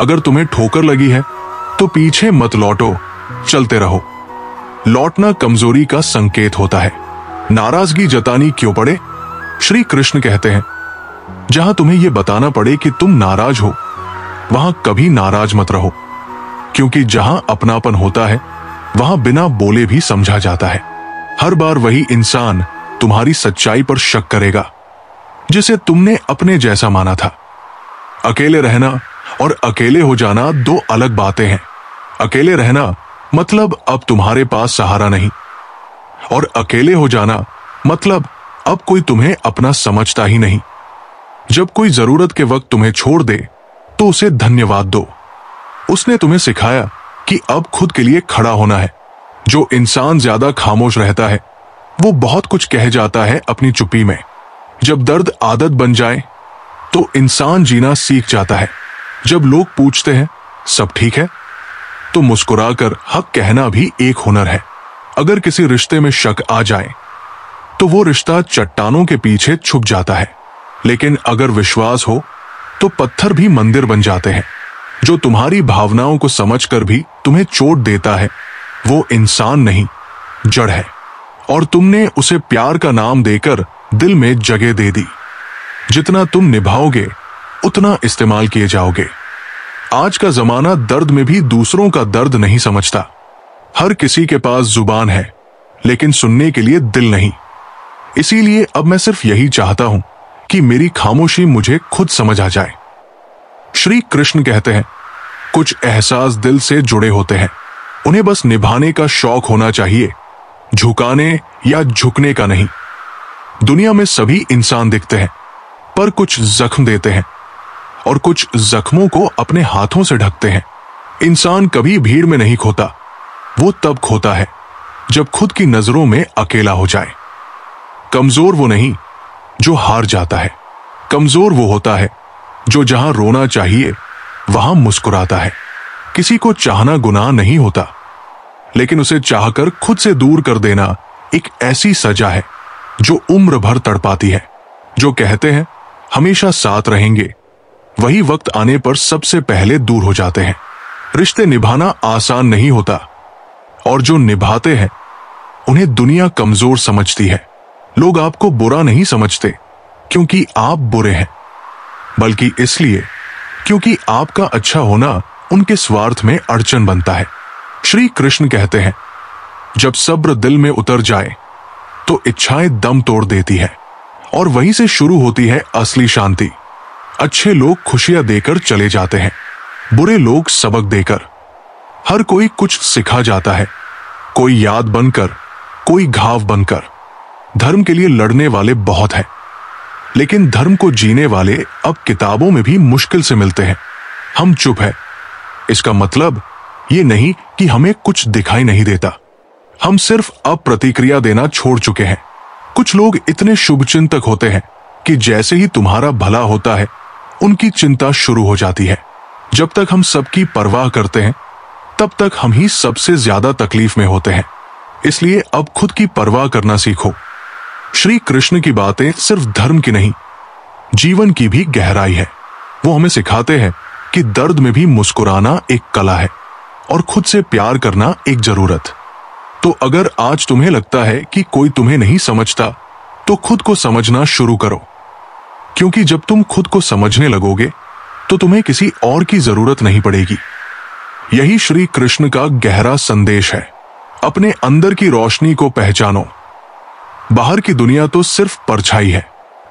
अगर तुम्हें ठोकर लगी है तो पीछे मत लौटो, चलते रहो। लौटना कमजोरी का संकेत होता है। नाराजगी जतानी क्यों पड़े? श्री कृष्ण कहते हैं, जहां तुम्हें यह बताना पड़े कि तुम नाराज हो, वहां कभी नाराज मत रहो, क्योंकि जहां अपनापन होता है वहां बिना बोले भी समझा जाता है। हर बार वही इंसान तुम्हारी सच्चाई पर शक करेगा जिसे तुमने अपने जैसा माना था। अकेले रहना और अकेले हो जाना दो अलग बातें हैं। अकेले रहना मतलब अब तुम्हारे पास सहारा नहीं, और अकेले हो जाना मतलब अब कोई तुम्हें अपना समझता ही नहीं। जब कोई जरूरत के वक्त तुम्हें छोड़ दे तो उसे धन्यवाद दो। उसने तुम्हें सिखाया कि अब खुद के लिए खड़ा होना है। जो इंसान ज्यादा खामोश रहता है वो बहुत कुछ कह जाता है अपनी चुप्पी में। जब दर्द आदत बन जाए तो इंसान जीना सीख जाता है। जब लोग पूछते हैं सब ठीक है तो मुस्कुराकर हक कहना भी एक हुनर है। अगर किसी रिश्ते में शक आ जाए तो वो रिश्ता चट्टानों के पीछे छुप जाता है, लेकिन अगर विश्वास हो तो पत्थर भी मंदिर बन जाते हैं। जो तुम्हारी भावनाओं को समझकर भी तुम्हें चोट देता है वो इंसान नहीं, जड़ है, और तुमने उसे प्यार का नाम देकर दिल में जगह दे दी। जितना तुम निभाओगे उतना इस्तेमाल किए जाओगे। आज का जमाना दर्द में भी दूसरों का दर्द नहीं समझता। हर किसी के पास जुबान है लेकिन सुनने के लिए दिल नहीं। इसीलिए अब मैं सिर्फ यही चाहता हूं कि मेरी खामोशी मुझे खुद समझ आ जाए। श्री कृष्ण कहते हैं, कुछ एहसास दिल से जुड़े होते हैं, उन्हें बस निभाने का शौक होना चाहिए, झुकाने या झुकने का नहीं। दुनिया में सभी इंसान दिखते हैं, पर कुछ जख्म देते हैं और कुछ जख्मों को अपने हाथों से ढकते हैं। इंसान कभी भीड़ में नहीं खोता, वो तब खोता है जब खुद की नजरों में अकेला हो जाए। कमजोर वो नहीं जो हार जाता है, कमजोर वो होता है जो जहां रोना चाहिए वहां मुस्कुराता है। किसी को चाहना गुनाह नहीं होता, लेकिन उसे चाहकर खुद से दूर कर देना एक ऐसी सजा है जो उम्र भर तड़पाती है। जो कहते हैं हमेशा साथ रहेंगे, वही वक्त आने पर सबसे पहले दूर हो जाते हैं। रिश्ते निभाना आसान नहीं होता, और जो निभाते हैं उन्हें दुनिया कमजोर समझती है। लोग आपको बुरा नहीं समझते क्योंकि आप बुरे हैं, बल्कि इसलिए क्योंकि आपका अच्छा होना उनके स्वार्थ में अड़चन बनता है। श्री कृष्ण कहते हैं, जब सब्र दिल में उतर जाए तो इच्छाएं दम तोड़ देती है, और वहीं से शुरू होती है असली शांति। अच्छे लोग खुशियां देकर चले जाते हैं, बुरे लोग सबक देकर। हर कोई कुछ सिखा जाता है, कोई याद बनकर, कोई घाव बनकर। धर्म के लिए लड़ने वाले बहुत हैं, लेकिन धर्म को जीने वाले अब किताबों में भी मुश्किल से मिलते हैं। हम चुप है, इसका मतलब ये नहीं कि हमें कुछ दिखाई नहीं देता, हम सिर्फ अब प्रतिक्रिया देना छोड़ चुके हैं। कुछ लोग इतने शुभचिंतक होते हैं कि जैसे ही तुम्हारा भला होता है उनकी चिंता शुरू हो जाती है। जब तक हम सबकी परवाह करते हैं तब तक हम ही सबसे ज्यादा तकलीफ में होते हैं। इसलिए अब खुद की परवाह करना सीखो। श्री कृष्ण की बातें सिर्फ धर्म की नहीं, जीवन की भी गहराई है। वो हमें सिखाते हैं कि दर्द में भी मुस्कुराना एक कला है और खुद से प्यार करना एक जरूरत। तो अगर आज तुम्हें लगता है कि कोई तुम्हें नहीं समझता, तो खुद को समझना शुरू करो, क्योंकि जब तुम खुद को समझने लगोगे तो तुम्हें किसी और की जरूरत नहीं पड़ेगी। यही श्री कृष्ण का गहरा संदेश है। अपने अंदर की रोशनी को पहचानो। बाहर की दुनिया तो सिर्फ परछाई है।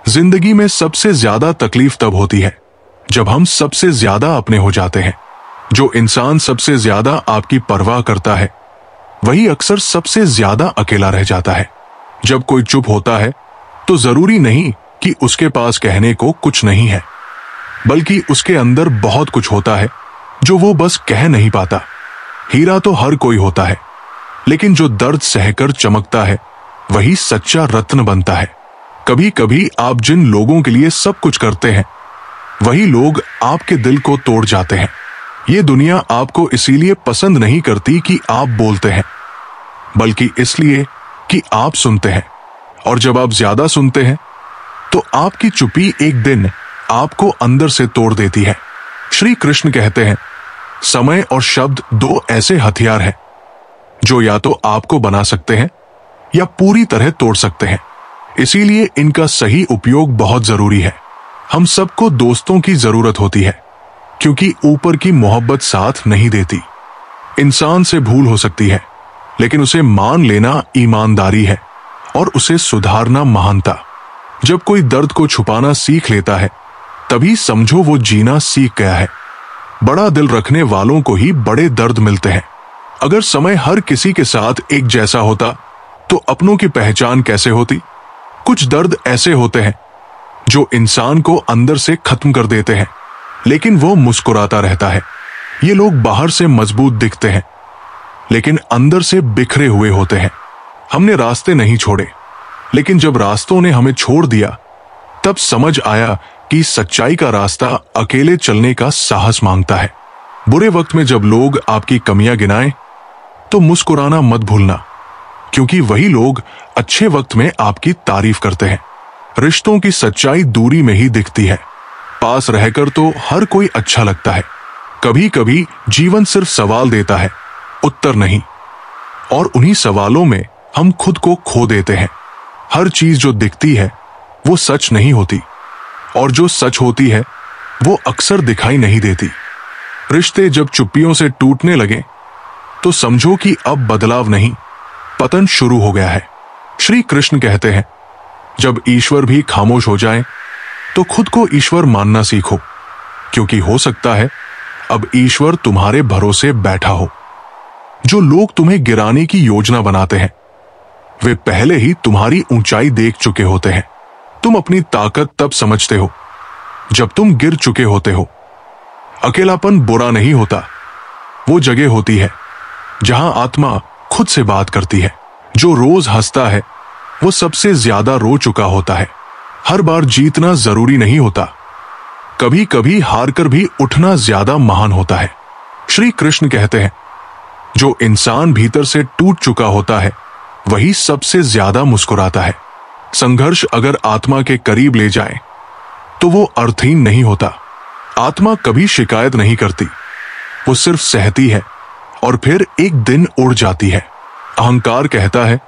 जिंदगी में सबसे ज्यादा तकलीफ तब होती है जब हम सबसे ज्यादा अपने हो जाते हैं। जो इंसान सबसे ज्यादा आपकी परवाह करता है वही अक्सर सबसे ज्यादा अकेला रह जाता है। जब कोई चुप होता है तो जरूरी नहीं कि उसके पास कहने को कुछ नहीं है, बल्कि उसके अंदर बहुत कुछ होता है जो वो बस कह नहीं पाता। हीरा तो हर कोई होता है, लेकिन जो दर्द सहकर चमकता है वही सच्चा रत्न बनता है। कभी कभी आप जिन लोगों के लिए सब कुछ करते हैं वही लोग आपके दिल को तोड़ जाते हैं। ये दुनिया आपको इसीलिए पसंद नहीं करती कि आप बोलते हैं, बल्कि इसलिए कि आप सुनते हैं। और जब आप ज्यादा सुनते हैं तो आपकी चुप्पी एक दिन आपको अंदर से तोड़ देती है। श्री कृष्ण कहते हैं, समय और शब्द दो ऐसे हथियार हैं जो या तो आपको बना सकते हैं या पूरी तरह तोड़ सकते हैं। इसीलिए इनका सही उपयोग बहुत जरूरी है। हम सबको दोस्तों की जरूरत होती है, क्योंकि ऊपर की मोहब्बत साथ नहीं देती। इंसान से भूल हो सकती है, लेकिन उसे मान लेना ईमानदारी है और उसे सुधारना महानता। जब कोई दर्द को छुपाना सीख लेता है, तभी समझो वो जीना सीख गया है। बड़ा दिल रखने वालों को ही बड़े दर्द मिलते हैं। अगर समय हर किसी के साथ एक जैसा होता तो अपनों की पहचान कैसे होती। कुछ दर्द ऐसे होते हैं जो इंसान को अंदर से खत्म कर देते हैं, लेकिन वो मुस्कुराता रहता है। ये लोग बाहर से मजबूत दिखते हैं, लेकिन अंदर से बिखरे हुए होते हैं। हमने रास्ते नहीं छोड़े, लेकिन जब रास्तों ने हमें छोड़ दिया, तब समझ आया कि सच्चाई का रास्ता अकेले चलने का साहस मांगता है। बुरे वक्त में जब लोग आपकी कमियां गिनाएं, तो मुस्कुराना मत भूलना, क्योंकि वही लोग अच्छे वक्त में आपकी तारीफ करते हैं। रिश्तों की सच्चाई दूरी में ही दिखती है। पास रहकर तो हर कोई अच्छा लगता है। कभी कभी जीवन सिर्फ सवाल देता है, उत्तर नहीं, और उन्हीं सवालों में हम खुद को खो देते हैं। हर चीज जो दिखती है वो सच नहीं होती, और जो सच होती है वो अक्सर दिखाई नहीं देती। रिश्ते जब चुप्पियों से टूटने लगे, तो समझो कि अब बदलाव नहीं, पतन शुरू हो गया है। श्री कृष्ण कहते हैं, जब ईश्वर भी खामोश हो जाए, तो खुद को ईश्वर मानना सीखो, क्योंकि हो सकता है अब ईश्वर तुम्हारे भरोसे बैठा हो। जो लोग तुम्हें गिराने की योजना बनाते हैं, वे पहले ही तुम्हारी ऊंचाई देख चुके होते हैं। तुम अपनी ताकत तब समझते हो जब तुम गिर चुके होते हो। अकेलापन बुरा नहीं होता, वो जगह होती है जहां आत्मा खुद से बात करती है। जो रोज हंसता है वो सबसे ज्यादा रो चुका होता है। हर बार जीतना जरूरी नहीं होता, कभी कभी हार कर भी उठना ज्यादा महान होता है। श्री कृष्ण कहते हैं, जो इंसान भीतर से टूट चुका होता है वही सबसे ज्यादा मुस्कुराता है। संघर्ष अगर आत्मा के करीब ले जाए तो वो अर्थहीन नहीं होता। आत्मा कभी शिकायत नहीं करती, वो सिर्फ सहती है और फिर एक दिन उड़ जाती है। अहंकार कहता है,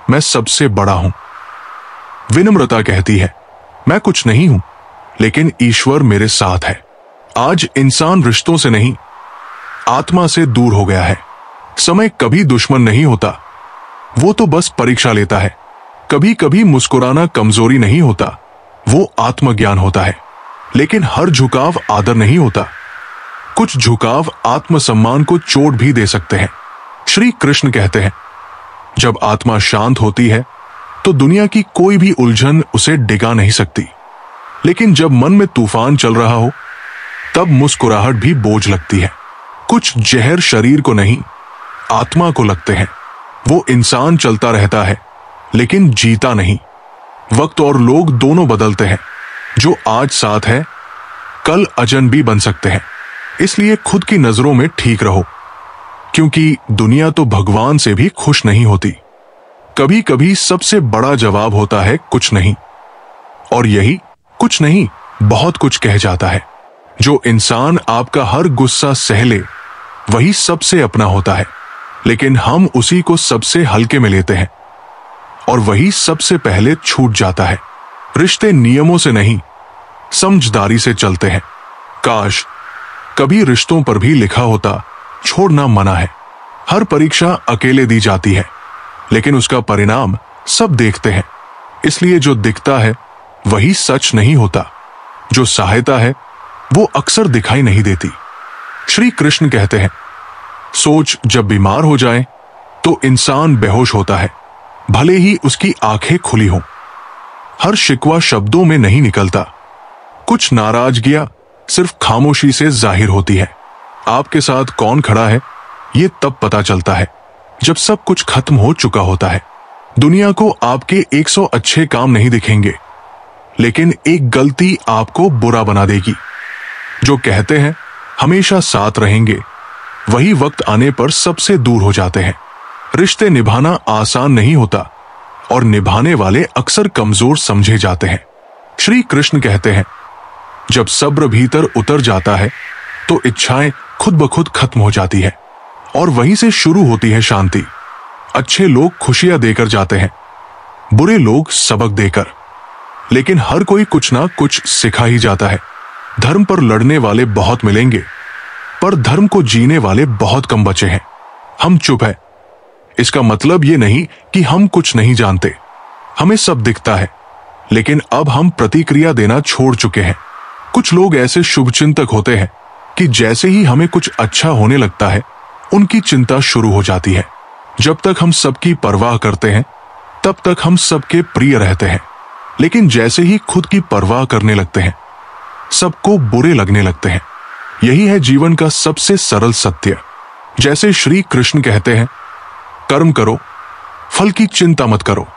मैं सबसे बड़ा हूं। विनम्रता कहती है, मैं कुछ नहीं हूं, लेकिन ईश्वर मेरे साथ है। आज इंसान रिश्तों से नहीं, आत्मा से दूर हो गया है। समय कभी दुश्मन नहीं होता, वो तो बस परीक्षा लेता है। कभी कभी मुस्कुराना कमजोरी नहीं होता, वो आत्मज्ञान होता है। लेकिन हर झुकाव आदर नहीं होता, कुछ झुकाव आत्मसम्मान को चोट भी दे सकते हैं। श्री कृष्ण कहते हैं, जब आत्मा शांत होती है तो दुनिया की कोई भी उलझन उसे डिगा नहीं सकती। लेकिन जब मन में तूफान चल रहा हो, तब मुस्कुराहट भी बोझ लगती है। कुछ जहर शरीर को नहीं, आत्मा को लगते हैं। वो इंसान चलता रहता है, लेकिन जीता नहीं। वक्त और लोग दोनों बदलते हैं। जो आज साथ है, कल अजनबी बन सकते हैं। इसलिए खुद की नजरों में ठीक रहो, क्योंकि दुनिया तो भगवान से भी खुश नहीं होती। कभी कभी सबसे बड़ा जवाब होता है कुछ नहीं, और यही कुछ नहीं बहुत कुछ कह जाता है। जो इंसान आपका हर गुस्सा सह ले, वही सबसे अपना होता है। लेकिन हम उसी को सबसे हल्के में लेते हैं, और वही सबसे पहले छूट जाता है। रिश्ते नियमों से नहीं, समझदारी से चलते हैं। काश कभी रिश्तों पर भी लिखा होता, छोड़ना मना है। हर परीक्षा अकेले दी जाती है, लेकिन उसका परिणाम सब देखते हैं। इसलिए जो दिखता है वही सच नहीं होता, जो सहायता है वो अक्सर दिखाई नहीं देती। श्री कृष्ण कहते हैं, सोच जब बीमार हो जाए तो इंसान बेहोश होता है, भले ही उसकी आंखें खुली हों। हर शिकवा शब्दों में नहीं निकलता, कुछ नाराजगियां सिर्फ खामोशी से जाहिर होती है। आपके साथ कौन खड़ा है ये तब पता चलता है जब सब कुछ खत्म हो चुका होता है। दुनिया को आपके 100 अच्छे काम नहीं दिखेंगे, लेकिन एक गलती आपको बुरा बना देगी। जो कहते हैं हमेशा साथ रहेंगे, वही वक्त आने पर सबसे दूर हो जाते हैं। रिश्ते निभाना आसान नहीं होता, और निभाने वाले अक्सर कमजोर समझे जाते हैं। श्री कृष्ण कहते हैं, जब सब्र भीतर उतर जाता है तो इच्छाएं खुद ब खुद खत्म हो जाती है और वहीं से शुरू होती है शांति। अच्छे लोग खुशियां देकर जाते हैं, बुरे लोग सबक देकर, लेकिन हर कोई कुछ ना कुछ सिखा ही जाता है। धर्म पर लड़ने वाले बहुत मिलेंगे, पर धर्म को जीने वाले बहुत कम बचे हैं। हम चुप है, इसका मतलब ये नहीं कि हम कुछ नहीं जानते। हमें सब दिखता है, लेकिन अब हम प्रतिक्रिया देना छोड़ चुके हैं। कुछ लोग ऐसे शुभचिंतक होते हैं कि जैसे ही हमें कुछ अच्छा होने लगता है, उनकी चिंता शुरू हो जाती है। जब तक हम सबकी परवाह करते हैं, तब तक हम सबके प्रिय रहते हैं, लेकिन जैसे ही खुद की परवाह करने लगते हैं, सबको बुरे लगने लगते हैं। यही है जीवन का सबसे सरल सत्य। जैसे श्री कृष्ण कहते हैं, कर्म करो, फल की चिंता मत करो,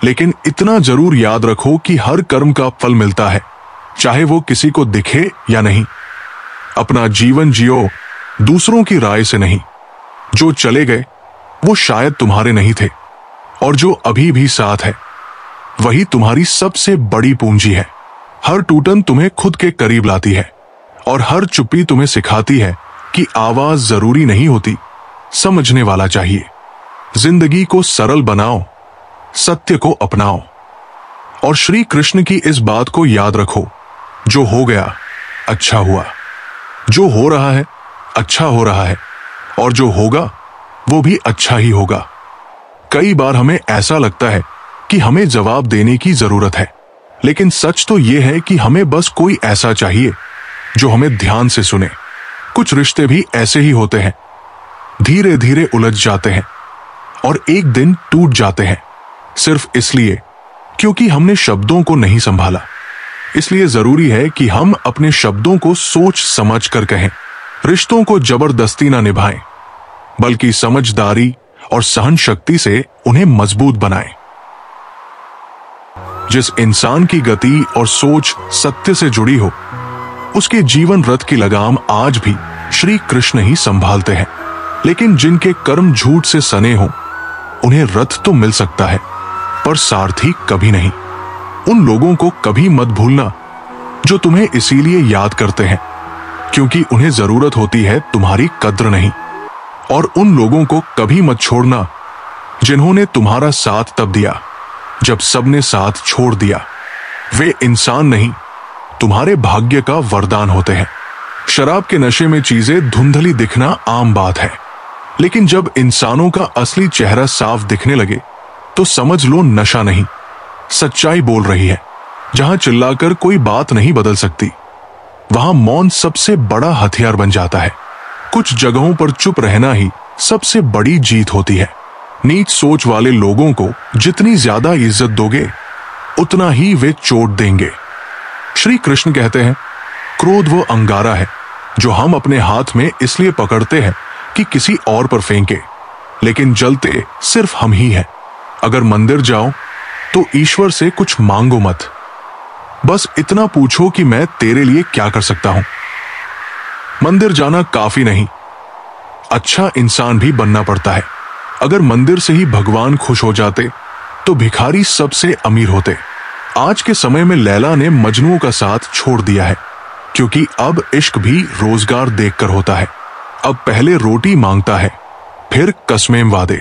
लेकिन इतना जरूर याद रखो कि हर कर्म का फल मिलता है, चाहे वो किसी को दिखे या नहीं। अपना जीवन जियो दूसरों की राय से नहीं। जो चले गए वो शायद तुम्हारे नहीं थे, और जो अभी भी साथ है वही तुम्हारी सबसे बड़ी पूंजी है। हर टूटन तुम्हें खुद के करीब लाती है, और हर चुप्पी तुम्हें सिखाती है कि आवाज जरूरी नहीं होती, समझने वाला चाहिए। जिंदगी को सरल बनाओ, सत्य को अपनाओ, और श्री कृष्ण की इस बात को याद रखो, जो हो गया अच्छा हुआ, जो हो रहा है अच्छा हो रहा है, और जो होगा वो भी अच्छा ही होगा। कई बार हमें ऐसा लगता है कि हमें जवाब देने की जरूरत है, लेकिन सच तो यह है कि हमें बस कोई ऐसा चाहिए जो हमें ध्यान से सुने। कुछ रिश्ते भी ऐसे ही होते हैं, धीरे धीरे उलझ जाते हैं और एक दिन टूट जाते हैं, सिर्फ इसलिए क्योंकि हमने शब्दों को नहीं संभाला। इसलिए जरूरी है कि हम अपने शब्दों को सोच समझ कर कहें। रिश्तों को जबरदस्ती ना निभाएं, बल्कि समझदारी और सहन शक्ति से उन्हें मजबूत बनाएं। जिस इंसान की गति और सोच सत्य से जुड़ी हो, उसके जीवन रथ की लगाम आज भी श्री कृष्ण ही संभालते हैं। लेकिन जिनके कर्म झूठ से सने हो, उन्हें रथ तो मिल सकता है, पर सारथी कभी नहीं। उन लोगों को कभी मत भूलना जो तुम्हें इसीलिए याद करते हैं क्योंकि उन्हें जरूरत होती है तुम्हारी कद्र नहीं। और उन लोगों को कभी मत छोड़ना जिन्होंने तुम्हारा साथ तब दिया जब सबने साथ छोड़ दिया। वे इंसान नहीं, तुम्हारे भाग्य का वरदान होते हैं। शराब के नशे में चीजें धुंधली दिखना आम बात है, लेकिन जब इंसानों का असली चेहरा साफ दिखने लगे तो समझ लो नशा नहीं, सच्चाई बोल रही है। जहां चिल्लाकर कोई बात नहीं बदल सकती, वहां मौन सबसे बड़ा हथियार बन जाता है। कुछ जगहों पर चुप रहना ही सबसे बड़ी जीत होती है। नीच सोच वाले लोगों को जितनी ज्यादा इज्जत दोगे, उतना ही वे चोट देंगे। श्री कृष्ण कहते हैं, क्रोध वो अंगारा है जो हम अपने हाथ में इसलिए पकड़ते हैं कि किसी और पर फेंके, लेकिन जलते सिर्फ हम ही हैं। अगर मंदिर जाओ तो ईश्वर से कुछ मांगो मत, बस इतना पूछो कि मैं तेरे लिए क्या कर सकता हूं। मंदिर जाना काफी नहीं, अच्छा इंसान भी बनना पड़ता है। अगर मंदिर से ही भगवान खुश हो जाते तो भिखारी सबसे अमीर होते। आज के समय में लैला ने मजनू का साथ छोड़ दिया है, क्योंकि अब इश्क भी रोजगार देखकर होता है। अब पहले रोटी मांगता है, फिर कस्में वादे।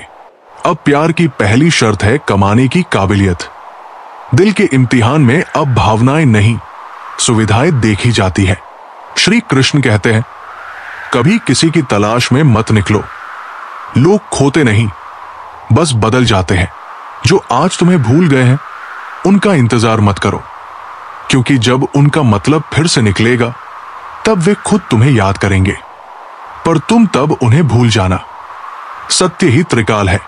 अब प्यार की पहली शर्त है कमाने की काबिलियत। दिल के इम्तिहान में अब भावनाएं नहीं, सुविधाएं देखी जाती है। श्री कृष्ण कहते हैं, कभी किसी की तलाश में मत निकलो। लोग खोते नहीं, बस बदल जाते हैं। जो आज तुम्हें भूल गए हैं, उनका इंतजार मत करो, क्योंकि जब उनका मतलब फिर से निकलेगा, तब वे खुद तुम्हें याद करेंगे, पर तुम तब उन्हें भूल जाना। सत्य ही त्रिकाल है,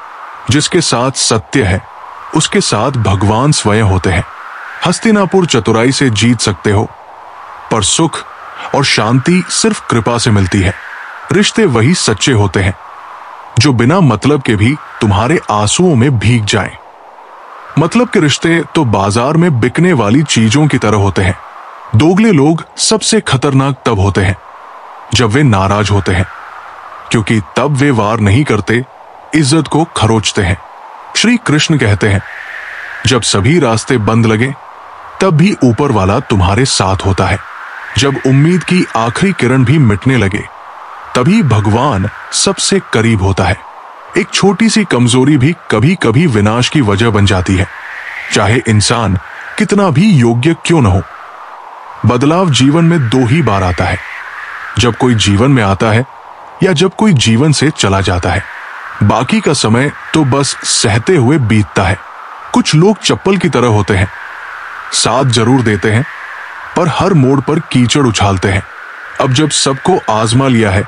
जिसके साथ सत्य है, उसके साथ भगवान स्वयं होते हैं। हस्तिनापुर चतुराई से जीत सकते हो, पर सुख और शांति सिर्फ कृपा से मिलती है। रिश्ते वही सच्चे होते हैं जो बिना मतलब के भी तुम्हारे आंसुओं में भीग जाएं। मतलब के रिश्ते तो बाजार में बिकने वाली चीजों की तरह होते हैं। दोगले लोग सबसे खतरनाक तब होते हैं जब वे नाराज होते हैं, क्योंकि तब वे वार नहीं करते, इज्जत को खरोचते हैं। श्री कृष्ण कहते हैं, जब सभी रास्ते बंद लगे, तब भी ऊपर वाला तुम्हारे साथ होता है। जब उम्मीद की आखिरी किरण भी मिटने लगे, तभी भगवान सबसे करीब होता है। एक छोटी सी कमजोरी भी कभी कभी विनाश की वजह बन जाती है, चाहे इंसान कितना भी योग्य क्यों न हो। बदलाव जीवन में 2 ही बार आता है, जब कोई जीवन में आता है या जब कोई जीवन से चला जाता है। बाकी का समय तो बस सहते हुए बीतता है। कुछ लोग चप्पल की तरह होते हैं, साथ जरूर देते हैं, पर हर मोड़ पर कीचड़ उछालते हैं। अब जब सबको आजमा लिया है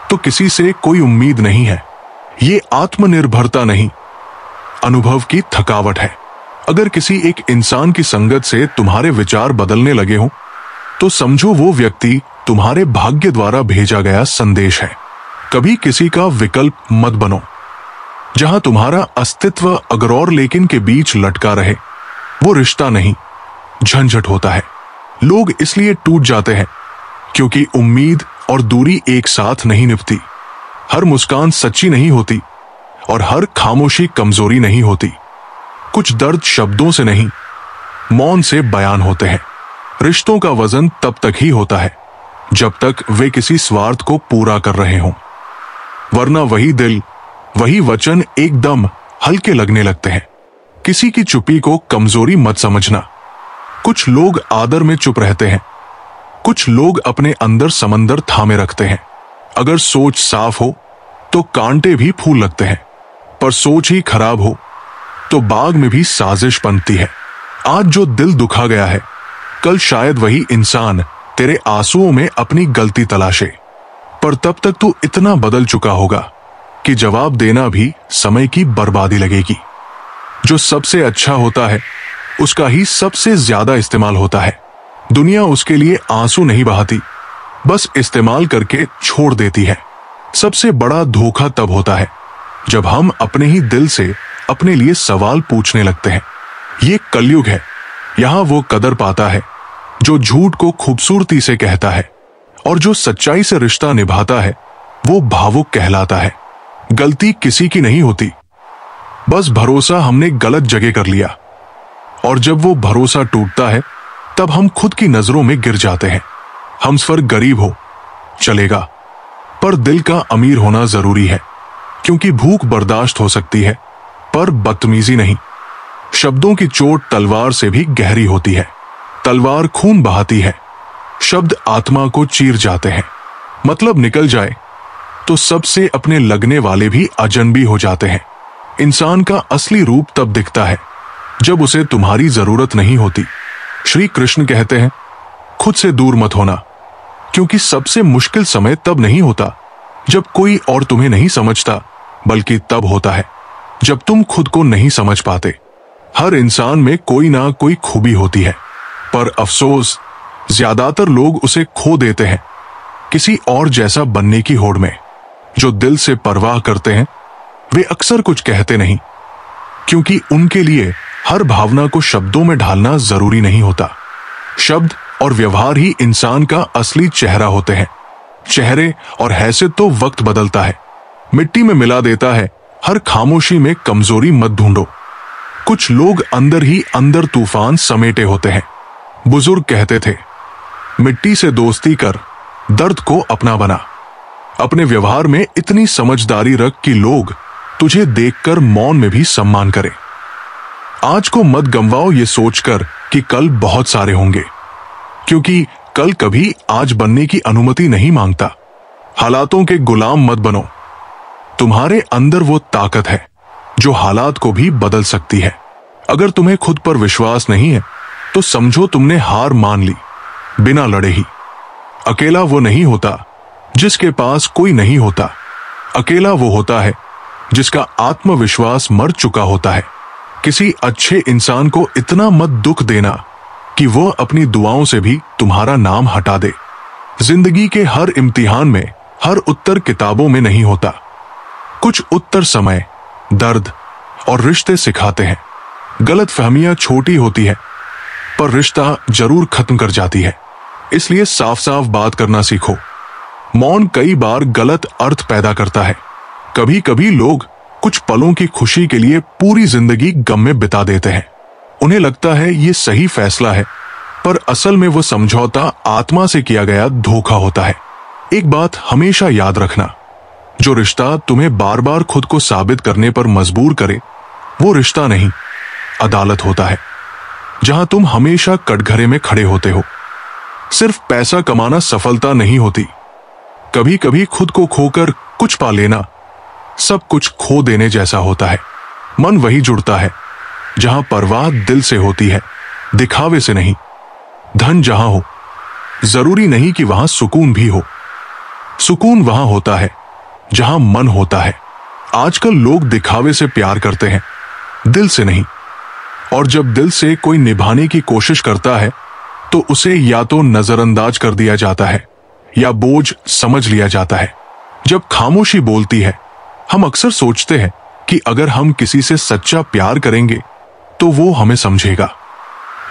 तो किसी से कोई उम्मीद नहीं है। ये आत्मनिर्भरता नहीं, अनुभव की थकावट है। अगर किसी एक इंसान की संगत से तुम्हारे विचार बदलने लगे हो, तो समझो वो व्यक्ति तुम्हारे भाग्य द्वारा भेजा गया संदेश है। कभी किसी का विकल्प मत बनो। जहां तुम्हारा अस्तित्व अगर और लेकिन के बीच लटका रहे, वो रिश्ता नहीं, झंझट होता है। लोग इसलिए टूट जाते हैं क्योंकि उम्मीद और दूरी एक साथ नहीं निभती। हर मुस्कान सच्ची नहीं होती और हर खामोशी कमजोरी नहीं होती। कुछ दर्द शब्दों से नहीं, मौन से बयान होते हैं। रिश्तों का वजन तब तक ही होता है जब तक वे किसी स्वार्थ को पूरा कर रहे हों, वरना वही दिल, वही वचन एकदम हल्के लगने लगते हैं। किसी की चुप्पी को कमजोरी मत समझना। कुछ लोग आदर में चुप रहते हैं, कुछ लोग अपने अंदर समंदर थामे रखते हैं। अगर सोच साफ हो तो कांटे भी फूल लगते हैं, पर सोच ही खराब हो तो बाग में भी साजिश बनती है। आज जो दिल दुखा गया है, कल शायद वही इंसान तेरे आंसुओं में अपनी गलती तलाशे, पर तब तक तू इतना बदल चुका होगा कि जवाब देना भी समय की बर्बादी लगेगी। जो सबसे अच्छा होता है उसका ही सबसे ज्यादा इस्तेमाल होता है। दुनिया उसके लिए आंसू नहीं बहाती, बस इस्तेमाल करके छोड़ देती है। सबसे बड़ा धोखा तब होता है जब हम अपने ही दिल से अपने लिए सवाल पूछने लगते हैं। ये कलयुग है, यहां वो कदर पाता है जो झूठ को खूबसूरती से कहता है, और जो सच्चाई से रिश्ता निभाता है वो भावुक कहलाता है। गलती किसी की नहीं होती, बस भरोसा हमने गलत जगह कर लिया, और जब वो भरोसा टूटता है तब हम खुद की नजरों में गिर जाते हैं। हमसफर गरीब हो चलेगा, पर दिल का अमीर होना जरूरी है, क्योंकि भूख बर्दाश्त हो सकती है पर बदतमीजी नहीं। शब्दों की चोट तलवार से भी गहरी होती है। तलवार खून बहाती है, शब्द आत्मा को चीर जाते हैं। मतलब निकल जाए तो सबसे अपने लगने वाले भी अजनबी हो जाते हैं। इंसान का असली रूप तब दिखता है जब उसे तुम्हारी जरूरत नहीं होती। श्री कृष्ण कहते हैं, खुद से दूर मत होना, क्योंकि सबसे मुश्किल समय तब नहीं होता जब कोई और तुम्हें नहीं समझता, बल्कि तब होता है जब तुम खुद को नहीं समझ पाते। हर इंसान में कोई ना कोई खूबी होती है, पर अफसोस ज्यादातर लोग उसे खो देते हैं किसी और जैसा बनने की होड़ में। जो दिल से परवाह करते हैं वे अक्सर कुछ कहते नहीं, क्योंकि उनके लिए हर भावना को शब्दों में ढालना जरूरी नहीं होता। शब्द और व्यवहार ही इंसान का असली चेहरा होते हैं। चेहरे और हैसियत तो वक्त बदलता है, मिट्टी में मिला देता है। हर खामोशी में कमजोरी मत ढूंढो। कुछ लोग अंदर ही अंदर तूफान समेटे होते हैं। बुजुर्ग कहते थे, मिट्टी से दोस्ती कर, दर्द को अपना बना। अपने व्यवहार में इतनी समझदारी रख कि लोग तुझे देखकर मौन में भी सम्मान करें। आज को मत गंवाओ ये सोचकर कि कल बहुत सारे होंगे, क्योंकि कल कभी आज बनने की अनुमति नहीं मांगता। हालातों के गुलाम मत बनो। तुम्हारे अंदर वो ताकत है जो हालात को भी बदल सकती है। अगर तुम्हें खुद पर विश्वास नहीं है तो समझो तुमने हार मान ली, बिना लड़े ही। अकेला वो नहीं होता जिसके पास कोई नहीं होता। अकेला वो होता है जिसका आत्मविश्वास मर चुका होता है। किसी अच्छे इंसान को इतना मत दुख देना कि वो अपनी दुआओं से भी तुम्हारा नाम हटा दे। जिंदगी के हर इम्तिहान में हर उत्तर किताबों में नहीं होता। कुछ उत्तर समय, दर्द और रिश्ते सिखाते हैं। गलतफहमियां छोटी होती है, पर रिश्ता जरूर खत्म कर जाती है। इसलिए साफ साफ बात करना सीखो। मौन कई बार गलत अर्थ पैदा करता है। कभी कभी लोग कुछ पलों की खुशी के लिए पूरी जिंदगी गम में बिता देते हैं। उन्हें लगता है ये सही फैसला है, पर असल में वो समझौता आत्मा से किया गया धोखा होता है। एक बात हमेशा याद रखना, जो रिश्ता तुम्हें बार बार खुद को साबित करने पर मजबूर करे, वो रिश्ता नहीं, अदालत होता है, जहां तुम हमेशा कटघरे में खड़े होते हो। सिर्फ पैसा कमाना सफलता नहीं होती। कभी कभी खुद को खोकर कुछ पा लेना सब कुछ खो देने जैसा होता है। मन वही जुड़ता है जहां परवाह दिल से होती है, दिखावे से नहीं। धन जहां हो, जरूरी नहीं कि वहां सुकून भी हो। सुकून वहां होता है जहां मन होता है। आजकल लोग दिखावे से प्यार करते हैं, दिल से नहीं। और जब दिल से कोई निभाने की कोशिश करता है तो उसे या तो नजरअंदाज कर दिया जाता है या बोझ समझ लिया जाता है। जब खामोशी बोलती है, हम अक्सर सोचते हैं कि अगर हम किसी से सच्चा प्यार करेंगे तो वो हमें समझेगा।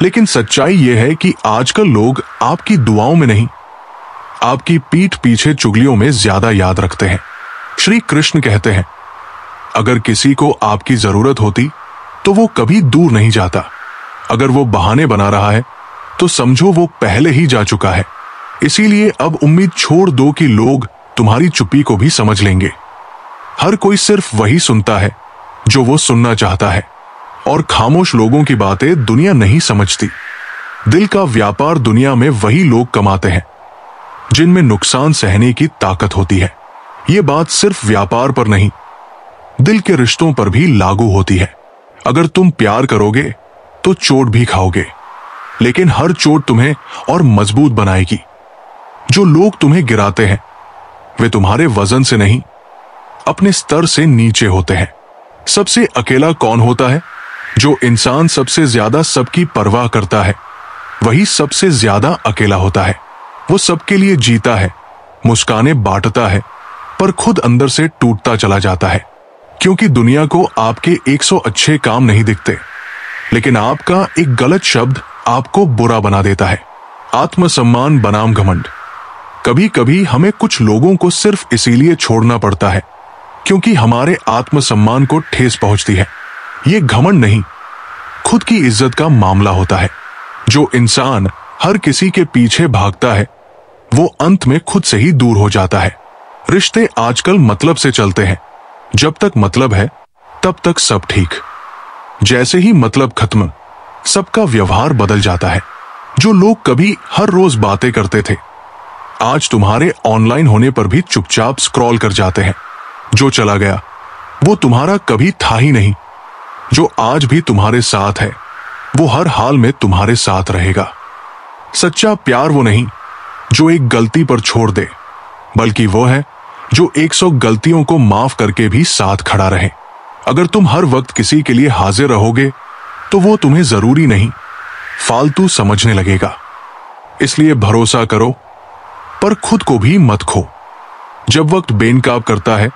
लेकिन सच्चाई यह है कि आजकल लोग आपकी दुआओं में नहीं, आपकी पीठ पीछे चुगलियों में ज्यादा याद रखते हैं। श्री कृष्ण कहते हैं, अगर किसी को आपकी जरूरत होती तो वो कभी दूर नहीं जाता। अगर वो बहाने बना रहा है तो समझो वो पहले ही जा चुका है। इसीलिए अब उम्मीद छोड़ दो कि लोग तुम्हारी चुप्पी को भी समझ लेंगे। हर कोई सिर्फ वही सुनता है जो वो सुनना चाहता है, और खामोश लोगों की बातें दुनिया नहीं समझती। दिल का व्यापार दुनिया में वही लोग कमाते हैं जिनमें नुकसान सहने की ताकत होती है। ये बात सिर्फ व्यापार पर नहीं, दिल के रिश्तों पर भी लागू होती है। अगर तुम प्यार करोगे तो चोट भी खाओगे, लेकिन हर चोट तुम्हें और मजबूत बनाएगी। जो लोग तुम्हें गिराते हैं वे तुम्हारे वजन से नहीं, अपने स्तर से नीचे होते हैं। सबसे अकेला कौन होता है? जो इंसान सबसे ज्यादा सबकी परवाह करता है वही सबसे ज्यादा अकेला होता है। वो सबके लिए जीता है, मुस्कानें बांटता है, पर खुद अंदर से टूटता चला जाता है। क्योंकि दुनिया को आपके 100 अच्छे काम नहीं दिखते, लेकिन आपका एक गलत शब्द आपको बुरा बना देता है। आत्मसम्मान बनाम घमंड। कभी कभी हमें कुछ लोगों को सिर्फ इसीलिए छोड़ना पड़ता है क्योंकि हमारे आत्मसम्मान को ठेस पहुंचती है। ये घमंड नहीं, खुद की इज्जत का मामला होता है। जो इंसान हर किसी के पीछे भागता है वो अंत में खुद से ही दूर हो जाता है। रिश्ते आजकल मतलब से चलते हैं। जब तक मतलब है तब तक सब ठीक। जैसे ही मतलब खत्म, सबका व्यवहार बदल जाता है। जो लोग कभी हर रोज बातें करते थे आज तुम्हारे ऑनलाइन होने पर भी चुपचाप स्क्रॉल कर जाते हैं। जो चला गया वो तुम्हारा कभी था ही नहीं। जो आज भी तुम्हारे साथ है वो हर हाल में तुम्हारे साथ रहेगा। सच्चा प्यार वो नहीं जो एक गलती पर छोड़ दे, बल्कि वो है जो 100 गलतियों को माफ करके भी साथ खड़ा रहे। अगर तुम हर वक्त किसी के लिए हाजिर रहोगे तो वो तुम्हें जरूरी नहीं, फालतू समझने लगेगा। इसलिए भरोसा करो पर खुद को भी मत खो। जब वक्त बेनकाब करता है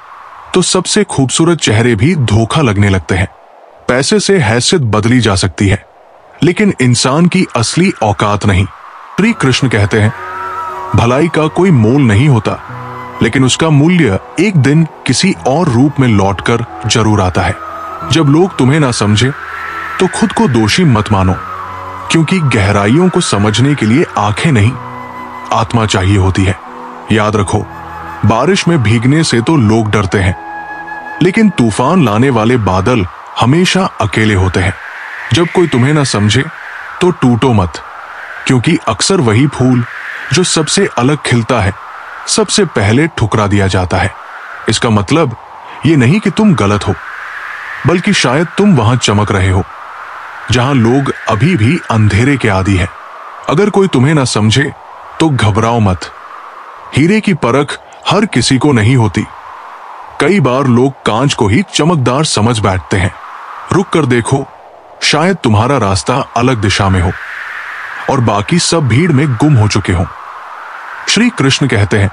तो सबसे खूबसूरत चेहरे भी धोखा लगने लगते हैं। पैसे से हैसियत बदली जा सकती है, लेकिन इंसान की असली औकात नहीं। श्री कृष्ण कहते हैं, भलाई का कोई मोल नहीं होता, लेकिन उसका मूल्य एक दिन किसी और रूप में लौटकर जरूर आता है। जब लोग तुम्हें ना समझे तो खुद को दोषी मत मानो, क्योंकि गहराइयों को समझने के लिए आंखें नहीं, आत्मा चाहिए होती है। याद रखो, बारिश में भीगने से तो लोग डरते हैं, लेकिन तूफान लाने वाले बादल हमेशा अकेले होते हैं। जब कोई तुम्हें ना समझे तो टूटो मत, क्योंकि अक्सर वही फूल जो सबसे अलग खिलता है सबसे पहले ठुकरा दिया जाता है। इसका मतलब ये नहीं कि तुम गलत हो, बल्कि शायद तुम वहां चमक रहे हो जहां लोग अभी भी अंधेरे के आदी है। अगर कोई तुम्हें ना समझे तो घबराओ मत। हीरे की परख हर किसी को नहीं होती। कई बार लोग कांच को ही चमकदार समझ बैठते हैं। रुक कर देखो, शायद तुम्हारा रास्ता अलग दिशा में हो और बाकी सब भीड़ में गुम हो चुके हों। श्री कृष्ण कहते हैं,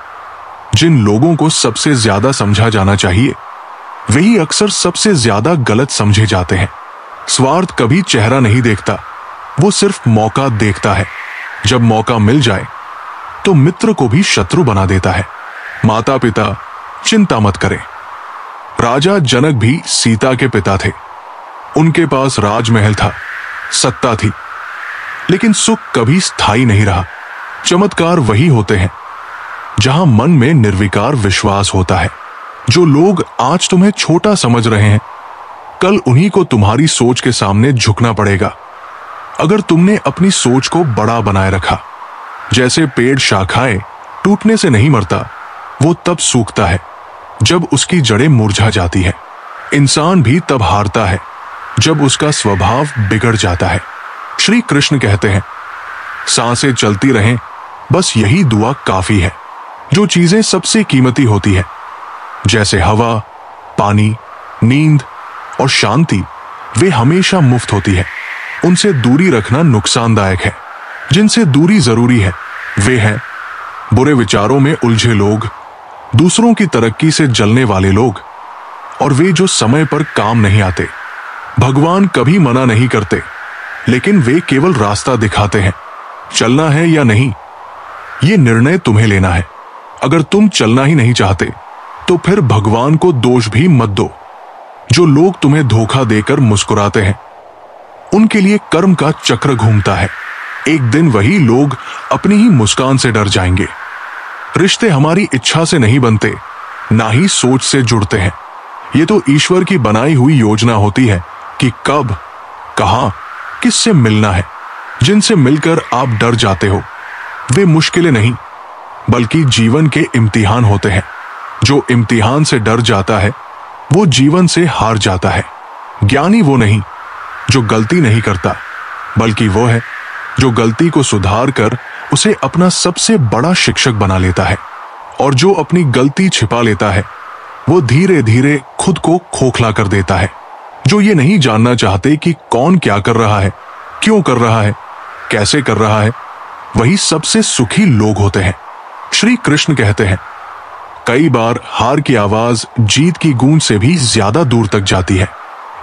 जिन लोगों को सबसे ज्यादा समझा जाना चाहिए वही अक्सर सबसे ज्यादा गलत समझे जाते हैं। स्वार्थ कभी चेहरा नहीं देखता, वो सिर्फ मौका देखता है। जब मौका मिल जाए तो मित्र को भी शत्रु बना देता है। माता पिता चिंता मत करें। राजा जनक भी सीता के पिता थे। उनके पास राजमहल था, सत्ता थी, लेकिन सुख कभी स्थायी नहीं रहा। चमत्कार वही होते हैं जहां मन में निर्विकार विश्वास होता है। जो लोग आज तुम्हें छोटा समझ रहे हैं, कल उन्हीं को तुम्हारी सोच के सामने झुकना पड़ेगा। अगर तुमने अपनी सोच को बड़ा बनाए रखा, जैसे पेड़ शाखाएं टूटने से नहीं मरता, वो तब सूखता है जब उसकी जड़ें मुरझा जाती है। इंसान भी तब हारता है जब उसका स्वभाव बिगड़ जाता है। श्री कृष्ण कहते हैं, सांसें चलती रहें, बस यही दुआ काफी है। जो चीजें सबसे कीमती होती है, जैसे हवा, पानी, नींद और शांति, वे हमेशा मुफ्त होती है। उनसे दूरी रखना नुकसानदायक है। जिनसे दूरी जरूरी है वे हैं बुरे विचारों में उलझे लोग, दूसरों की तरक्की से जलने वाले लोग, और वे जो समय पर काम नहीं आते। भगवान कभी मना नहीं करते, लेकिन वे केवल रास्ता दिखाते हैं। चलना है या नहीं, ये निर्णय तुम्हें लेना है। अगर तुम चलना ही नहीं चाहते तो फिर भगवान को दोष भी मत दो। जो लोग तुम्हें धोखा देकर मुस्कुराते हैं, उनके लिए कर्म का चक्र घूमता है। एक दिन वही लोग अपनी ही मुस्कान से डर जाएंगे। रिश्ते हमारी इच्छा से नहीं बनते, ना ही सोच से जुड़ते हैं। ये तो ईश्वर की बनाई हुई योजना होती है कि कब, कहां, किससे मिलना है। जिनसे मिलकर आप डर जाते हो, वे मुश्किलें नहीं बल्कि जीवन के इम्तिहान होते हैं। जो इम्तिहान से डर जाता है वो जीवन से हार जाता है। ज्ञानी वो नहीं जो गलती नहीं करता, बल्कि वो है जो गलती को सुधार कर उसे अपना सबसे बड़ा शिक्षक बना लेता है। और जो अपनी गलती छिपा लेता है, वो धीरे धीरे खुद को खोखला कर देता है। जो ये नहीं जानना चाहते कि कौन क्या कर रहा है, क्यों कर रहा है, कैसे कर रहा है, वही सबसे सुखी लोग होते हैं। श्री कृष्ण कहते हैं, कई बार हार की आवाज जीत की गूंज से भी ज्यादा दूर तक जाती है।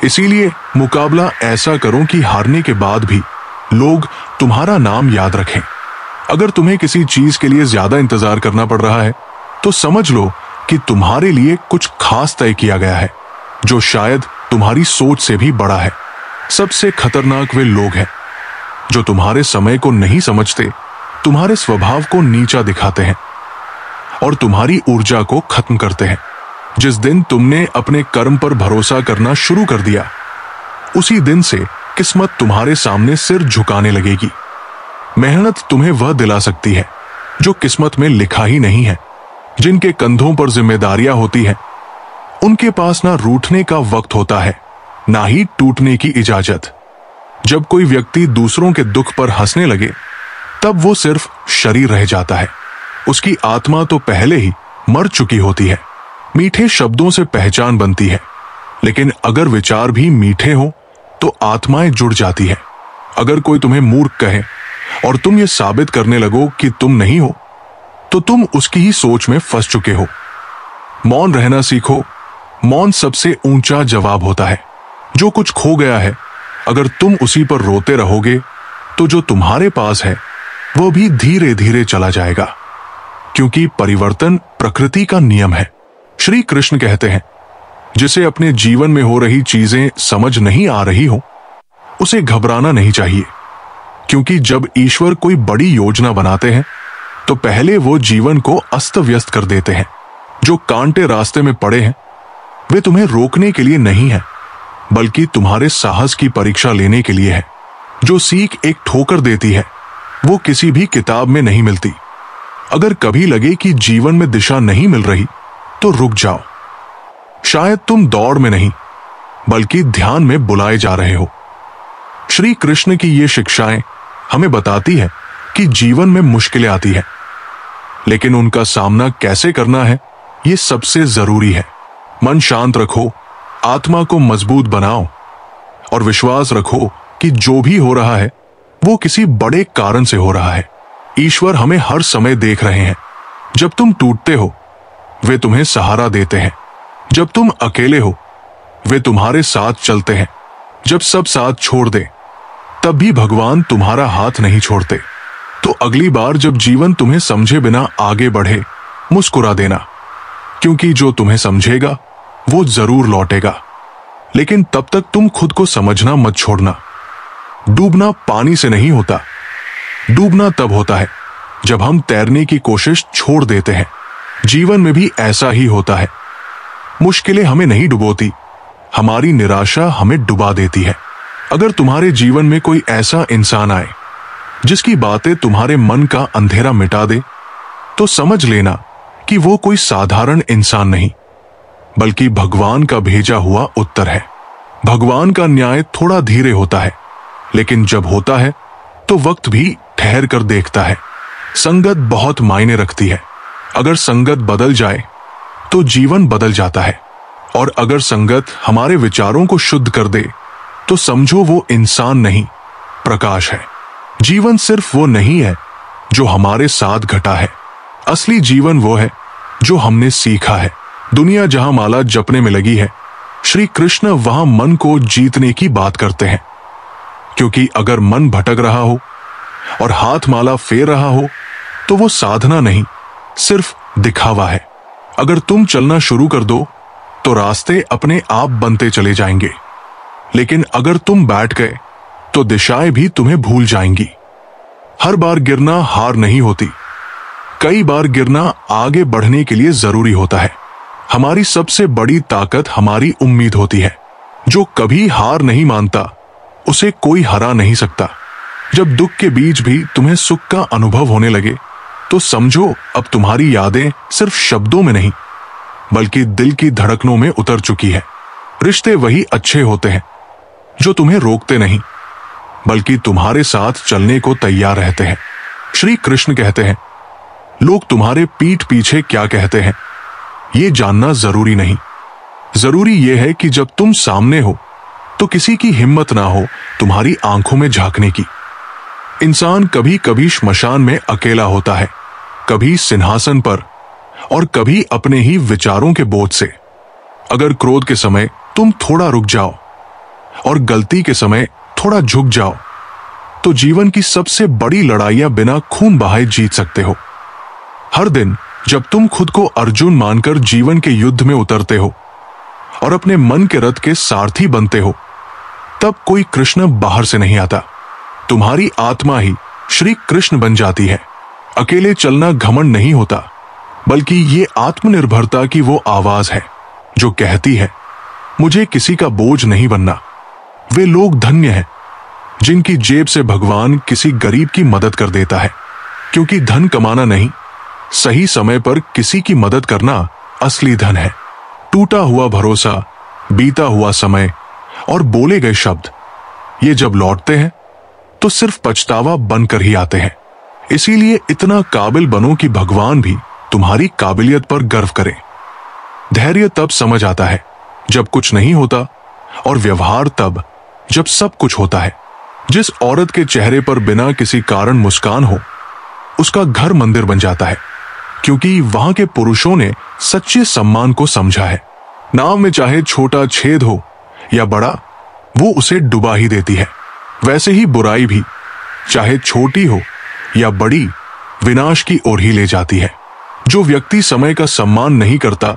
इसीलिए मुकाबला ऐसा करो कि हारने के बाद भी लोग तुम्हारा नाम याद रखें। अगर तुम्हें किसी चीज के लिए ज्यादा इंतजार करना पड़ रहा है, तो समझ लो कि तुम्हारे लिए कुछ खास तय किया गया है, जो शायद तुम्हारी सोच से भी बड़ा है। सबसे खतरनाक वे लोग हैं जो तुम्हारे समय को नहीं समझते, तुम्हारे स्वभाव को नीचा दिखाते हैं और तुम्हारी ऊर्जा को खत्म करते हैं। जिस दिन तुमने अपने कर्म पर भरोसा करना शुरू कर दिया, उसी दिन से किस्मत तुम्हारे सामने सिर झुकाने लगेगी। मेहनत तुम्हें वह दिला सकती है जो किस्मत में लिखा ही नहीं है। जिनके कंधों पर जिम्मेदारियां होती हैं, उनके पास ना रूठने का वक्त होता है, ना ही टूटने की इजाजत। जब कोई व्यक्ति दूसरों के दुख पर हंसने लगे, तब वो सिर्फ शरीर रह जाता है। उसकी आत्मा तो पहले ही मर चुकी होती है। मीठे शब्दों से पहचान बनती है, लेकिन अगर विचार भी मीठे हो तो आत्माएं जुड़ जाती है। अगर कोई तुम्हें मूर्ख कहे और तुम ये साबित करने लगो कि तुम नहीं हो, तो तुम उसकी ही सोच में फंस चुके हो। मौन रहना सीखो। मौन सबसे ऊंचा जवाब होता है। जो कुछ खो गया है, अगर तुम उसी पर रोते रहोगे, तो जो तुम्हारे पास है वो भी धीरे धीरे चला जाएगा, क्योंकि परिवर्तन प्रकृति का नियम है। श्री कृष्ण कहते हैं, जिसे अपने जीवन में हो रही चीजें समझ नहीं आ रही हो, उसे घबराना नहीं चाहिए, क्योंकि जब ईश्वर कोई बड़ी योजना बनाते हैं तो पहले वो जीवन को अस्त व्यस्त कर देते हैं। जो कांटे रास्ते में पड़े हैं, वे तुम्हें रोकने के लिए नहीं है, बल्कि तुम्हारे साहस की परीक्षा लेने के लिए है। जो सीख एक ठोकर देती है, वो किसी भी किताब में नहीं मिलती। अगर कभी लगे कि जीवन में दिशा नहीं मिल रही, तो रुक जाओ। शायद तुम दौड़ में नहीं, बल्कि ध्यान में बुलाए जा रहे हो। श्री कृष्ण की ये शिक्षाएं हमें बताती है कि जीवन में मुश्किलें आती हैं, लेकिन उनका सामना कैसे करना है, ये सबसे जरूरी है। मन शांत रखो, आत्मा को मजबूत बनाओ और विश्वास रखो कि जो भी हो रहा है वो किसी बड़े कारण से हो रहा है। ईश्वर हमें हर समय देख रहे हैं। जब तुम टूटते हो, वे तुम्हें सहारा देते हैं। जब तुम अकेले हो, वे तुम्हारे साथ चलते हैं। जब सब साथ छोड़ दे, तब भी भगवान तुम्हारा हाथ नहीं छोड़ते। तो अगली बार जब जीवन तुम्हें समझे बिना आगे बढ़े, मुस्कुरा देना, क्योंकि जो तुम्हें समझेगा वो जरूर लौटेगा। लेकिन तब तक तुम खुद को समझना मत छोड़ना। डूबना पानी से नहीं होता, डूबना तब होता है जब हम तैरने की कोशिश छोड़ देते हैं। जीवन में भी ऐसा ही होता है। मुश्किलें हमें नहीं डुबोती, हमारी निराशा हमें डुबा देती है। अगर तुम्हारे जीवन में कोई ऐसा इंसान आए जिसकी बातें तुम्हारे मन का अंधेरा मिटा दे, तो समझ लेना कि वो कोई साधारण इंसान नहीं, बल्कि भगवान का भेजा हुआ उत्तर है। भगवान का न्याय थोड़ा धीरे होता है, लेकिन जब होता है तो वक्त भी ठहर कर देखता है। संगत बहुत मायने रखती है। अगर संगत बदल जाए तो जीवन बदल जाता है, और अगर संगत हमारे विचारों को शुद्ध कर दे तो समझो वो इंसान नहीं, प्रकाश है। जीवन सिर्फ वो नहीं है जो हमारे साथ घटा है, असली जीवन वो है जो हमने सीखा है। दुनिया जहां माला जपने में लगी है, श्री कृष्ण वहां मन को जीतने की बात करते हैं। क्योंकि अगर मन भटक रहा हो और हाथ माला फेर रहा हो तो वो साधना नहीं, सिर्फ दिखावा है। अगर तुम चलना शुरू कर दो तो रास्ते अपने आप बनते चले जाएंगे, लेकिन अगर तुम बैठ गए तो दिशाएं भी तुम्हें भूल जाएंगी। हर बार गिरना हार नहीं होती, कई बार गिरना आगे बढ़ने के लिए जरूरी होता है। हमारी सबसे बड़ी ताकत हमारी उम्मीद होती है। जो कभी हार नहीं मानता उसे कोई हरा नहीं सकता। जब दुख के बीच भी तुम्हें सुख का अनुभव होने लगे तो समझो अब तुम्हारी यादें सिर्फ शब्दों में नहीं, बल्कि दिल की धड़कनों में उतर चुकी है। रिश्ते वही अच्छे होते हैं जो तुम्हें रोकते नहीं, बल्कि तुम्हारे साथ चलने को तैयार रहते हैं। श्री कृष्ण कहते हैं, लोग तुम्हारे पीठ पीछे क्या कहते हैं ये जानना जरूरी नहीं। जरूरी यह है कि जब तुम सामने हो तो किसी की हिम्मत ना हो तुम्हारी आंखों में झांकने की। इंसान कभी कभी श्मशान में अकेला होता है, कभी सिंहासन पर, और कभी अपने ही विचारों के बोझ से। अगर क्रोध के समय तुम थोड़ा रुक जाओ और गलती के समय थोड़ा झुक जाओ तो जीवन की सबसे बड़ी लड़ाइयां बिना खून बहाए जीत सकते हो। हर दिन जब तुम खुद को अर्जुन मानकर जीवन के युद्ध में उतरते हो और अपने मन के रथ के सारथी बनते हो, तब कोई कृष्ण बाहर से नहीं आता, तुम्हारी आत्मा ही श्री कृष्ण बन जाती है। अकेले चलना घमंड नहीं होता, बल्कि ये आत्मनिर्भरता की वो आवाज है जो कहती है, मुझे किसी का बोझ नहीं बनना। वे लोग धन्य हैं जिनकी जेब से भगवान किसी गरीब की मदद कर देता है, क्योंकि धन कमाना नहीं, सही समय पर किसी की मदद करना असली धन है। टूटा हुआ भरोसा, बीता हुआ समय और बोले गए शब्द, ये जब लौटते हैं तो सिर्फ पछतावा बनकर ही आते हैं। इसीलिए इतना काबिल बनो कि भगवान भी तुम्हारी काबिलियत पर गर्व करें। धैर्य तब समझ आता है जब कुछ नहीं होता, और व्यवहार तब जब सब कुछ होता है। जिस औरत के चेहरे पर बिना किसी कारण मुस्कान हो, उसका घर मंदिर बन जाता है, क्योंकि वहां के पुरुषों ने सच्चे सम्मान को समझा है। नाव में चाहे छोटा छेद हो या बड़ा, वो उसे डुबा ही देती है। वैसे ही बुराई भी चाहे छोटी हो या बड़ी, विनाश की ओर ही ले जाती है। जो व्यक्ति समय का सम्मान नहीं करता,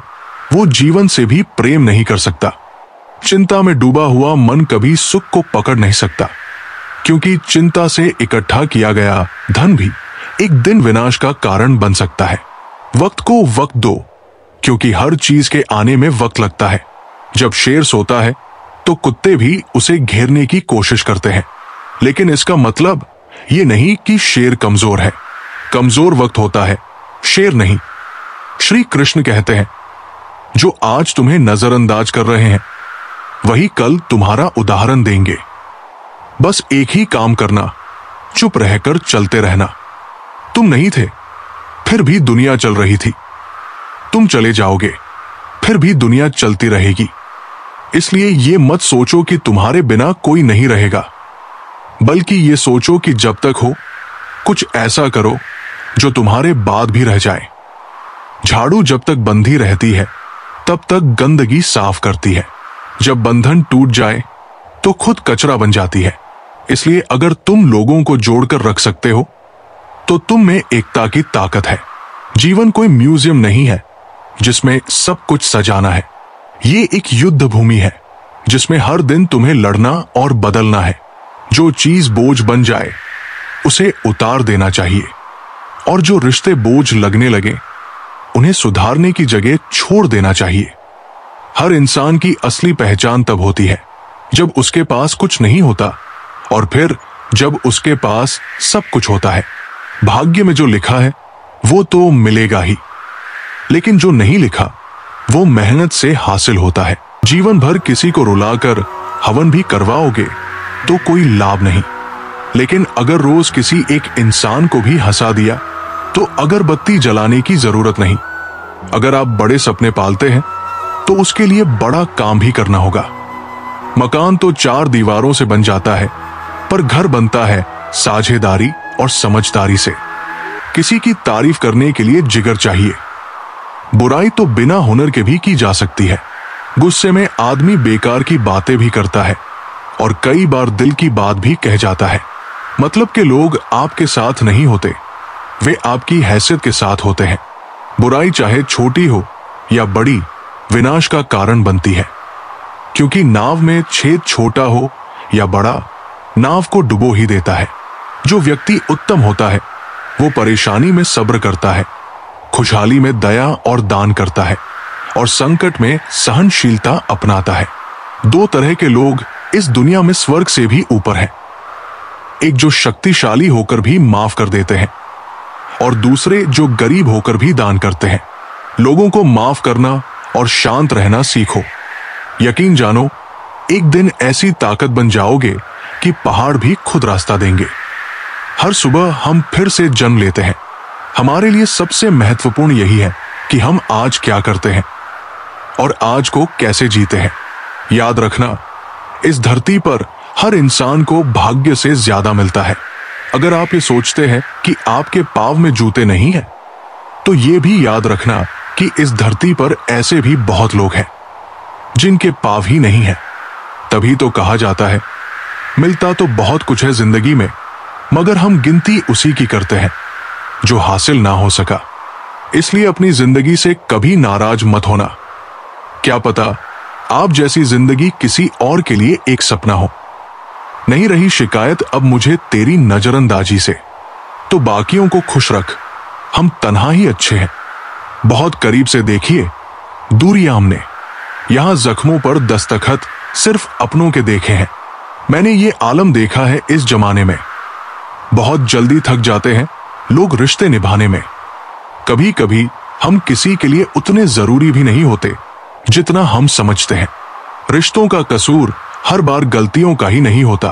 वो जीवन से भी प्रेम नहीं कर सकता। चिंता में डूबा हुआ मन कभी सुख को पकड़ नहीं सकता, क्योंकि चिंता से इकट्ठा किया गया धन भी एक दिन विनाश का कारण बन सकता है। वक्त को वक्त दो, क्योंकि हर चीज के आने में वक्त लगता है। जब शेर सोता है तो कुत्ते भी उसे घेरने की कोशिश करते हैं, लेकिन इसका मतलब ये नहीं कि शेर कमजोर है। कमजोर वक्त होता है, शेर नहीं। श्री कृष्ण कहते हैं, जो आज तुम्हें नजरअंदाज कर रहे हैं वही कल तुम्हारा उदाहरण देंगे। बस एक ही काम करना, चुप रहकर चलते रहना। तुम नहीं थे, फिर भी दुनिया चल रही थी। तुम चले जाओगे, फिर भी दुनिया चलती रहेगी। इसलिए ये मत सोचो कि तुम्हारे बिना कोई नहीं रहेगा, बल्कि ये सोचो कि जब तक हो कुछ ऐसा करो जो तुम्हारे बाद भी रह जाए। झाड़ू जब तक बंधी रहती है तब तक गंदगी साफ करती है। जब बंधन टूट जाए तो खुद कचरा बन जाती है। इसलिए अगर तुम लोगों को जोड़कर रख सकते हो तो तुम में एकता की ताकत है। जीवन कोई म्यूजियम नहीं है जिसमें सब कुछ सजाना है। ये एक युद्ध भूमि है जिसमें हर दिन तुम्हें लड़ना और बदलना है। जो चीज बोझ बन जाए उसे उतार देना चाहिए, और जो रिश्ते बोझ लगने लगे उन्हें सुधारने की जगह छोड़ देना चाहिए। हर इंसान की असली पहचान तब होती है जब उसके पास कुछ नहीं होता, और फिर जब उसके पास सब कुछ होता है। भाग्य में जो लिखा है वो तो मिलेगा ही, लेकिन जो नहीं लिखा वो मेहनत से हासिल होता है। जीवन भर किसी को रुलाकर हवन भी करवाओगे तो कोई लाभ नहीं, लेकिन अगर रोज किसी एक इंसान को भी हंसा दिया तो अगरबत्ती जलाने की जरूरत नहीं। अगर आप बड़े सपने पालते हैं तो उसके लिए बड़ा काम भी करना होगा। मकान तो 4 दीवारों से बन जाता है, पर घर बनता है साझेदारी और समझदारी से। किसी की तारीफ करने के लिए जिगर चाहिए। बुराई तो बिना हुनर के भी की जा सकती है। गुस्से में आदमी बेकार की बातें भी करता है और कई बार दिल की बात भी कह जाता है। मतलब के लोग आपके साथ नहीं होते, वे आपकी हैसियत के साथ होते हैं। बुराई चाहे छोटी हो या बड़ी, विनाश का कारण बनती है, क्योंकि नाव में छेद छोटा हो या बड़ा, नाव को डुबो ही देता है। जो व्यक्ति उत्तम होता है वो परेशानी में सब्र करता है, खुशहाली में दया और दान करता है, और संकट में सहनशीलता अपनाता है। 2 तरह के लोग इस दुनिया में स्वर्ग से भी ऊपर हैं। एक जो शक्तिशाली होकर भी माफ कर देते हैं, और दूसरे जो गरीब होकर भी दान करते हैं। लोगों को माफ करना और शांत रहना सीखो। यकीन जानो, एक दिन ऐसी ताकत बन जाओगे कि पहाड़ भी खुद रास्ता देंगे। हर सुबह हम फिर से जन्म लेते हैं। हमारे लिए सबसे महत्वपूर्ण यही है कि हम आज क्या करते हैं और आज को कैसे जीते हैं। याद रखना, इस धरती पर हर इंसान को भाग्य से ज्यादा मिलता है। अगर आप ये सोचते हैं कि आपके पाँव में जूते नहीं हैं, तो ये भी याद रखना कि इस धरती पर ऐसे भी बहुत लोग हैं जिनके पाँव ही नहीं है। तभी तो कहा जाता है, मिलता तो बहुत कुछ है जिंदगी में, मगर हम गिनती उसी की करते हैं जो हासिल ना हो सका। इसलिए अपनी जिंदगी से कभी नाराज मत होना। क्या पता आप जैसी जिंदगी किसी और के लिए एक सपना हो। नहीं रही शिकायत अब मुझे तेरी नजरअंदाजी से, तो बाकियों को खुश रख, हम तन्हा ही अच्छे हैं। बहुत करीब से देखिए, दूरियां हमने, यहां जख्मों पर दस्तखत सिर्फ अपनों के देखे हैं। मैंने ये आलम देखा है इस जमाने में। बहुत जल्दी थक जाते हैं लोग रिश्ते निभाने में। कभी कभी हम किसी के लिए उतने जरूरी भी नहीं होते जितना हम समझते हैं। रिश्तों का कसूर हर बार गलतियों का ही नहीं होता।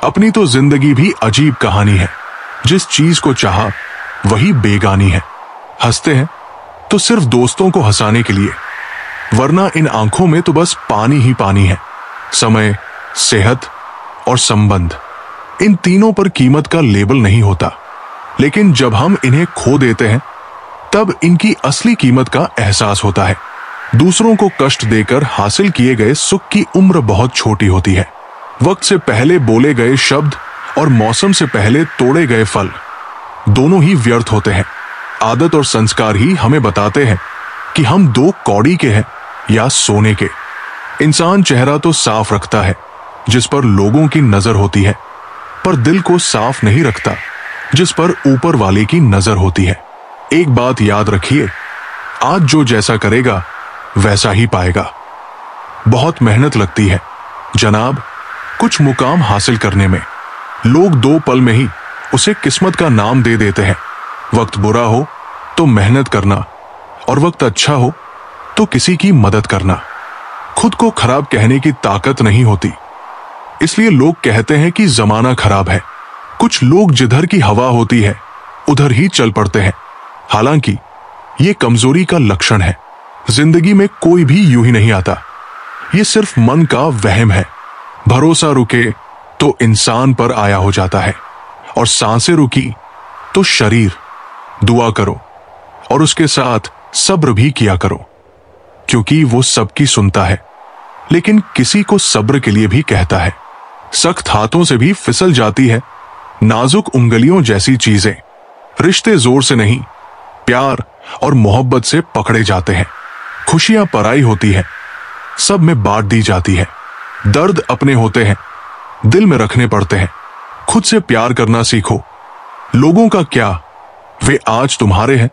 अपनी तो जिंदगी भी अजीब कहानी है। जिस चीज को चाहा वही बेगानी है। हंसते हैं तो सिर्फ दोस्तों को हंसाने के लिए, वरना इन आंखों में तो बस पानी ही पानी है। समय, सेहत और संबंध, इन तीनों पर कीमत का लेबल नहीं होता, लेकिन जब हम इन्हें खो देते हैं तब इनकी असली कीमत का एहसास होता है। दूसरों को कष्ट देकर हासिल किए गए सुख की उम्र बहुत छोटी होती है। वक्त से पहले बोले गए शब्द और मौसम से पहले तोड़े गए फल, दोनों ही व्यर्थ होते हैं। आदत और संस्कार ही हमें बताते हैं कि हम 2 कौड़ी के हैं या सोने के। इंसान चेहरा तो साफ रखता है जिस पर लोगों की नजर होती है, पर दिल को साफ नहीं रखता जिस पर ऊपर वाले की नजर होती है। एक बात याद रखिए, आज जो जैसा करेगा वैसा ही पाएगा। बहुत मेहनत लगती है जनाब कुछ मुकाम हासिल करने में। लोग 2 पल में ही उसे किस्मत का नाम दे देते हैं। वक्त बुरा हो तो मेहनत करना, और वक्त अच्छा हो तो किसी की मदद करना। खुद को खराब कहने की ताकत नहीं होती, इसलिए लोग कहते हैं कि जमाना खराब है। कुछ लोग जिधर की हवा होती है उधर ही चल पड़ते हैं, हालांकि ये कमजोरी का लक्षण है। जिंदगी में कोई भी यूं ही नहीं आता, ये सिर्फ मन का वहम है। भरोसा रुके तो इंसान पर आया हो जाता है, और सांसें रुकी तो शरीर। दुआ करो और उसके साथ सब्र भी किया करो, क्योंकि वो सबकी सुनता है, लेकिन किसी को सब्र के लिए भी कहता है। सख्त हाथों से भी फिसल जाती है नाजुक उंगलियों जैसी चीजें। रिश्ते जोर से नहीं, प्यार और मोहब्बत से पकड़े जाते हैं। खुशियां पराई होती है, सब में बांट दी जाती है। दर्द अपने होते हैं, दिल में रखने पड़ते हैं। खुद से प्यार करना सीखो। लोगों का क्या, वे आज तुम्हारे हैं,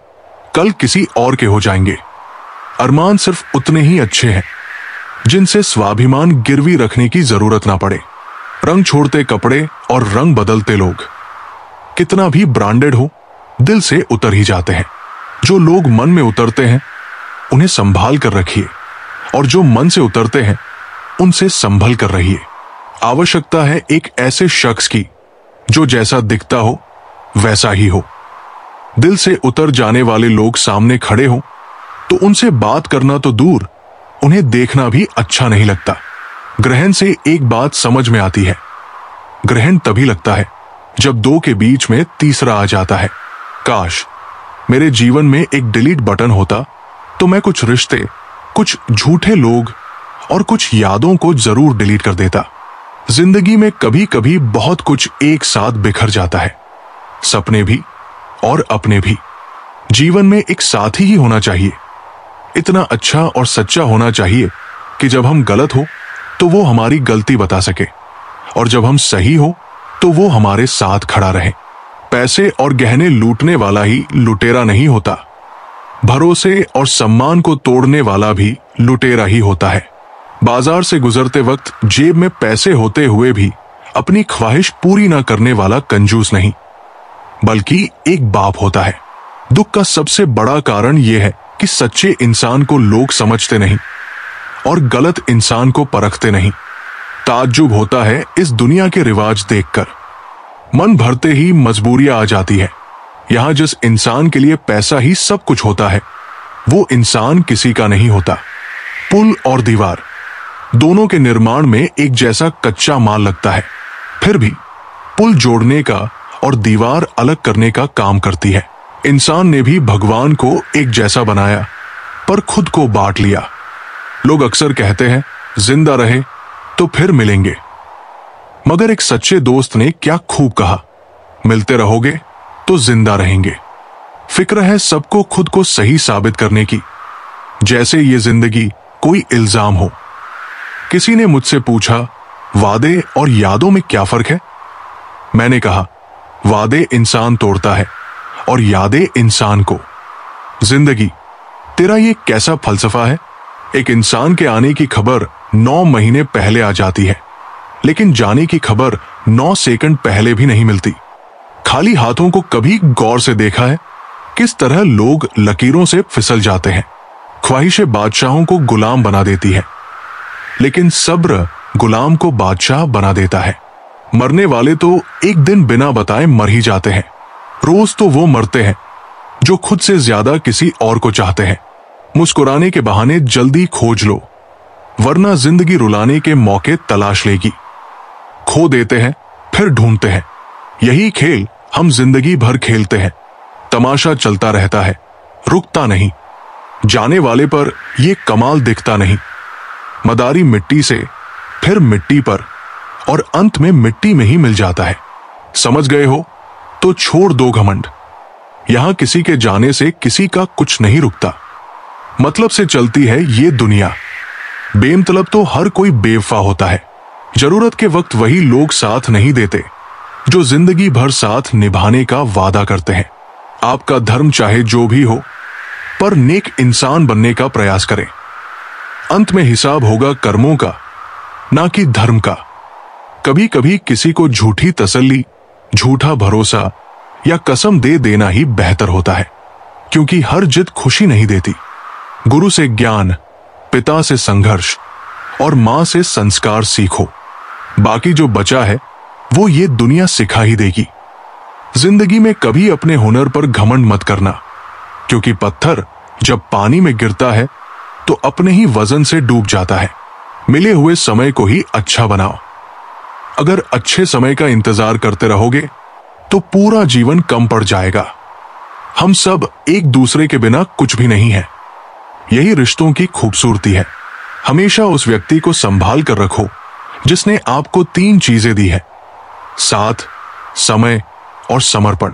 कल किसी और के हो जाएंगे। अरमान सिर्फ उतने ही अच्छे हैं जिनसे स्वाभिमान गिरवी रखने की जरूरत ना पड़े। रंग छोड़ते कपड़े और रंग बदलते लोग कितना भी ब्रांडेड हो, दिल से उतर ही जाते हैं। जो लोग मन में उतरते हैं उन्हें संभाल कर रखिए, और जो मन से उतरते हैं उनसे संभल कर रहिए। आवश्यकता है एक ऐसे शख्स की जो जैसा दिखता हो वैसा ही हो। दिल से उतर जाने वाले लोग सामने खड़े हो तो उनसे बात करना तो दूर, उन्हें देखना भी अच्छा नहीं लगता। ग्रहण से एक बात समझ में आती है, ग्रहण तभी लगता है जब दो के बीच में तीसरा आ जाता है। काश मेरे जीवन में एक डिलीट बटन होता तो मैं कुछ रिश्ते, कुछ झूठे लोग और कुछ यादों को जरूर डिलीट कर देता। जिंदगी में कभी कभी बहुत कुछ एक साथ बिखर जाता है, सपने भी और अपने भी। जीवन में एक साथी ही होना चाहिए, इतना अच्छा और सच्चा होना चाहिए कि जब हम गलत हो तो वो हमारी गलती बता सके, और जब हम सही हो तो वो हमारे साथ खड़ा रहे। पैसे और गहने लूटने वाला ही लुटेरा नहीं होता, भरोसे और सम्मान को तोड़ने वाला भी लुटेरा ही होता है। बाजार से गुजरते वक्त जेब में पैसे होते हुए भी अपनी ख्वाहिश पूरी ना करने वाला कंजूस नहीं, बल्कि एक बाप होता है। दुख का सबसे बड़ा कारण यह है कि सच्चे इंसान को लोग समझते नहीं और गलत इंसान को परखते नहीं। ताज्जुब होता है इस दुनिया के रिवाज देखकर, मन भरते ही मजबूरियां आ जाती है। यहां जिस इंसान के लिए पैसा ही सब कुछ होता है वो इंसान किसी का नहीं होता। पुल और दीवार दोनों के निर्माण में एक जैसा कच्चा माल लगता है, फिर भी पुल जोड़ने का और दीवार अलग करने का काम करती है। इंसान ने भी भगवान को एक जैसा बनाया पर खुद को बांट लिया। लोग अक्सर कहते हैं जिंदा रहे तो फिर मिलेंगे, मगर एक सच्चे दोस्त ने क्या खूब कहा, मिलते रहोगे तो जिंदा रहेंगे। फिक्र है सबको खुद को सही साबित करने की, जैसे ये जिंदगी कोई इल्जाम हो। किसी ने मुझसे पूछा वादे और यादों में क्या फर्क है। मैंने कहा वादे इंसान तोड़ता है और यादें इंसान को। जिंदगी तेरा ये कैसा फलसफा है। एक इंसान के आने की खबर 9 महीने पहले आ जाती है, लेकिन जाने की खबर 9 सेकंड पहले भी नहीं मिलती। खाली हाथों को कभी गौर से देखा है किस तरह लोग लकीरों से फिसल जाते हैं। ख्वाहिशें बादशाहों को गुलाम बना देती है, लेकिन सब्र गुलाम को बादशाह बना देता है। मरने वाले तो एक दिन बिना बताए मर ही जाते हैं। रोज तो वो मरते हैं जो खुद से ज्यादा किसी और को चाहते हैं। मुस्कुराने के बहाने जल्दी खोज लो, वरना जिंदगी रुलाने के मौके तलाश लेगी। खो देते हैं फिर ढूंढते हैं, यही खेल हम जिंदगी भर खेलते हैं। तमाशा चलता रहता है, रुकता नहीं। जाने वाले पर यह कमाल दिखता नहीं। मदारी मिट्टी से, फिर मिट्टी पर, और अंत में मिट्टी में ही मिल जाता है। समझ गए हो तो छोड़ दो घमंड। यहां किसी के जाने से किसी का कुछ नहीं रुकता। मतलब से चलती है ये दुनिया। बेमतलब तो हर कोई बेवफा होता है। जरूरत के वक्त वही लोग साथ नहीं देते जो जिंदगी भर साथ निभाने का वादा करते हैं। आपका धर्म चाहे जो भी हो, पर नेक इंसान बनने का प्रयास करें। अंत में हिसाब होगा कर्मों का, ना कि धर्म का। कभी कभी किसी को झूठी तसल्ली, झूठा भरोसा या कसम दे देना ही बेहतर होता है, क्योंकि हर जिद खुशी नहीं देती। गुरु से ज्ञान, पिता से संघर्ष और मां से संस्कार सीखो। बाकी जो बचा है वो ये दुनिया सिखा ही देगी। जिंदगी में कभी अपने हुनर पर घमंड मत करना, क्योंकि पत्थर जब पानी में गिरता है तो अपने ही वजन से डूब जाता है। मिले हुए समय को ही अच्छा बनाओ। अगर अच्छे समय का इंतजार करते रहोगे तो पूरा जीवन कम पड़ जाएगा। हम सब एक दूसरे के बिना कुछ भी नहीं है। यही रिश्तों की खूबसूरती है। हमेशा उस व्यक्ति को संभाल कर रखो जिसने आपको 3 चीजें दी है: साथ, समय और समर्पण।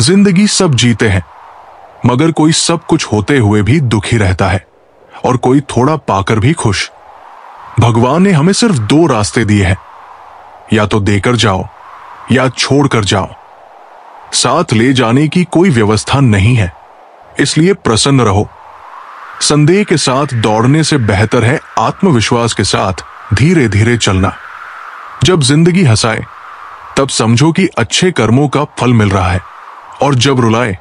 जिंदगी सब जीते हैं, मगर कोई सब कुछ होते हुए भी दुखी रहता है और कोई थोड़ा पाकर भी खुश। भगवान ने हमें सिर्फ 2 रास्ते दिए हैं, या तो देकर जाओ या छोड़कर जाओ। साथ ले जाने की कोई व्यवस्था नहीं है, इसलिए प्रसन्न रहो। संदेह के साथ दौड़ने से बेहतर है आत्मविश्वास के साथ धीरे धीरे चलना। जब जिंदगी हंसाए तब समझो कि अच्छे कर्मों का फल मिल रहा है, और जब रुलाए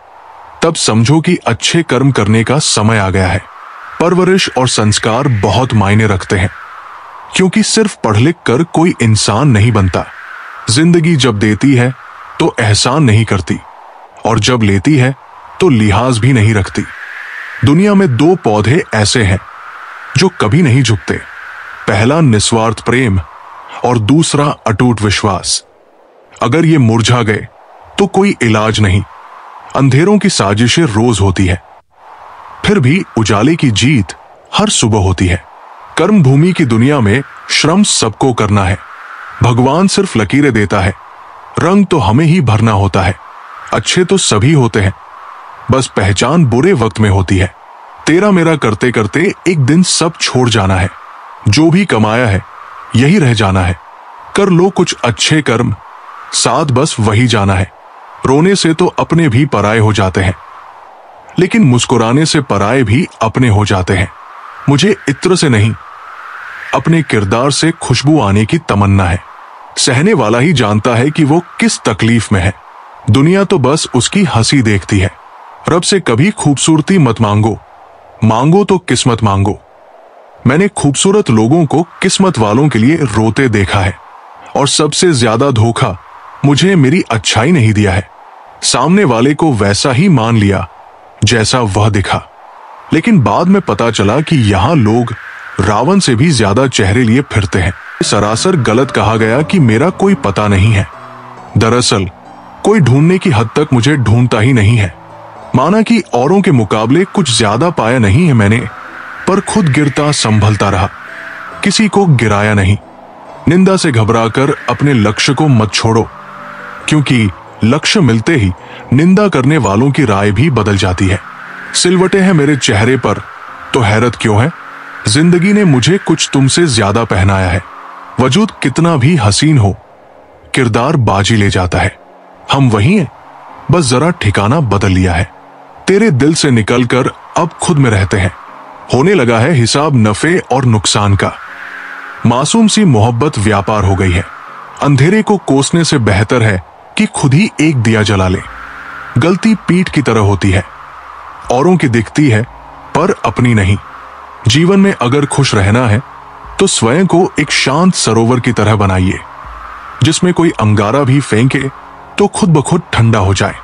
तब समझो कि अच्छे कर्म करने का समय आ गया है। परवरिश और संस्कार बहुत मायने रखते हैं, क्योंकि सिर्फ पढ़ लिख कर कोई इंसान नहीं बनता। जिंदगी जब देती है तो एहसान नहीं करती, और जब लेती है तो लिहाज भी नहीं रखती। दुनिया में दो पौधे ऐसे हैं जो कभी नहीं झुकते, पहला निस्वार्थ प्रेम और दूसरा अटूट विश्वास। अगर ये मुरझा गए तो कोई इलाज नहीं। अंधेरों की साजिशें रोज होती है, फिर भी उजाले की जीत हर सुबह होती है। कर्म भूमि की दुनिया में श्रम सबको करना है। भगवान सिर्फ लकीरें देता है, रंग तो हमें ही भरना होता है। अच्छे तो सभी होते हैं, बस पहचान बुरे वक्त में होती है। तेरा मेरा करते करते एक दिन सब छोड़ जाना है। जो भी कमाया है यही रह जाना है। कर लो कुछ अच्छे कर्म, साथ बस वही जाना है। रोने से तो अपने भी पराये हो जाते हैं, लेकिन मुस्कुराने से पराये भी अपने हो जाते हैं। मुझे इत्र से नहीं, अपने किरदार से खुशबू आने की तमन्ना है। सहने वाला ही जानता है कि वो किस तकलीफ में है। दुनिया तो बस उसकी हंसी देखती है। रब से कभी खूबसूरती मत मांगो, मांगो तो किस्मत मांगो। मैंने खूबसूरत लोगों को किस्मत वालों के लिए रोते देखा है, और सबसे ज्यादा धोखा मुझे मेरी अच्छाई नहीं दिया है। सामने वाले को वैसा ही मान लिया जैसा वह दिखा, लेकिन बाद में पता चला कि यहां लोग रावण से भी ज्यादा चेहरे लिए फिरते हैं। सरासर गलत कहा गया कि मेरा कोई पता नहीं है। दरअसल कोई ढूंढने की हद तक मुझे ढूंढता ही नहीं है। माना कि औरों के मुकाबले कुछ ज्यादा पाया नहीं है मैंने, पर खुद गिरता संभलता रहा, किसी को गिराया नहीं। निंदा से घबराकर अपने लक्ष्य को मत छोड़ो, क्योंकि लक्ष्य मिलते ही निंदा करने वालों की राय भी बदल जाती है। सिलवटे हैं मेरे चेहरे पर तो हैरत क्यों है? जिंदगी ने मुझे कुछ तुमसे ज्यादा पहनाया है। वजूद कितना भी हसीन हो, किरदार बाजी ले जाता है। हम वही हैं, बस जरा ठिकाना बदल लिया है। तेरे दिल से निकलकर अब खुद में रहते हैं। होने लगा है हिसाब नफे और नुकसान का। मासूम सी मोहब्बत व्यापार हो गई है। अंधेरे को कोसने से बेहतर है कि खुद ही एक दिया जला ले। गलती पीठ की तरह होती है, औरों की दिखती है पर अपनी नहीं। जीवन में अगर खुश रहना है तो स्वयं को एक शांत सरोवर की तरह बनाइए, जिसमें कोई अंगारा भी फेंके तो खुद ब खुद ठंडा हो जाए।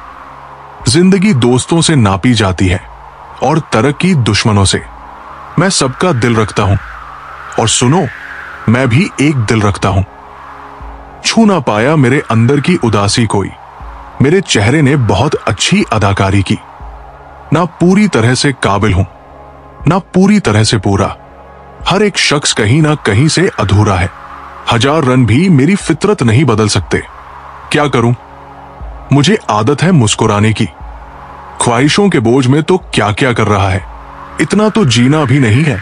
जिंदगी दोस्तों से नापी जाती है और तरक्की दुश्मनों से। मैं सबका दिल रखता हूं, और सुनो, मैं भी एक दिल रखता हूं। छू ना पाया मेरे अंदर की उदासी कोई। मेरे चेहरे ने बहुत अच्छी अदाकारी की। ना पूरी तरह से काबिल हूं, ना पूरी तरह से पूरा। हर एक शख्स कहीं ना कहीं से अधूरा है। 1000 रन भी मेरी फितरत नहीं बदल सकते। क्या करूं? मुझे आदत है मुस्कुराने की। ख्वाहिशों के बोझ में तो क्या क्या कर रहा है। इतना तो जीना भी नहीं है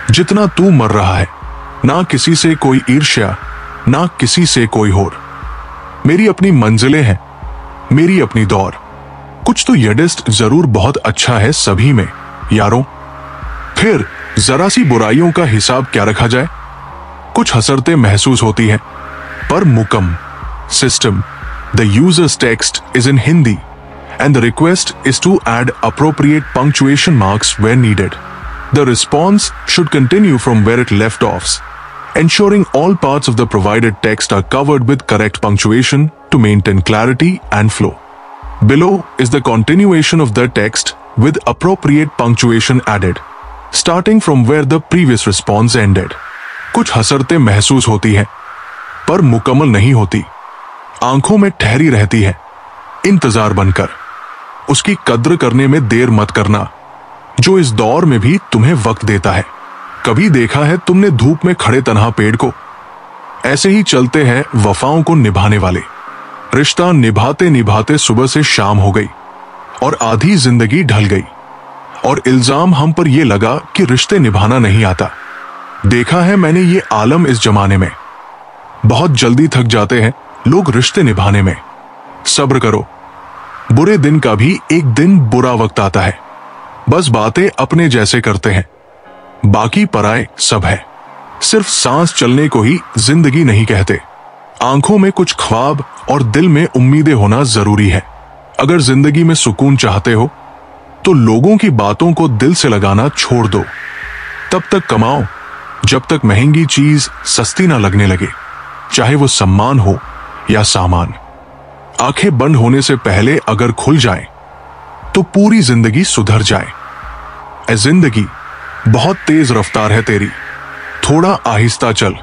जितना तू मर रहा है। ना किसी से कोई ईर्ष्या, ना किसी से कोई होर। मेरी अपनी मंजिलें हैं, मेरी अपनी दौर। कुछ तो यडिस्ट जरूर बहुत अच्छा है सभी में यारों। फिर जरा सी बुराइयों का हिसाब क्या रखा जाए? कुछ हसरतें महसूस होती हैं, पर मुकम system the users text is in Hindi and the request is to add appropriate punctuation marks where needed. The response should continue from where it left off, ensuring all parts of the provided text are covered with correct punctuation to maintain clarity and flow. Below is the continuation of the text with appropriate punctuation added, starting from where the previous response ended. कुछ हसरतें महसूस होती हैं, पर मुकम्मल नहीं होती। आंखों में ठहरी रहती है इंतजार बनकर। उसकी कद्र करने में देर मत करना, जो इस दौर में भी तुम्हें वक्त देता है। कभी देखा है तुमने धूप में खड़े तन्हा पेड़ को? ऐसे ही चलते हैं वफाओं को निभाने वाले। रिश्ता निभाते निभाते सुबह से शाम हो गई और आधी जिंदगी ढल गई, और इल्जाम हम पर यह लगा कि रिश्ते निभाना नहीं आता। देखा है मैंने ये आलम इस जमाने में। बहुत जल्दी थक जाते हैं लोग रिश्ते निभाने में। सब्र करो, बुरे दिन का भी एक दिन बुरा वक्त आता है। बस बातें अपने जैसे करते हैं, बाकी पराए सब है। सिर्फ सांस चलने को ही जिंदगी नहीं कहते। आंखों में कुछ ख्वाब और दिल में उम्मीदें होना जरूरी है। अगर जिंदगी में सुकून चाहते हो तो लोगों की बातों को दिल से लगाना छोड़ दो। तब तक कमाओ जब तक महंगी चीज सस्ती ना लगने लगे, चाहे वो सम्मान हो या सामान। आंखें बंद होने से पहले अगर खुल जाए तो पूरी जिंदगी सुधर जाए। ए जिंदगी, बहुत तेज रफ्तार है तेरी, थोड़ा आहिस्ता चल।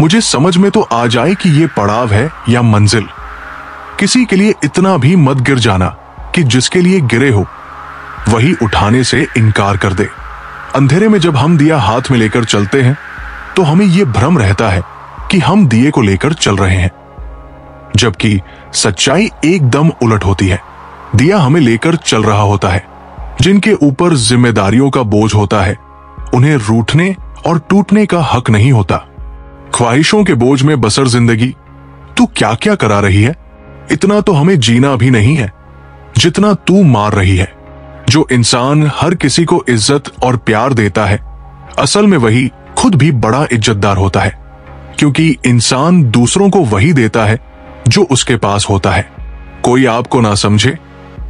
मुझे समझ में तो आ जाए कि ये पड़ाव है या मंजिल। किसी के लिए इतना भी मत गिर जाना कि जिसके लिए गिरे हो वही उठाने से इनकार कर दे। अंधेरे में जब हम दिया हाथ में लेकर चलते हैं तो हमें यह भ्रम रहता है कि हम दिए को लेकर चल रहे हैं, जबकि सच्चाई एकदम उलट होती है। दिया हमें लेकर चल रहा होता है। जिनके ऊपर जिम्मेदारियों का बोझ होता है उन्हें रूठने और टूटने का हक नहीं होता। ख्वाहिशों के बोझ में बसर जिंदगी तू क्या क्या करा रही है, इतना तो हमें जीना भी नहीं है जितना तू मार रही है। जो इंसान हर किसी को इज्जत और प्यार देता है, असल में वही खुद भी बड़ा इज्जतदार होता है, क्योंकि इंसान दूसरों को वही देता है जो उसके पास होता है। कोई आपको ना समझे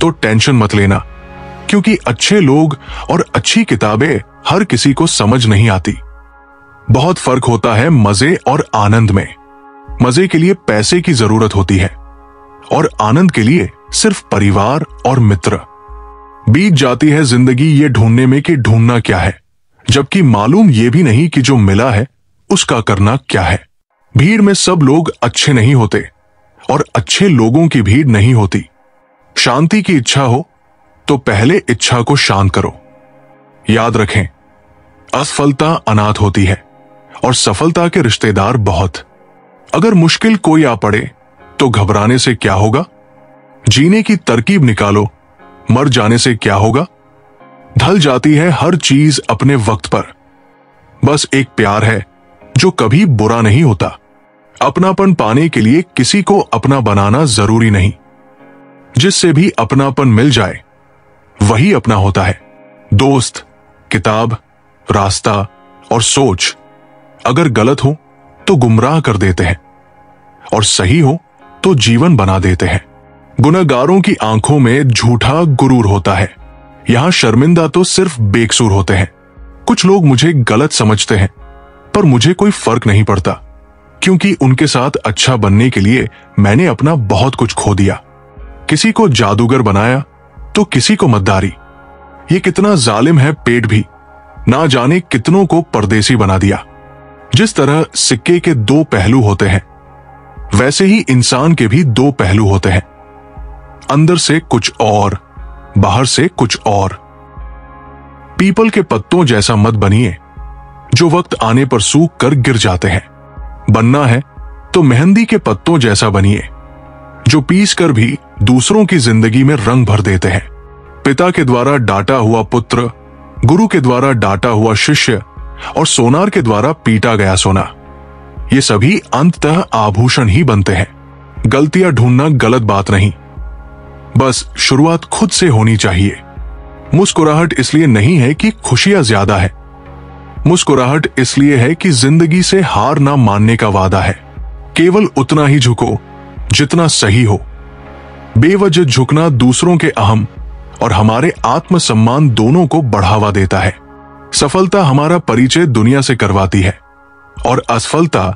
तो टेंशन मत लेना, क्योंकि अच्छे लोग और अच्छी किताबें हर किसी को समझ नहीं आती। बहुत फर्क होता है मजे और आनंद में। मजे के लिए पैसे की जरूरत होती है और आनंद के लिए सिर्फ परिवार और मित्र। बीत जाती है जिंदगी ये ढूंढने में कि ढूंढना क्या है, जबकि मालूम ये भी नहीं कि जो मिला है उसका करना क्या है। भीड़ में सब लोग अच्छे नहीं होते और अच्छे लोगों की भीड़ नहीं होती। शांति की इच्छा हो तो पहले इच्छा को शांत करो। याद रखें, असफलता अनाथ होती है और सफलता के रिश्तेदार बहुत। अगर मुश्किल कोई आ पड़े तो घबराने से क्या होगा, जीने की तरकीब निकालो। मर जाने से क्या होगा, ढल जाती है हर चीज अपने वक्त पर। बस एक प्यार है जो कभी बुरा नहीं होता। अपनापन पाने के लिए किसी को अपना बनाना जरूरी नहीं। जिससे भी अपनापन मिल जाए वही अपना होता है। दोस्त, किताब, रास्ता और सोच अगर गलत हो तो गुमराह कर देते हैं और सही हो तो जीवन बना देते हैं। गुनहगारों की आंखों में झूठा गुरूर होता है। यहां शर्मिंदा तो सिर्फ बेकसूर होते हैं। कुछ लोग मुझे गलत समझते हैं, पर मुझे कोई फर्क नहीं पड़ता, क्योंकि उनके साथ अच्छा बनने के लिए मैंने अपना बहुत कुछ खो दिया। किसी को जादूगर बनाया तो किसी को मद्दारी। ये कितना जालिम है पेट भी, ना जाने कितनों को परदेसी बना दिया। जिस तरह सिक्के के दो पहलू होते हैं, वैसे ही इंसान के भी दो पहलू होते हैं। अंदर से कुछ और, बाहर से कुछ और। पीपल के पत्तों जैसा मत बनिए जो वक्त आने पर सूख कर गिर जाते हैं। बनना है तो मेहंदी के पत्तों जैसा बनिए जो पीस कर भी दूसरों की जिंदगी में रंग भर देते हैं। पिता के द्वारा डांटा हुआ पुत्र, गुरु के द्वारा डांटा हुआ शिष्य और सोनार के द्वारा पीटा गया सोना, ये सभी अंततः आभूषण ही बनते हैं। गलतियां ढूंढना गलत बात नहीं, बस शुरुआत खुद से होनी चाहिए। मुस्कुराहट इसलिए नहीं है कि खुशियां ज्यादा है, मुस्कुराहट इसलिए है कि जिंदगी से हार ना मानने का वादा है। केवल उतना ही झुको जितना सही हो। बेवजह झुकना दूसरों के अहम और हमारे आत्मसम्मान दोनों को बढ़ावा देता है। सफलता हमारा परिचय दुनिया से करवाती है और असफलता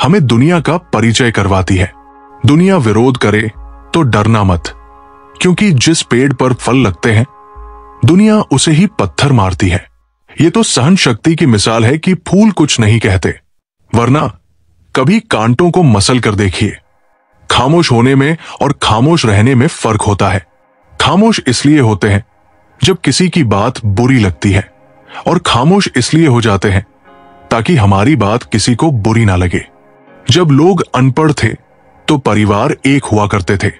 हमें दुनिया का परिचय करवाती है। दुनिया विरोध करे तो डरना मत, क्योंकि जिस पेड़ पर फल लगते हैं दुनिया उसे ही पत्थर मारती है। ये तो सहन शक्ति की मिसाल है कि फूल कुछ नहीं कहते, वरना कभी कांटों को मसल कर देखिए। खामोश होने में और खामोश रहने में फर्क होता है। खामोश इसलिए होते हैं जब किसी की बात बुरी लगती है, और खामोश इसलिए हो जाते हैं ताकि हमारी बात किसी को बुरी ना लगे। जब लोग अनपढ़ थे तो परिवार एक हुआ करते थे।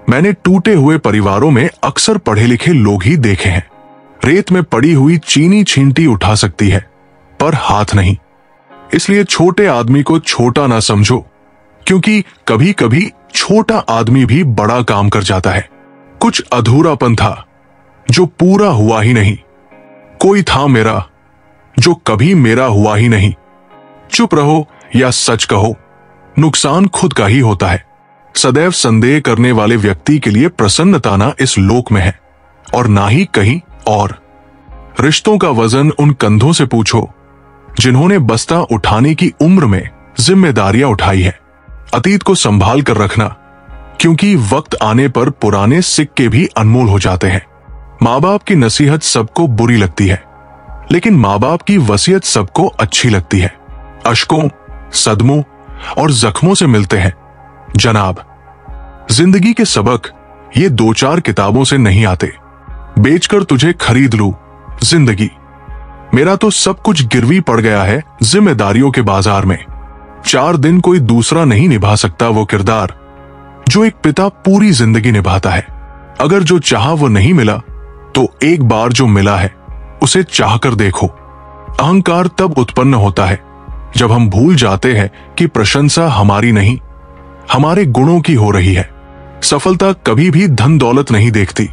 मैंने टूटे हुए परिवारों में अक्सर पढ़े लिखे लोग ही देखे हैं। रेत में पड़ी हुई चीनी छींटी उठा सकती है, पर हाथ नहीं। इसलिए छोटे आदमी को छोटा ना समझो, क्योंकि कभी कभी छोटा आदमी भी बड़ा काम कर जाता है। कुछ अधूरापन था जो पूरा हुआ ही नहीं। कोई था मेरा जो कभी मेरा हुआ ही नहीं। चुप रहो या सच कहो, नुकसान खुद का ही होता है। सदैव संदेह करने वाले व्यक्ति के लिए प्रसन्नता ना इस लोक में है और ना ही कहीं और। रिश्तों का वजन उन कंधों से पूछो जिन्होंने बस्ता उठाने की उम्र में जिम्मेदारियां उठाई है। अतीत को संभाल कर रखना, क्योंकि वक्त आने पर पुराने सिक्के भी अनमोल हो जाते हैं। माँ बाप की नसीहत सबको बुरी लगती है, लेकिन माँ बाप की वसीयत सबको अच्छी लगती है। अश्कों, सदमों और जख्मों से मिलते हैं जनाब। जिंदगी के सबक ये 2-4 किताबों से नहीं आते। बेचकर तुझे खरीद लूं जिंदगी, मेरा तो सब कुछ गिरवी पड़ गया है जिम्मेदारियों के बाजार में। 4 दिन कोई दूसरा नहीं निभा सकता वो किरदार जो एक पिता पूरी जिंदगी निभाता है। अगर जो चाहा वो नहीं मिला तो एक बार जो मिला है उसे चाहकर देखो। अहंकार तब उत्पन्न होता है जब हम भूल जाते हैं कि प्रशंसा हमारी नहीं, हमारे गुणों की हो रही है। सफलता कभी भी धन दौलत नहीं देखती,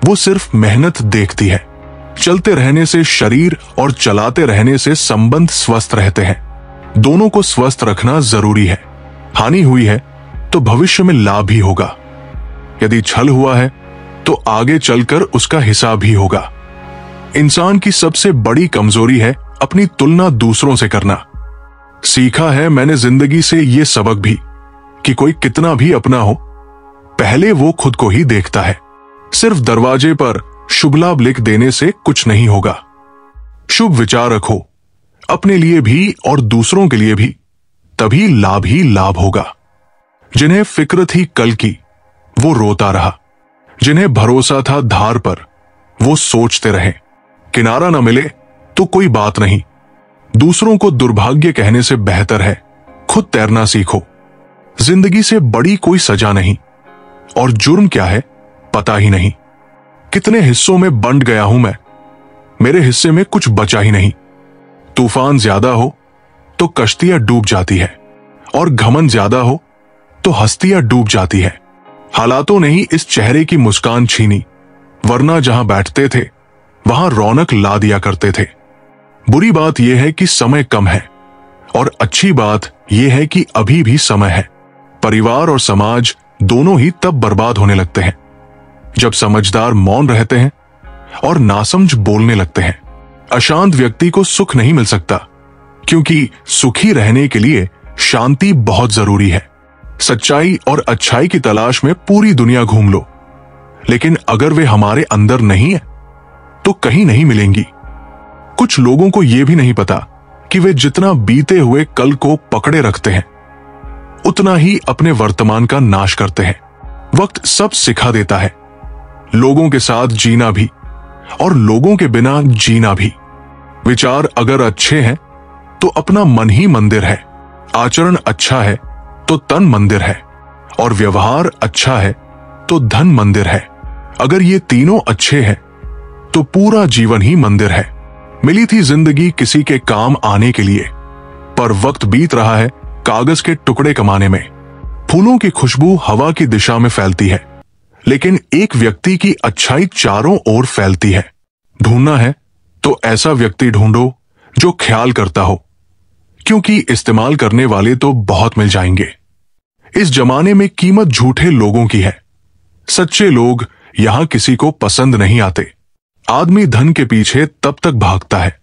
वो सिर्फ मेहनत देखती है। चलते रहने से शरीर और चलाते रहने से संबंध स्वस्थ रहते हैं। दोनों को स्वस्थ रखना जरूरी है। हानि हुई है तो भविष्य में लाभ ही होगा। यदि छल हुआ है तो आगे चलकर उसका हिसाब भी होगा। इंसान की सबसे बड़ी कमजोरी है अपनी तुलना दूसरों से करना। सीखा है मैंने जिंदगी से ये सबक भी कि कोई कितना भी अपना हो, पहले वो खुद को ही देखता है। सिर्फ दरवाजे पर शुभ लाभ लिख देने से कुछ नहीं होगा। शुभ विचार रखो, अपने लिए भी और दूसरों के लिए भी, तभी लाभ ही लाभ होगा। जिन्हें फिक्र थी कल की वो रोता रहा, जिन्हें भरोसा था धार पर वो सोचते रहे। किनारा न मिले तो कोई बात नहीं, दूसरों को दुर्भाग्य कहने से बेहतर है खुद तैरना सीखो। जिंदगी से बड़ी कोई सजा नहीं, और जुर्म क्या है पता ही नहीं। कितने हिस्सों में बंट गया हूं मैं, मेरे हिस्से में कुछ बचा ही नहीं। तूफान ज्यादा हो तो कश्तियां डूब जाती है, और घमंड ज्यादा हो तो हस्तियां डूब जाती है। हालातों ने ही इस चेहरे की मुस्कान छीनी, वरना जहां बैठते थे वहां रौनक ला दिया करते थे। बुरी बात यह है कि समय कम है, और अच्छी बात यह है कि अभी भी समय है। परिवार और समाज दोनों ही तब बर्बाद होने लगते हैं जब समझदार मौन रहते हैं और नासमझ बोलने लगते हैं। अशांत व्यक्ति को सुख नहीं मिल सकता, क्योंकि सुखी रहने के लिए शांति बहुत जरूरी है। सच्चाई और अच्छाई की तलाश में पूरी दुनिया घूम लो, लेकिन अगर वे हमारे अंदर नहीं है तो कहीं नहीं मिलेंगी। कुछ लोगों को यह भी नहीं पता कि वे जितना बीते हुए कल को पकड़े रखते हैं, उतना ही अपने वर्तमान का नाश करते हैं। वक्त सब सिखा देता है, लोगों के साथ जीना भी और लोगों के बिना जीना भी। विचार अगर अच्छे हैं तो अपना मन ही मंदिर है, आचरण अच्छा है तो तन मंदिर है, और व्यवहार अच्छा है तो धन मंदिर है। अगर ये तीनों अच्छे हैं तो पूरा जीवन ही मंदिर है। मिली थी जिंदगी किसी के काम आने के लिए, पर वक्त बीत रहा है कागज के टुकड़े कमाने में। फूलों की खुशबू हवा की दिशा में फैलती है, लेकिन एक व्यक्ति की अच्छाई चारों ओर फैलती है। ढूंढना है तो ऐसा व्यक्ति ढूंढो जो ख्याल करता हो, क्योंकि इस्तेमाल करने वाले तो बहुत मिल जाएंगे। इस जमाने में कीमत झूठे लोगों की है, सच्चे लोग यहां किसी को पसंद नहीं आते। आदमी धन के पीछे तब तक भागता है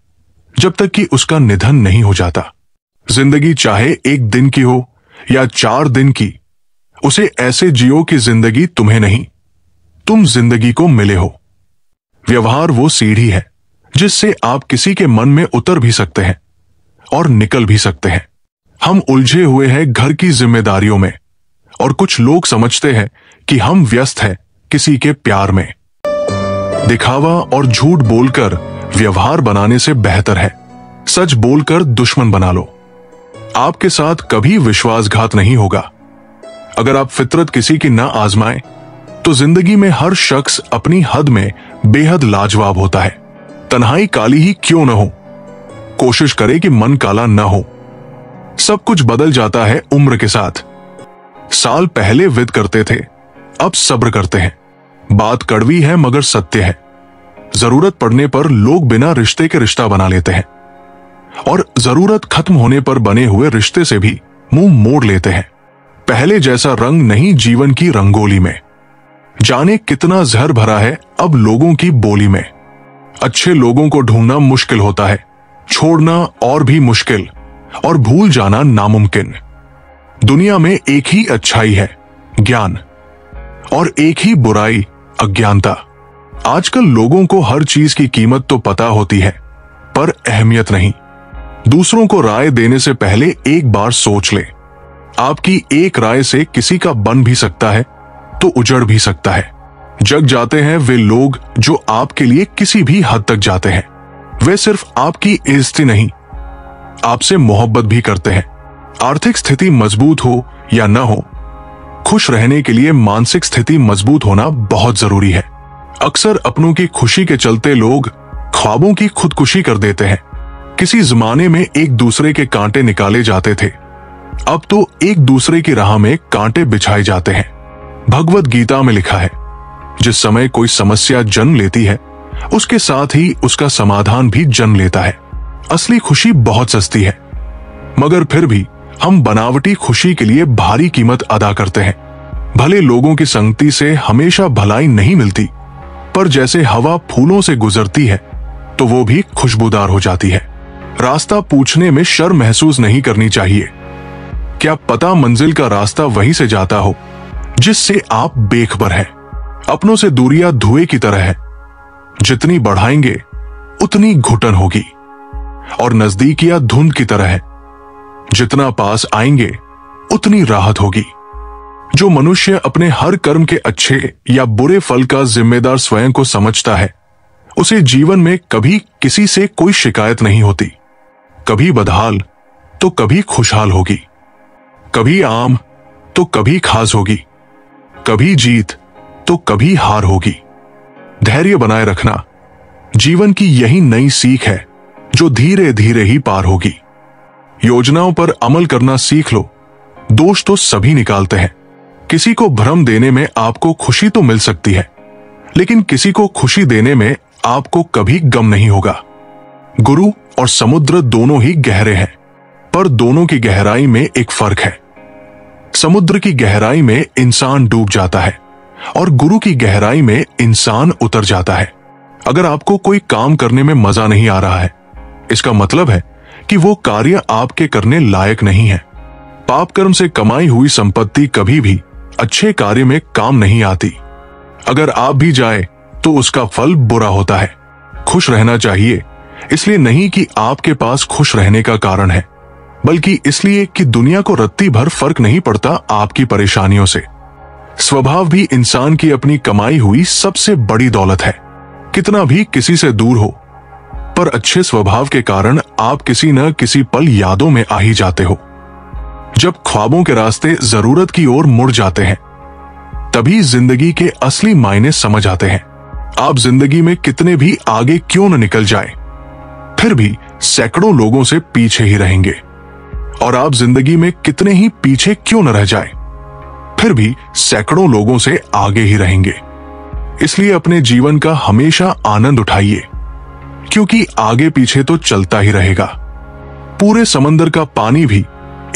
जब तक कि उसका निधन नहीं हो जाता। जिंदगी चाहे 1 दिन की हो या 4 दिन की, उसे ऐसे जियो कि जिंदगी तुम्हें नहीं, तुम जिंदगी को मिले हो। व्यवहार वो सीढ़ी है जिससे आप किसी के मन में उतर भी सकते हैं और निकल भी सकते हैं। हम उलझे हुए हैं घर की जिम्मेदारियों में, और कुछ लोग समझते हैं कि हम व्यस्त हैं किसी के प्यार में। दिखावा और झूठ बोलकर व्यवहार बनाने से बेहतर है सच बोलकर दुश्मन बना लो। आपके साथ कभी विश्वासघात नहीं होगा। अगर आप फितरत किसी की ना आजमाएं तो जिंदगी में हर शख्स अपनी हद में बेहद लाजवाब होता है। तन्हाई काली ही क्यों न हो, कोशिश करे कि मन काला न हो। सब कुछ बदल जाता है उम्र के साथ, साल पहले विद करते थे, अब सब्र करते हैं। बात कड़वी है मगर सत्य है। जरूरत पड़ने पर लोग बिना रिश्ते के रिश्ता बना लेते हैं और जरूरत खत्म होने पर बने हुए रिश्ते से भी मुंह मोड़ लेते हैं। पहले जैसा रंग नहीं जीवन की रंगोली में। जाने कितना जहर भरा है अब लोगों की बोली में। अच्छे लोगों को ढूंढना मुश्किल होता है, छोड़ना और भी मुश्किल, और भूल जाना नामुमकिन। दुनिया में एक ही अच्छाई है, ज्ञान, और एक ही बुराई, अज्ञानता। आजकल लोगों को हर चीज की कीमत तो पता होती है, पर अहमियत नहीं। दूसरों को राय देने से पहले एक बार सोच ले। आपकी एक राय से किसी का बन भी सकता है तो उजड़ भी सकता है। जग जाते हैं वे लोग जो आपके लिए किसी भी हद तक जाते हैं। वे सिर्फ आपकी इज्जत नहीं, आपसे मोहब्बत भी करते हैं। आर्थिक स्थिति मजबूत हो या न हो, खुश रहने के लिए मानसिक स्थिति मजबूत होना बहुत जरूरी है। अक्सर अपनों की खुशी के चलते लोग ख्वाबों की खुदकुशी कर देते हैं। किसी जमाने में एक दूसरे के कांटे निकाले जाते थे, अब तो एक दूसरे की राह में कांटे बिछाए जाते हैं। भगवत गीता में लिखा है, जिस समय कोई समस्या जन्म लेती है उसके साथ ही उसका समाधान भी जन्म लेता है। असली खुशी बहुत सस्ती है, मगर फिर भी हम बनावटी खुशी के लिए भारी कीमत अदा करते हैं। भले लोगों की संगति से हमेशा भलाई नहीं मिलती, पर जैसे हवा फूलों से गुजरती है तो वो भी खुशबूदार हो जाती है। रास्ता पूछने में शर्म महसूस नहीं करनी चाहिए। क्या पता मंजिल का रास्ता वहीं से जाता हो जिससे आप बेखबर हैं। अपनों से दूरियां धुएं की तरह है, जितनी बढ़ाएंगे उतनी घुटन होगी, और नजदीकियां धुंध की तरह है, जितना पास आएंगे उतनी राहत होगी। जो मनुष्य अपने हर कर्म के अच्छे या बुरे फल का जिम्मेदार स्वयं को समझता है, उसे जीवन में कभी किसी से कोई शिकायत नहीं होती। कभी बदहाल तो कभी खुशहाल होगी, कभी आम तो कभी खास होगी, कभी जीत तो कभी हार होगी। धैर्य बनाए रखना जीवन की यही नई सीख है जो धीरे धीरे ही पार होगी। योजनाओं पर अमल करना सीख लो। दोष तो सभी निकालते हैं। किसी को भ्रम देने में आपको खुशी तो मिल सकती है, लेकिन किसी को खुशी देने में आपको कभी गम नहीं होगा। गुरु और समुद्र दोनों ही गहरे हैं, पर दोनों की गहराई में एक फर्क है। समुद्र की गहराई में इंसान डूब जाता है और गुरु की गहराई में इंसान उतर जाता है। अगर आपको कोई काम करने में मजा नहीं आ रहा है, इसका मतलब है कि वो कार्य आपके करने लायक नहीं है। पाप कर्म से कमाई हुई संपत्ति कभी भी अच्छे कार्य में काम नहीं आती। अगर आप भी जाए तो उसका फल बुरा होता है। खुश रहना चाहिए, इसलिए नहीं कि आपके पास खुश रहने का कारण है, बल्कि इसलिए कि दुनिया को रत्ती भर फर्क नहीं पड़ता आपकी परेशानियों से। स्वभाव भी इंसान की अपनी कमाई हुई सबसे बड़ी दौलत है। कितना भी किसी से दूर हो, पर अच्छे स्वभाव के कारण आप किसी न किसी पल यादों में आ ही जाते हो। जब ख्वाबों के रास्ते जरूरत की ओर मुड़ जाते हैं, तभी जिंदगी के असली मायने समझ आते हैं। आप जिंदगी में कितने भी आगे क्यों न निकल जाए, फिर भी सैकड़ों लोगों से पीछे ही रहेंगे। और आप जिंदगी में कितने ही पीछे क्यों न रह जाए, फिर भी सैकड़ों लोगों से आगे ही रहेंगे। इसलिए अपने जीवन का हमेशा आनंद उठाइए, क्योंकि आगे पीछे तो चलता ही रहेगा। पूरे समंदर का पानी भी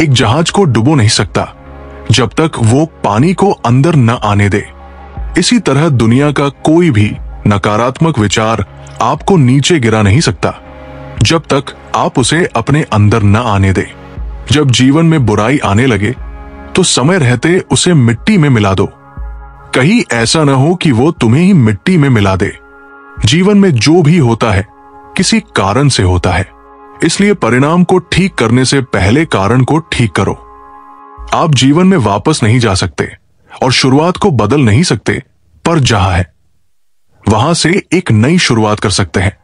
एक जहाज को डुबो नहीं सकता जब तक वो पानी को अंदर न आने दे। इसी तरह दुनिया का कोई भी नकारात्मक विचार आपको नीचे गिरा नहीं सकता जब तक आप उसे अपने अंदर न आने दे। जब जीवन में बुराई आने लगे तो समय रहते उसे मिट्टी में मिला दो। कहीं ऐसा न हो कि वो तुम्हें ही मिट्टी में मिला दे। जीवन में जो भी होता है किसी कारण से होता है, इसलिए परिणाम को ठीक करने से पहले कारण को ठीक करो। आप जीवन में वापस नहीं जा सकते और शुरुआत को बदल नहीं सकते, पर जहां है वहां से एक नई शुरुआत कर सकते हैं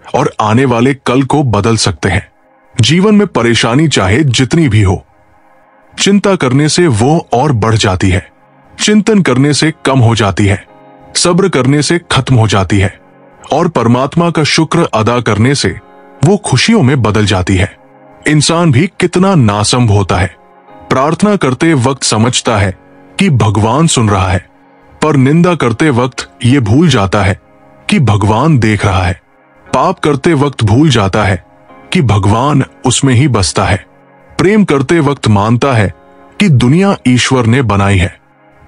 और आने वाले कल को बदल सकते हैं। जीवन में परेशानी चाहे जितनी भी हो, चिंता करने से वो और बढ़ जाती है, चिंतन करने से कम हो जाती है, सब्र करने से खत्म हो जाती है, और परमात्मा का शुक्र अदा करने से वो खुशियों में बदल जाती है। इंसान भी कितना नासंभ होता है, प्रार्थना करते वक्त समझता है कि भगवान सुन रहा है, पर निंदा करते वक्त ये भूल जाता है कि भगवान देख रहा है। पाप करते वक्त भूल जाता है कि भगवान उसमें ही बसता है। प्रेम करते वक्त मानता है कि दुनिया ईश्वर ने बनाई है,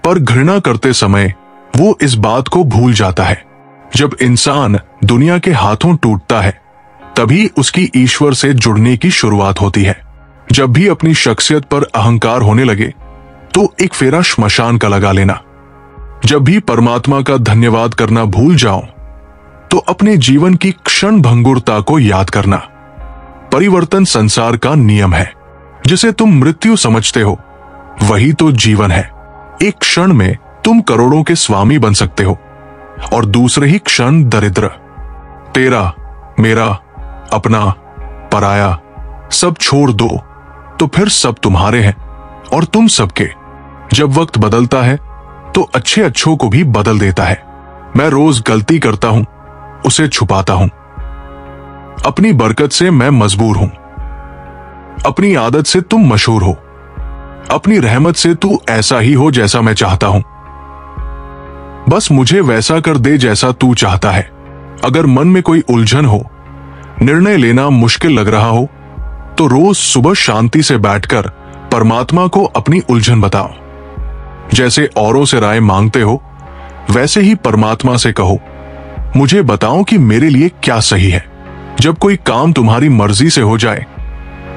पर घृणा करते समय वो इस बात को भूल जाता है। जब इंसान दुनिया के हाथों टूटता है, तभी उसकी ईश्वर से जुड़ने की शुरुआत होती है। जब भी अपनी शख्सियत पर अहंकार होने लगे, तो एक फेरा श्मशान का लगा लेना। जब भी परमात्मा का धन्यवाद करना भूल जाओ, तो अपने जीवन की क्षण भंगुरता को याद करना। परिवर्तन संसार का नियम है। जिसे तुम मृत्यु समझते हो, वही तो जीवन है। एक क्षण में तुम करोड़ों के स्वामी बन सकते हो और दूसरे ही क्षण दरिद्र। तेरा, मेरा, अपना, पराया सब छोड़ दो, तो फिर सब तुम्हारे हैं और तुम सबके। जब वक्त बदलता है, तो अच्छे अच्छों को भी बदल देता है। मैं रोज गलती करता हूं, उसे छुपाता हूं। अपनी बरकत से मैं मजबूर हूं। अपनी आदत से तुम मशहूर हो। अपनी रहमत से तू ऐसा ही हो जैसा मैं चाहता हूं। बस मुझे वैसा कर दे जैसा तू चाहता है। अगर मन में कोई उलझन हो, निर्णय लेना मुश्किल लग रहा हो, तो रोज सुबह शांति से बैठकर परमात्मा को अपनी उलझन बताओ। जैसे औरों से राय मांगते हो, वैसे ही परमात्मा से कहो, मुझे बताओ कि मेरे लिए क्या सही है। जब कोई काम तुम्हारी मर्जी से हो जाए,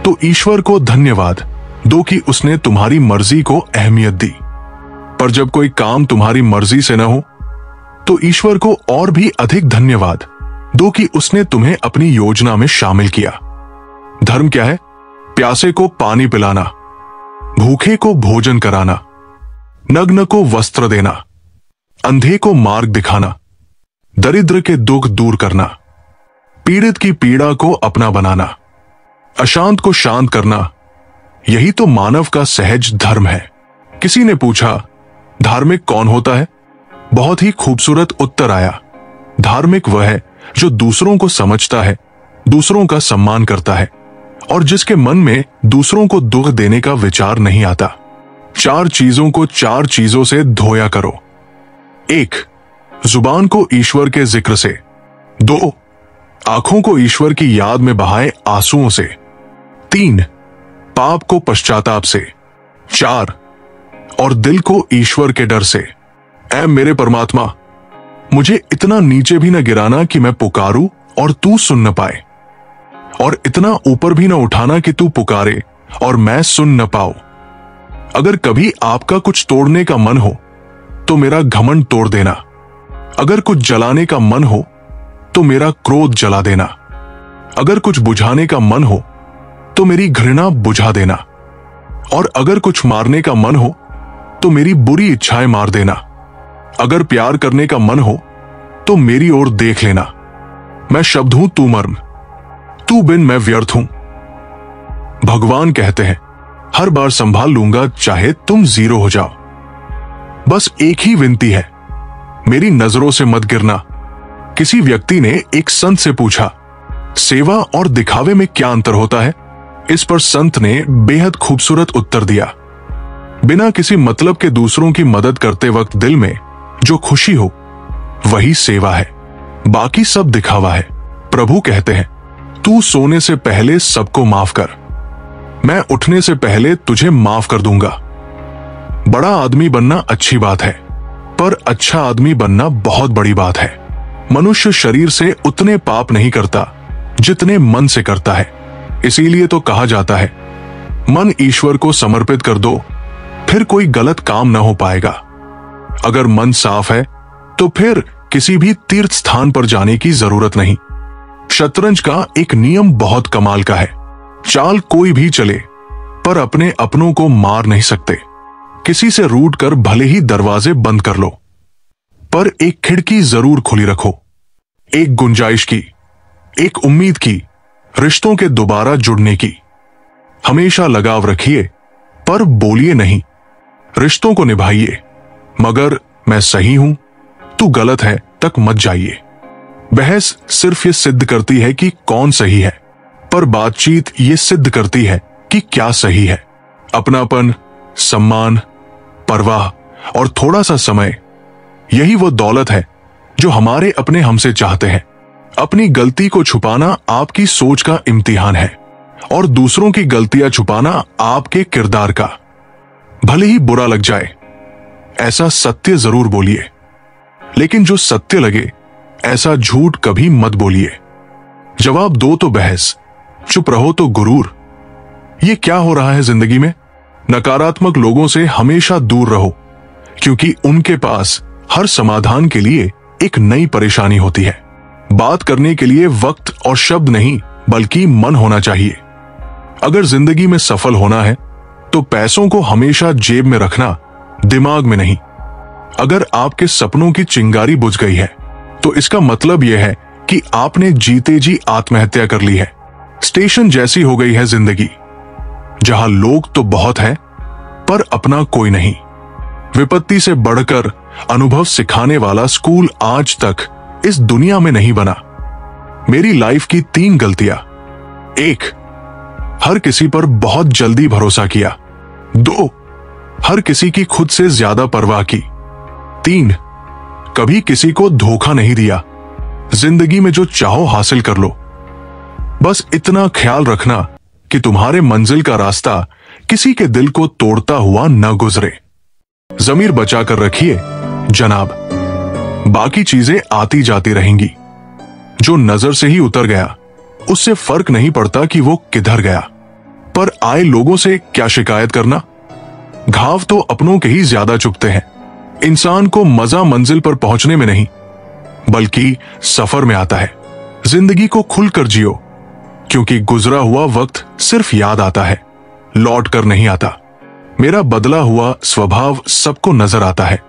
तो ईश्वर को धन्यवाद दो कि उसने तुम्हारी मर्जी को अहमियत दी। पर जब कोई काम तुम्हारी मर्जी से न हो, तो ईश्वर को और भी अधिक धन्यवाद दो कि उसने तुम्हें अपनी योजना में शामिल किया। धर्म क्या है? प्यासे को पानी पिलाना, भूखे को भोजन कराना, नग्न को वस्त्र देना, अंधे को मार्ग दिखाना, दरिद्र के दुख दूर करना, पीड़ित की पीड़ा को अपना बनाना, अशांत को शांत करना। यही तो मानव का सहज धर्म है। किसी ने पूछा, धार्मिक कौन होता है? बहुत ही खूबसूरत उत्तर आया, धार्मिक वह है जो दूसरों को समझता है, दूसरों का सम्मान करता है और जिसके मन में दूसरों को दुख देने का विचार नहीं आता। 4 चीजों को 4 चीजों से धोया करो। 1. जुबान को ईश्वर के जिक्र से। 2. आंखों को ईश्वर की याद में बहाए आंसुओं से। 3. पाप को पश्चाताप से। 4. और दिल को ईश्वर के डर से। ऐ मेरे परमात्मा, मुझे इतना नीचे भी न गिराना कि मैं पुकारूं और तू सुन न पाए, और इतना ऊपर भी न उठाना कि तू पुकारे और मैं सुन न पाऊं। अगर कभी आपका कुछ तोड़ने का मन हो, तो मेरा घमंड तोड़ देना। अगर कुछ जलाने का मन हो, तो मेरा क्रोध जला देना। अगर कुछ बुझाने का मन हो, तो मेरी घृणा बुझा देना। और अगर कुछ मारने का मन हो, तो मेरी बुरी इच्छाएं मार देना। अगर प्यार करने का मन हो, तो मेरी ओर देख लेना। मैं शब्द हूं, तू मर्म, तू बिन मैं व्यर्थ हूं। भगवान कहते हैं, हर बार संभाल लूंगा चाहे तुम 0 हो जाओ। बस एक ही विनती है, मेरी नजरों से मत गिरना। किसी व्यक्ति ने एक संत से पूछा, सेवा और दिखावे में क्या अंतर होता है? इस पर संत ने बेहद खूबसूरत उत्तर दिया, बिना किसी मतलब के दूसरों की मदद करते वक्त दिल में जो खुशी हो, वही सेवा है, बाकी सब दिखावा है। प्रभु कहते हैं, तू सोने से पहले सबको माफ कर, मैं उठने से पहले तुझे माफ कर दूंगा। बड़ा आदमी बनना अच्छी बात है, पर अच्छा आदमी बनना बहुत बड़ी बात है। मनुष्य शरीर से उतने पाप नहीं करता जितने मन से करता है। इसीलिए तो कहा जाता है, मन ईश्वर को समर्पित कर दो, फिर कोई गलत काम न हो पाएगा। अगर मन साफ है, तो फिर किसी भी तीर्थ स्थान पर जाने की जरूरत नहीं। शतरंज का एक नियम बहुत कमाल का है, चाल कोई भी चले, पर अपने अपनों को मार नहीं सकते। किसी से रूठ कर भले ही दरवाजे बंद कर लो, पर एक खिड़की जरूर खुली रखो, एक गुंजाइश की, एक उम्मीद की, रिश्तों के दोबारा जुड़ने की। हमेशा लगाव रखिए, पर बोलिए नहीं। रिश्तों को निभाइए, मगर मैं सही हूं, तू गलत है तक मत जाइए। बहस सिर्फ ये सिद्ध करती है कि कौन सही है, पर बातचीत ये सिद्ध करती है कि क्या सही है। अपनापन, सम्मान, परवाह और थोड़ा सा समय, यही वो दौलत है जो हमारे अपने हमसे चाहते हैं। अपनी गलती को छुपाना आपकी सोच का इम्तिहान है और दूसरों की गलतियां छुपाना आपके किरदार का। भले ही बुरा लग जाए, ऐसा सत्य जरूर बोलिए, लेकिन जो सत्य लगे ऐसा झूठ कभी मत बोलिए। जवाब दो तो बहस, चुप रहो तो गुरूर। ये क्या हो रहा है जिंदगी में? नकारात्मक लोगों से हमेशा दूर रहो, क्योंकि उनके पास हर समाधान के लिए एक नई परेशानी होती है। बात करने के लिए वक्त और शब्द नहीं, बल्कि मन होना चाहिए। अगर जिंदगी में सफल होना है तो पैसों को हमेशा जेब में रखना, दिमाग में नहीं। अगर आपके सपनों की चिंगारी बुझ गई है तो इसका मतलब यह है कि आपने जीते जी आत्महत्या कर ली है। स्टेशन जैसी हो गई है जिंदगी, जहां लोग तो बहुत हैं पर अपना कोई नहीं। विपत्ति से बढ़कर अनुभव सिखाने वाला स्कूल आज तक इस दुनिया में नहीं बना। मेरी लाइफ की 3 गलतियां। 1, हर किसी पर बहुत जल्दी भरोसा किया। 2, हर किसी की खुद से ज्यादा परवाह की। 3, कभी किसी को धोखा नहीं दिया। जिंदगी में जो चाहो हासिल कर लो, बस इतना ख्याल रखना कि तुम्हारे मंजिल का रास्ता किसी के दिल को तोड़ता हुआ न गुजरे। जमीर बचाकर रखिए जनाब, बाकी चीजें आती जाती रहेंगी। जो नजर से ही उतर गया उससे फर्क नहीं पड़ता कि वो किधर गया, पर आए लोगों से क्या शिकायत करना। घाव तो अपनों के ही ज्यादा चुभते हैं। इंसान को मजा मंजिल पर पहुंचने में नहीं, बल्कि सफर में आता है। जिंदगी को खुलकर जियो, क्योंकि गुजरा हुआ वक्त सिर्फ याद आता है, लौट कर नहीं आता। मेरा बदला हुआ स्वभाव सबको नजर आता है,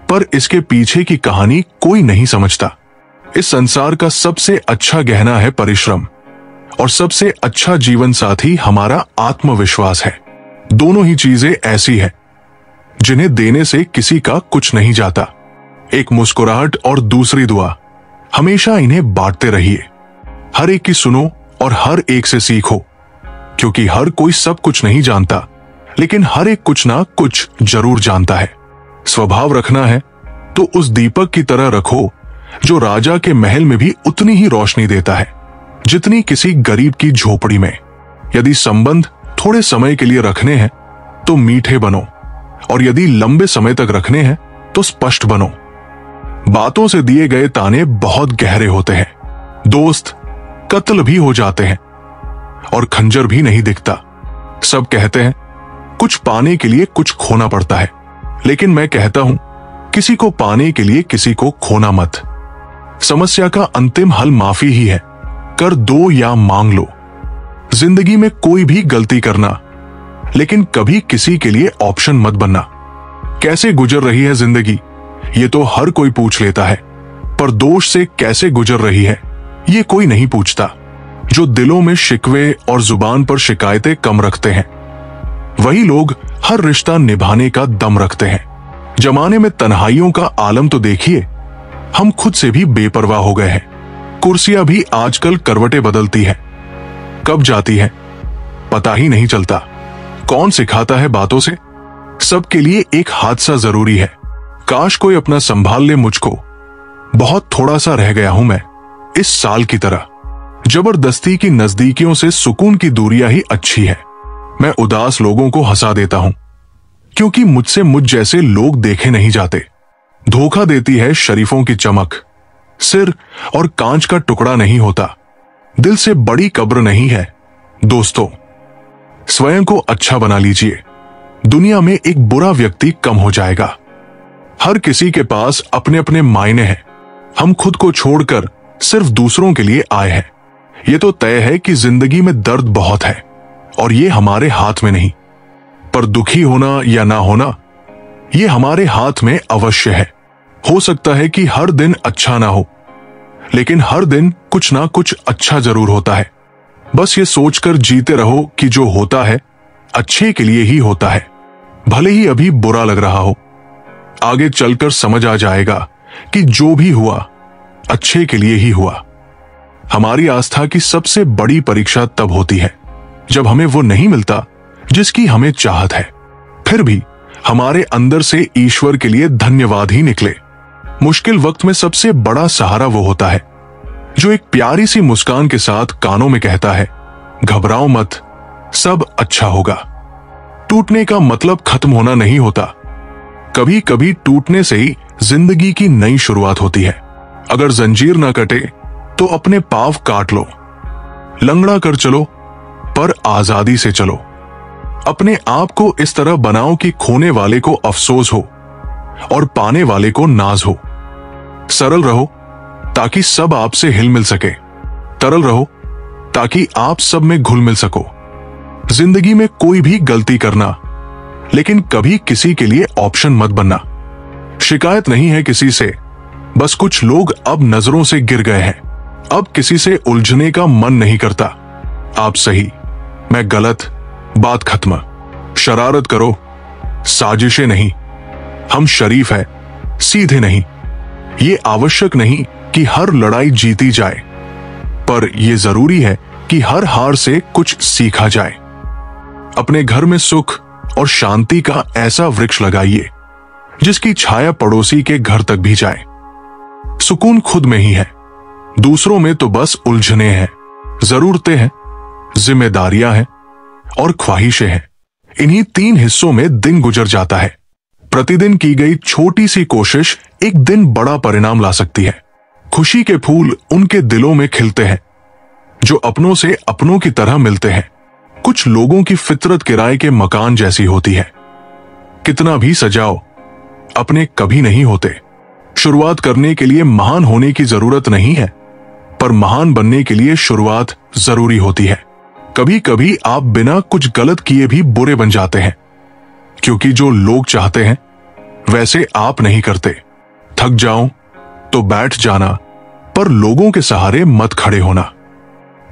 पर इसके पीछे की कहानी कोई नहीं समझता। इस संसार का सबसे अच्छा गहना है परिश्रम, और सबसे अच्छा जीवन साथी हमारा आत्मविश्वास है। दोनों ही चीजें ऐसी है जिन्हें देने से किसी का कुछ नहीं जाता। एक मुस्कुराहट और दूसरी दुआ, हमेशा इन्हें बांटते रहिए। हर एक की सुनो और हर एक से सीखो, क्योंकि हर कोई सब कुछ नहीं जानता, लेकिन हर एक कुछ ना कुछ जरूर जानता है। स्वभाव रखना है तो उस दीपक की तरह रखो जो राजा के महल में भी उतनी ही रोशनी देता है जितनी किसी गरीब की झोपड़ी में। यदि संबंध थोड़े समय के लिए रखने हैं तो मीठे बनो, और यदि लंबे समय तक रखने हैं तो स्पष्ट बनो। बातों से दिए गए ताने बहुत गहरे होते हैं। दोस्त कत्ल भी हो जाते हैं और खंजर भी नहीं दिखता। सब कहते हैं कुछ पाने के लिए कुछ खोना पड़ता है, लेकिन मैं कहता हूं किसी को पाने के लिए किसी को खोना मत। समस्या का अंतिम हल माफी ही है, कर दो या मांग लो। जिंदगी में कोई भी गलती करना, लेकिन कभी किसी के लिए ऑप्शन मत बनना। कैसे गुजर रही है जिंदगी, ये तो हर कोई पूछ लेता है, पर दोष से कैसे गुजर रही है ये कोई नहीं पूछता। जो दिलों में शिकवे और जुबान पर शिकायतें कम रखते हैं, वही लोग हर रिश्ता निभाने का दम रखते हैं। जमाने में तन्हाइयों का आलम तो देखिए, हम खुद से भी बेपरवाह हो गए हैं। कुर्सियां भी आजकल करवटें बदलती हैं, कब जाती हैं पता ही नहीं चलता। कौन सिखाता है बातों से? सबके लिए एक हादसा जरूरी है। काश कोई अपना संभाल ले मुझको, बहुत थोड़ा सा रह गया हूं मैं इस साल की तरह। जबरदस्ती की नजदीकियों से सुकून की दूरियां ही अच्छी है। मैं उदास लोगों को हंसा देता हूं, क्योंकि मुझसे मुझ जैसे लोग देखे नहीं जाते। धोखा देती है शरीफों की चमक, सिर और कांच का टुकड़ा नहीं होता। दिल से बड़ी कब्र नहीं है। दोस्तों, स्वयं को अच्छा बना लीजिए, दुनिया में एक बुरा व्यक्ति कम हो जाएगा। हर किसी के पास अपने अपने मायने हैं। हम खुद को छोड़कर सिर्फ दूसरों के लिए आए हैं। ये तो तय है कि जिंदगी में दर्द बहुत है और ये हमारे हाथ में नहीं, पर दुखी होना या ना होना ये हमारे हाथ में अवश्य है। हो सकता है कि हर दिन अच्छा ना हो, लेकिन हर दिन कुछ ना कुछ अच्छा जरूर होता है। बस ये सोचकर जीते रहो कि जो होता है अच्छे के लिए ही होता है, भले ही अभी बुरा लग रहा हो। आगे चलकर समझ आ जाएगा कि जो भी हुआ अच्छे के लिए ही हुआ। हमारी आस्था की सबसे बड़ी परीक्षा तब होती है जब हमें वो नहीं मिलता जिसकी हमें चाहत है, फिर भी हमारे अंदर से ईश्वर के लिए धन्यवाद ही निकले। मुश्किल वक्त में सबसे बड़ा सहारा वो होता है जो एक प्यारी सी मुस्कान के साथ कानों में कहता है, घबराओ मत, सब अच्छा होगा। टूटने का मतलब खत्म होना नहीं होता, कभी कभी टूटने से ही जिंदगी की नई शुरुआत होती है। अगर जंजीर ना कटे तो अपने पांव काट लो, लंगड़ा कर चलो पर आजादी से चलो। अपने आप को इस तरह बनाओ कि खोने वाले को अफसोस हो और पाने वाले को नाज हो। सरल रहो ताकि सब आपसे हिल मिल सके, तरल रहो ताकि आप सब में घुल मिल सको। जिंदगी में कोई भी गलती करना, लेकिन कभी किसी के लिए ऑप्शन मत बनना। शिकायत नहीं है किसी से, बस कुछ लोग अब नजरों से गिर गए हैं। अब किसी से उलझने का मन नहीं करता। आप सही, मैं गलत, बात खत्म। शरारत करो, साजिशें नहीं। हम शरीफ है, सीधे नहीं। ये आवश्यक नहीं कि हर लड़ाई जीती जाए, पर यह जरूरी है कि हर हार से कुछ सीखा जाए। अपने घर में सुख और शांति का ऐसा वृक्ष लगाइए जिसकी छाया पड़ोसी के घर तक भी जाए। सुकून खुद में ही है, दूसरों में तो बस उलझने हैं, जरूरतें हैं, जिम्मेदारियां हैं और ख्वाहिशें हैं। इन्हीं 3 हिस्सों में दिन गुजर जाता है। प्रतिदिन की गई छोटी सी कोशिश एक दिन बड़ा परिणाम ला सकती है। खुशी के फूल उनके दिलों में खिलते हैं जो अपनों से अपनों की तरह मिलते हैं। कुछ लोगों की फितरत किराए के मकान जैसी होती है, कितना भी सजाओ अपने कभी नहीं होते। शुरुआत करने के लिए महान होने की जरूरत नहीं है, पर महान बनने के लिए शुरुआत जरूरी होती है। कभी कभी आप बिना कुछ गलत किए भी बुरे बन जाते हैं, क्योंकि जो लोग चाहते हैं वैसे आप नहीं करते। थक जाओ तो बैठ जाना, पर लोगों के सहारे मत खड़े होना।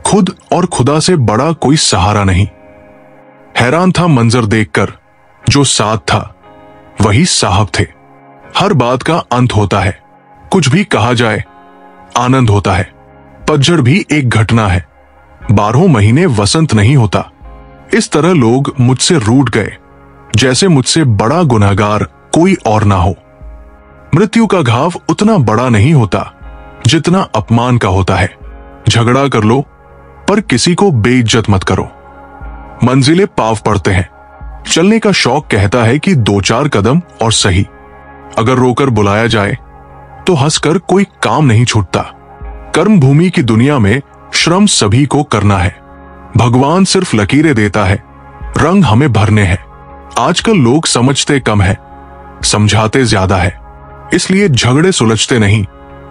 खुद और खुदा से बड़ा कोई सहारा नहीं। हैरान था मंजर देखकर, जो साथ था वही साहब थे। हर बात का अंत होता है, कुछ भी कहा जाए आनंद होता है। पतझड़ भी एक घटना है, 12 महीने वसंत नहीं होता। इस तरह लोग मुझसे रूठ गए जैसे मुझसे बड़ा गुनहगार कोई और ना हो। मृत्यु का घाव उतना बड़ा नहीं होता जितना अपमान का होता है। झगड़ा कर लो पर किसी को बेइज्जत मत करो। मंजिलें पाव पड़ते हैं, चलने का शौक कहता है कि 2-4 कदम और सही। अगर रोकर बुलाया जाए तो हंसकर कोई काम नहीं छूटता। कर्म भूमि की दुनिया में श्रम सभी को करना है। भगवान सिर्फ लकीरें देता है, रंग हमें भरने हैं। आजकल लोग समझते कम है, समझाते ज्यादा है। इसलिए झगड़े सुलझते नहीं,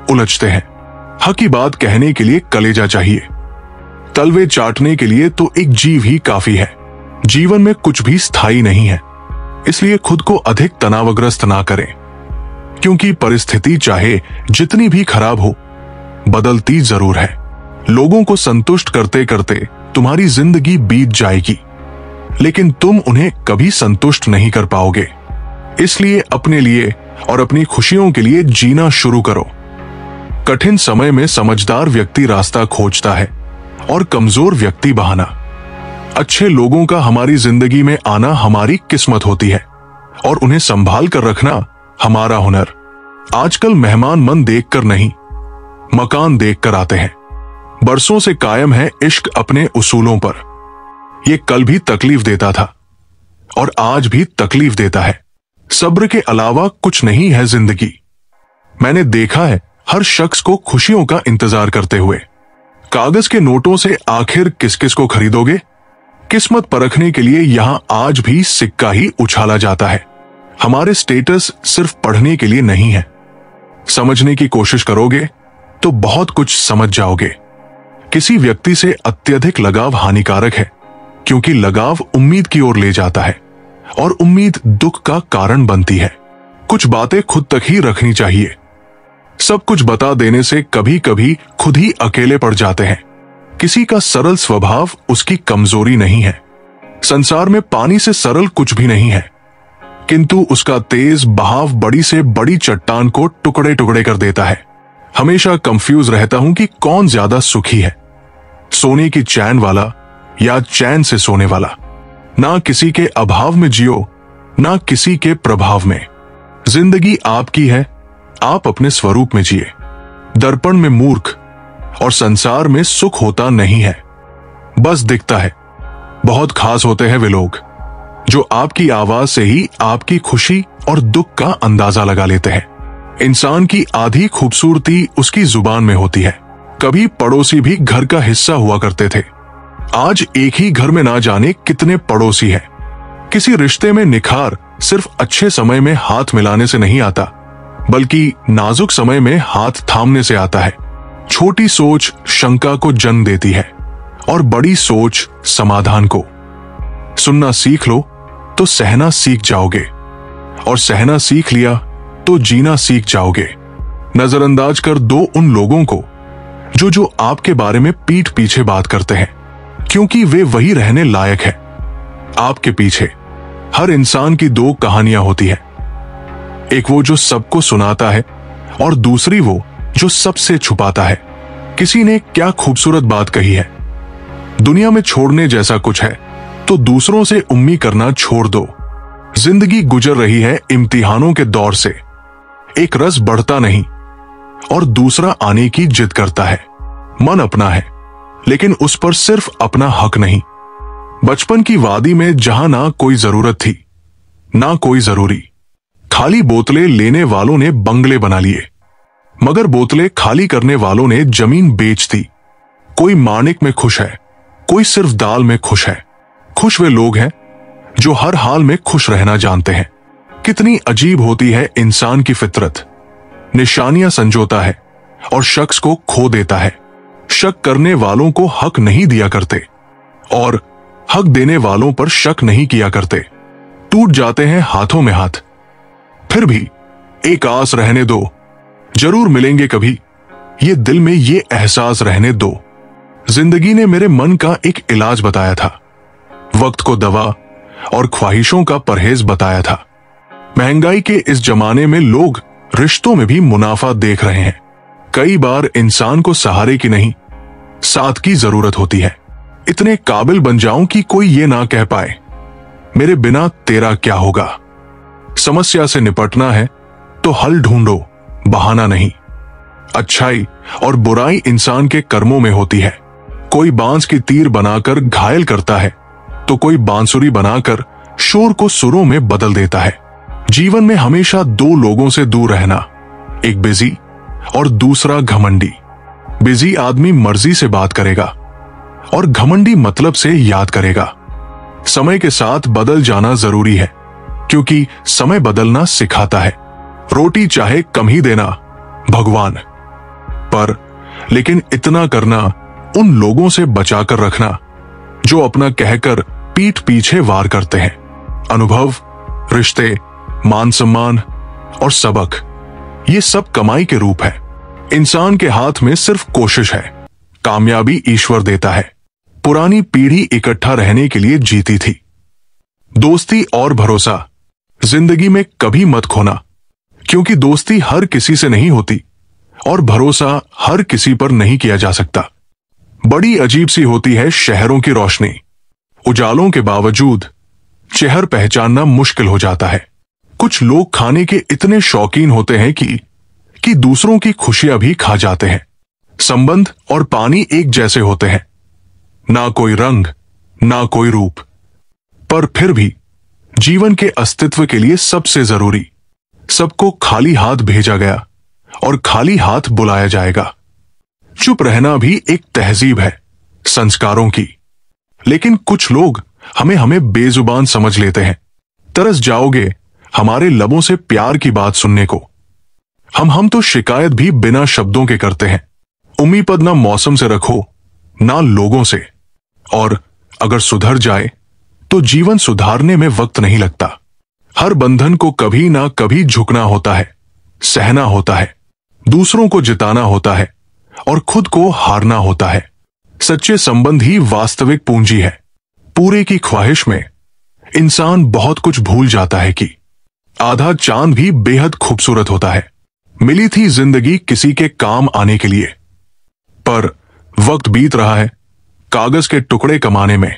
उलझते हैं। हक की बात कहने के लिए कलेजा चाहिए, तलवे चाटने के लिए तो एक जीव ही काफी है। जीवन में कुछ भी स्थायी नहीं है, इसलिए खुद को अधिक तनावग्रस्त ना करें, क्योंकि परिस्थिति चाहे जितनी भी खराब हो, बदलती जरूर है। लोगों को संतुष्ट करते करते तुम्हारी जिंदगी बीत जाएगी, लेकिन तुम उन्हें कभी संतुष्ट नहीं कर पाओगे। इसलिए अपने लिए और अपनी खुशियों के लिए जीना शुरू करो। कठिन समय में समझदार व्यक्ति रास्ता खोजता है और कमजोर व्यक्ति बहाना। अच्छे लोगों का हमारी जिंदगी में आना हमारी किस्मत होती है और उन्हें संभाल कर रखना हमारा हुनर। आजकल मेहमान मन देखकर नहीं, मकान देखकर आते हैं। बरसों से कायम है इश्क अपने उसूलों पर। यह कल भी तकलीफ देता था और आज भी तकलीफ देता है। सब्र के अलावा कुछ नहीं है जिंदगी। मैंने देखा है हर शख्स को खुशियों का इंतजार करते हुए। कागज के नोटों से आखिर किस किस को खरीदोगे? किस्मत परखने के लिए यहां आज भी सिक्का ही उछाला जाता है। हमारे स्टेटस सिर्फ पढ़ने के लिए नहीं है। समझने की कोशिश करोगे तो बहुत कुछ समझ जाओगे। किसी व्यक्ति से अत्यधिक लगाव हानिकारक है, क्योंकि लगाव उम्मीद की ओर ले जाता है और उम्मीद दुख का कारण बनती है। कुछ बातें खुद तक ही रखनी चाहिए। सब कुछ बता देने से कभी कभी खुद ही अकेले पड़ जाते हैं। किसी का सरल स्वभाव उसकी कमजोरी नहीं है। संसार में पानी से सरल कुछ भी नहीं है, किंतु उसका तेज बहाव बड़ी से बड़ी चट्टान को टुकड़े टुकड़े कर देता है। हमेशा कंफ्यूज रहता हूं कि कौन ज्यादा सुखी है, सोने की चैन वाला या चैन से सोने वाला। ना किसी के अभाव में जियो, ना किसी के प्रभाव में। जिंदगी आपकी है, आप अपने स्वरूप में जिए। दर्पण में मूर्ख और संसार में सुख होता नहीं है, बस दिखता है। बहुत खास होते हैं वे लोग जो आपकी आवाज से ही आपकी खुशी और दुख का अंदाजा लगा लेते हैं। इंसान की आधी खूबसूरती उसकी जुबान में होती है। कभी पड़ोसी भी घर का हिस्सा हुआ करते थे, आज एक ही घर में ना जाने कितने पड़ोसी हैं। किसी रिश्ते में निखार सिर्फ अच्छे समय में हाथ मिलाने से नहीं आता, बल्कि नाजुक समय में हाथ थामने से आता है। छोटी सोच शंका को जन्म देती है और बड़ी सोच समाधान को। सुनना सीख लो तो सहना सीख जाओगे, और सहना सीख लिया तो जीना सीख जाओगे। नजरअंदाज कर दो उन लोगों को जो आपके बारे में पीठ पीछे बात करते हैं, क्योंकि वे वही रहने लायक है। आपके पीछे हर इंसान की दो कहानियां होती है, एक वो जो सबको सुनाता है और दूसरी वो जो सबसे छुपाता है। किसी ने क्या खूबसूरत बात कही है, दुनिया में छोड़ने जैसा कुछ है तो दूसरों से उम्मीद करना छोड़ दो। जिंदगी गुजर रही है इम्तिहानों के दौर से, एक रस बढ़ता नहीं और दूसरा आने की जिद करता है। मन अपना है लेकिन उस पर सिर्फ अपना हक नहीं। बचपन की वादी में जहां ना कोई जरूरत थी ना कोई जरूरी, खाली बोतलें लेने वालों ने बंगले बना लिए, मगर बोतलें खाली करने वालों ने जमीन बेच दी। कोई माणिक में खुश है, कोई सिर्फ दाल में खुश है। खुश वे लोग हैं जो हर हाल में खुश रहना जानते हैं। कितनी अजीब होती है इंसान की फितरत, निशानियां संजोता है और शख्स को खो देता है। शक करने वालों को हक नहीं दिया करते और हक देने वालों पर शक नहीं किया करते। टूट जाते हैं हाथों में हाथ, फिर भी एक आस रहने दो, जरूर मिलेंगे कभी, ये दिल में ये एहसास रहने दो। जिंदगी ने मेरे मन का एक इलाज बताया था, वक्त को दवा और ख्वाहिशों का परहेज बताया था। महंगाई के इस जमाने में लोग रिश्तों में भी मुनाफा देख रहे हैं। कई बार इंसान को सहारे की नहीं, साथ की जरूरत होती है। इतने काबिल बन जाऊं कि कोई ये ना कह पाए मेरे बिना तेरा क्या होगा। समस्या से निपटना है तो हल ढूंढो, बहाना नहीं। अच्छाई और बुराई इंसान के कर्मों में होती है। कोई बांस की तीर बनाकर घायल करता है तो कोई बांसुरी बनाकर शोर को सुरों में बदल देता है। जीवन में हमेशा दो लोगों से दूर रहना, एक बिजी और दूसरा घमंडी। बिजी आदमी मर्जी से बात करेगा और घमंडी मतलब से याद करेगा। समय के साथ बदल जाना जरूरी है, क्योंकि समय बदलना सिखाता है। रोटी चाहे कम ही देना भगवान पर, लेकिन इतना करना उन लोगों से बचाकर रखना जो अपना कहकर पीठ पीछे वार करते हैं। अनुभव, रिश्ते, मान सम्मान और सबक, ये सब कमाई के रूप है। इंसान के हाथ में सिर्फ कोशिश है, कामयाबी ईश्वर देता है। पुरानी पीढ़ी इकट्ठा रहने के लिए जीती थी। दोस्ती और भरोसा जिंदगी में कभी मत खोना, क्योंकि दोस्ती हर किसी से नहीं होती और भरोसा हर किसी पर नहीं किया जा सकता। बड़ी अजीब सी होती है शहरों की रोशनी, उजालों के बावजूद चेहर पहचानना मुश्किल हो जाता है। कुछ लोग खाने के इतने शौकीन होते हैं कि दूसरों की खुशियां भी खा जाते हैं। संबंध और पानी एक जैसे होते हैं, ना कोई रंग ना कोई रूप, पर फिर भी जीवन के अस्तित्व के लिए सबसे जरूरी। सबको खाली हाथ भेजा गया और खाली हाथ बुलाया जाएगा। चुप रहना भी एक तहजीब है संस्कारों की, लेकिन कुछ लोग हमें बेजुबान समझ लेते हैं। तरस जाओगे हमारे लबों से प्यार की बात सुनने को। हम तो शिकायत भी बिना शब्दों के करते हैं। उम्मीद ना मौसम से रखो ना लोगों से, और अगर सुधर जाए तो जीवन सुधारने में वक्त नहीं लगता। हर बंधन को कभी ना कभी झुकना होता है, सहना होता है, दूसरों को जिताना होता है और खुद को हारना होता है। सच्चे संबंध ही वास्तविक पूंजी है। पूरे की ख्वाहिश में इंसान बहुत कुछ भूल जाता है कि आधा चांद भी बेहद खूबसूरत होता है। मिली थी जिंदगी किसी के काम आने के लिए, पर वक्त बीत रहा है कागज के टुकड़े कमाने में।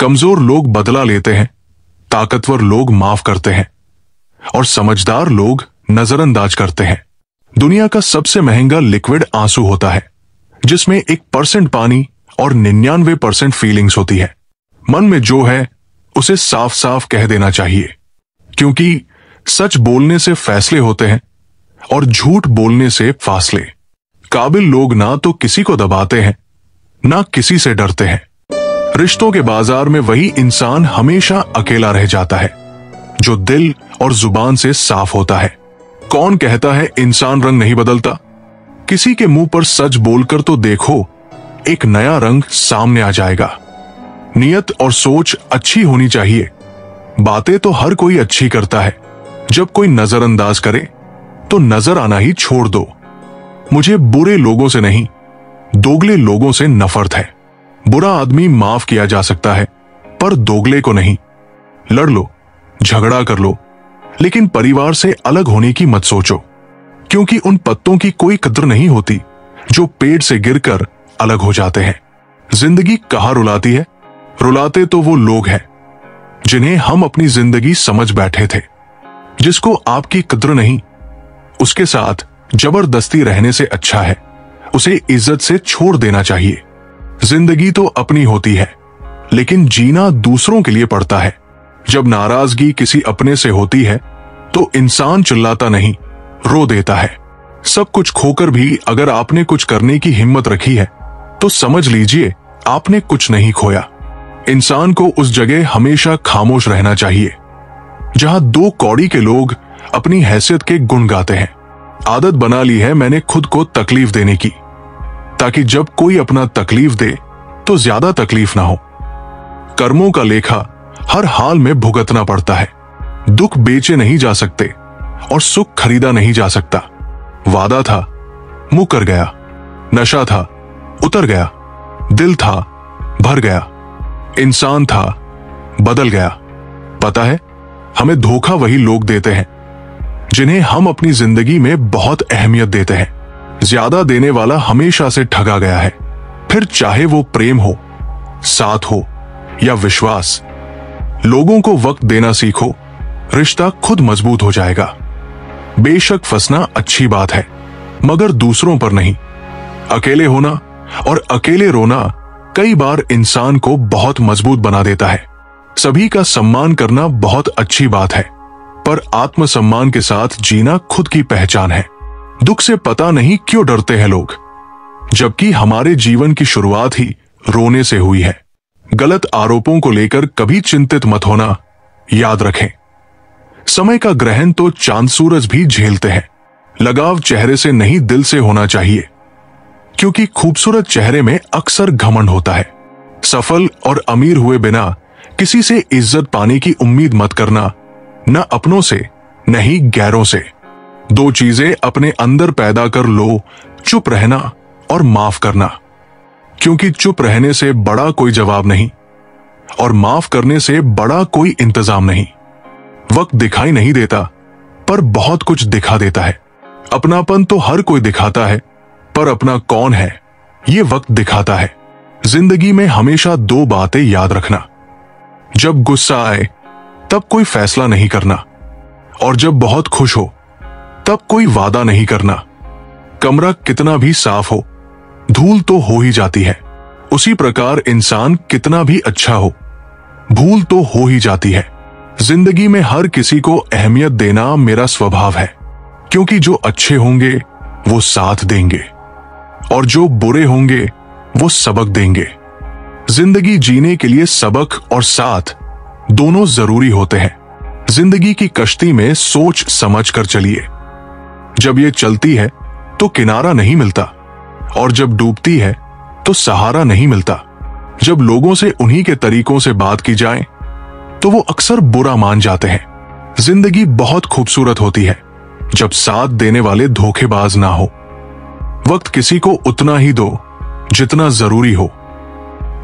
कमजोर लोग बदला लेते हैं, ताकतवर लोग माफ करते हैं और समझदार लोग नजरअंदाज करते हैं। दुनिया का सबसे महंगा लिक्विड आंसू होता है, जिसमें 1% पानी और 99% फीलिंग्स होती है। मन में जो है उसे साफ साफ कह देना चाहिए, क्योंकि सच बोलने से फैसले होते हैं और झूठ बोलने से फासले। काबिल लोग ना तो किसी को दबाते हैं, ना किसी से डरते हैं। रिश्तों के बाजार में वही इंसान हमेशा अकेला रह जाता है जो दिल और जुबान से साफ होता है। कौन कहता है इंसान रंग नहीं बदलता? किसी के मुंह पर सच बोलकर तो देखो, एक नया रंग सामने आ जाएगा। नियत और सोच अच्छी होनी चाहिए। बातें तो हर कोई अच्छी करता है, जब कोई नजरअंदाज करे तो नजर आना ही छोड़ दो। मुझे बुरे लोगों से नहीं, दोगले लोगों से नफरत है। बुरा आदमी माफ किया जा सकता है, पर दोगले को नहीं। लड़ लो, झगड़ा कर लो, लेकिन परिवार से अलग होने की मत सोचो, क्योंकि उन पत्तों की कोई कद्र नहीं होती जो पेड़ से गिरकर अलग हो जाते हैं। जिंदगी कहाँ रुलाती है? रुलाते तो वो लोग हैं जिन्हें हम अपनी जिंदगी समझ बैठे थे। जिसको आपकी कद्र नहीं, उसके साथ जबरदस्ती रहने से अच्छा है उसे इज्जत से छोड़ देना चाहिए। जिंदगी तो अपनी होती है, लेकिन जीना दूसरों के लिए पड़ता है। जब नाराजगी किसी अपने से होती है तो इंसान चिल्लाता नहीं, रो देता है। सब कुछ खोकर भी अगर आपने कुछ करने की हिम्मत रखी है तो समझ लीजिए आपने कुछ नहीं खोया। इंसान को उस जगह हमेशा खामोश रहना चाहिए जहां दो कौड़ी के लोग अपनी हैसियत के गुण गाते हैं। आदत बना ली है मैंने खुद को तकलीफ देने की, ताकि जब कोई अपना तकलीफ दे तो ज्यादा तकलीफ ना हो। कर्मों का लेखा हर हाल में भुगतना पड़ता है। दुख बेचे नहीं जा सकते और सुख खरीदा नहीं जा सकता। वादा था, मुकर गया। नशा था, उतर गया। दिल था, भर गया। इंसान था, बदल गया। पता है, हमें धोखा वही लोग देते हैं जिन्हें हम अपनी जिंदगी में बहुत अहमियत देते हैं। ज्यादा देने वाला हमेशा से ठगा गया है। फिर चाहे वो प्रेम हो, साथ हो या विश्वास, लोगों को वक्त देना सीखो, रिश्ता खुद मजबूत हो जाएगा। बेशक फंसना अच्छी बात है, मगर दूसरों पर नहीं। अकेले होना और अकेले रोना कई बार इंसान को बहुत मजबूत बना देता है। सभी का सम्मान करना बहुत अच्छी बात है, पर आत्मसम्मान के साथ जीना खुद की पहचान है। दुख से पता नहीं क्यों डरते हैं लोग, जबकि हमारे जीवन की शुरुआत ही रोने से हुई है। गलत आरोपों को लेकर कभी चिंतित मत होना, याद रखें। समय का ग्रहण तो चांद सूरज भी झेलते हैं। लगाव चेहरे से नहीं, दिल से होना चाहिए, क्योंकि खूबसूरत चेहरे में अक्सर घमंड होता है। सफल और अमीर हुए बिना किसी से इज्जत पाने की उम्मीद मत करना, न अपनों से न ही गैरों से। दो चीजें अपने अंदर पैदा कर लो, चुप रहना और माफ करना, क्योंकि चुप रहने से बड़ा कोई जवाब नहीं और माफ करने से बड़ा कोई इंतजाम नहीं। वक्त दिखाई नहीं देता, पर बहुत कुछ दिखा देता है। अपनापन तो हर कोई दिखाता है, पर अपना कौन है ये वक्त दिखाता है। जिंदगी में हमेशा दो बातें याद रखना, जब गुस्सा आए तब कोई फैसला नहीं करना, और जब बहुत खुश हो तब कोई वादा नहीं करना। कमरा कितना भी साफ हो, धूल तो हो ही जाती है। उसी प्रकार इंसान कितना भी अच्छा हो, भूल तो हो ही जाती है। जिंदगी में हर किसी को अहमियत देना मेरा स्वभाव है, क्योंकि जो अच्छे होंगे वो साथ देंगे और जो बुरे होंगे वो सबक देंगे। जिंदगी जीने के लिए सबक और साथ दोनों जरूरी होते हैं। जिंदगी की कश्ती में सोच समझ कर चलिए। जब ये चलती है तो किनारा नहीं मिलता, और जब डूबती है तो सहारा नहीं मिलता। जब लोगों से उन्हीं के तरीकों से बात की जाए तो वो अक्सर बुरा मान जाते हैं। जिंदगी बहुत खूबसूरत होती है जब साथ देने वाले धोखेबाज ना हो। वक्त किसी को उतना ही दो जितना जरूरी हो,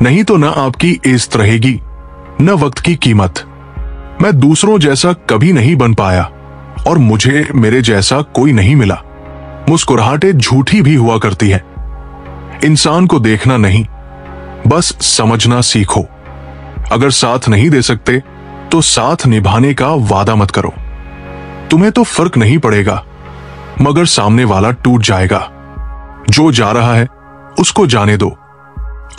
नहीं तो ना आपकी इज्जत रहेगी न वक्त की कीमत। मैं दूसरों जैसा कभी नहीं बन पाया और मुझे मेरे जैसा कोई नहीं मिला। मुस्कुराहटें झूठी भी हुआ करती है। इंसान को देखना नहीं, बस समझना सीखो। अगर साथ नहीं दे सकते तो साथ निभाने का वादा मत करो। तुम्हें तो फर्क नहीं पड़ेगा, मगर सामने वाला टूट जाएगा। जो जा रहा है उसको जाने दो।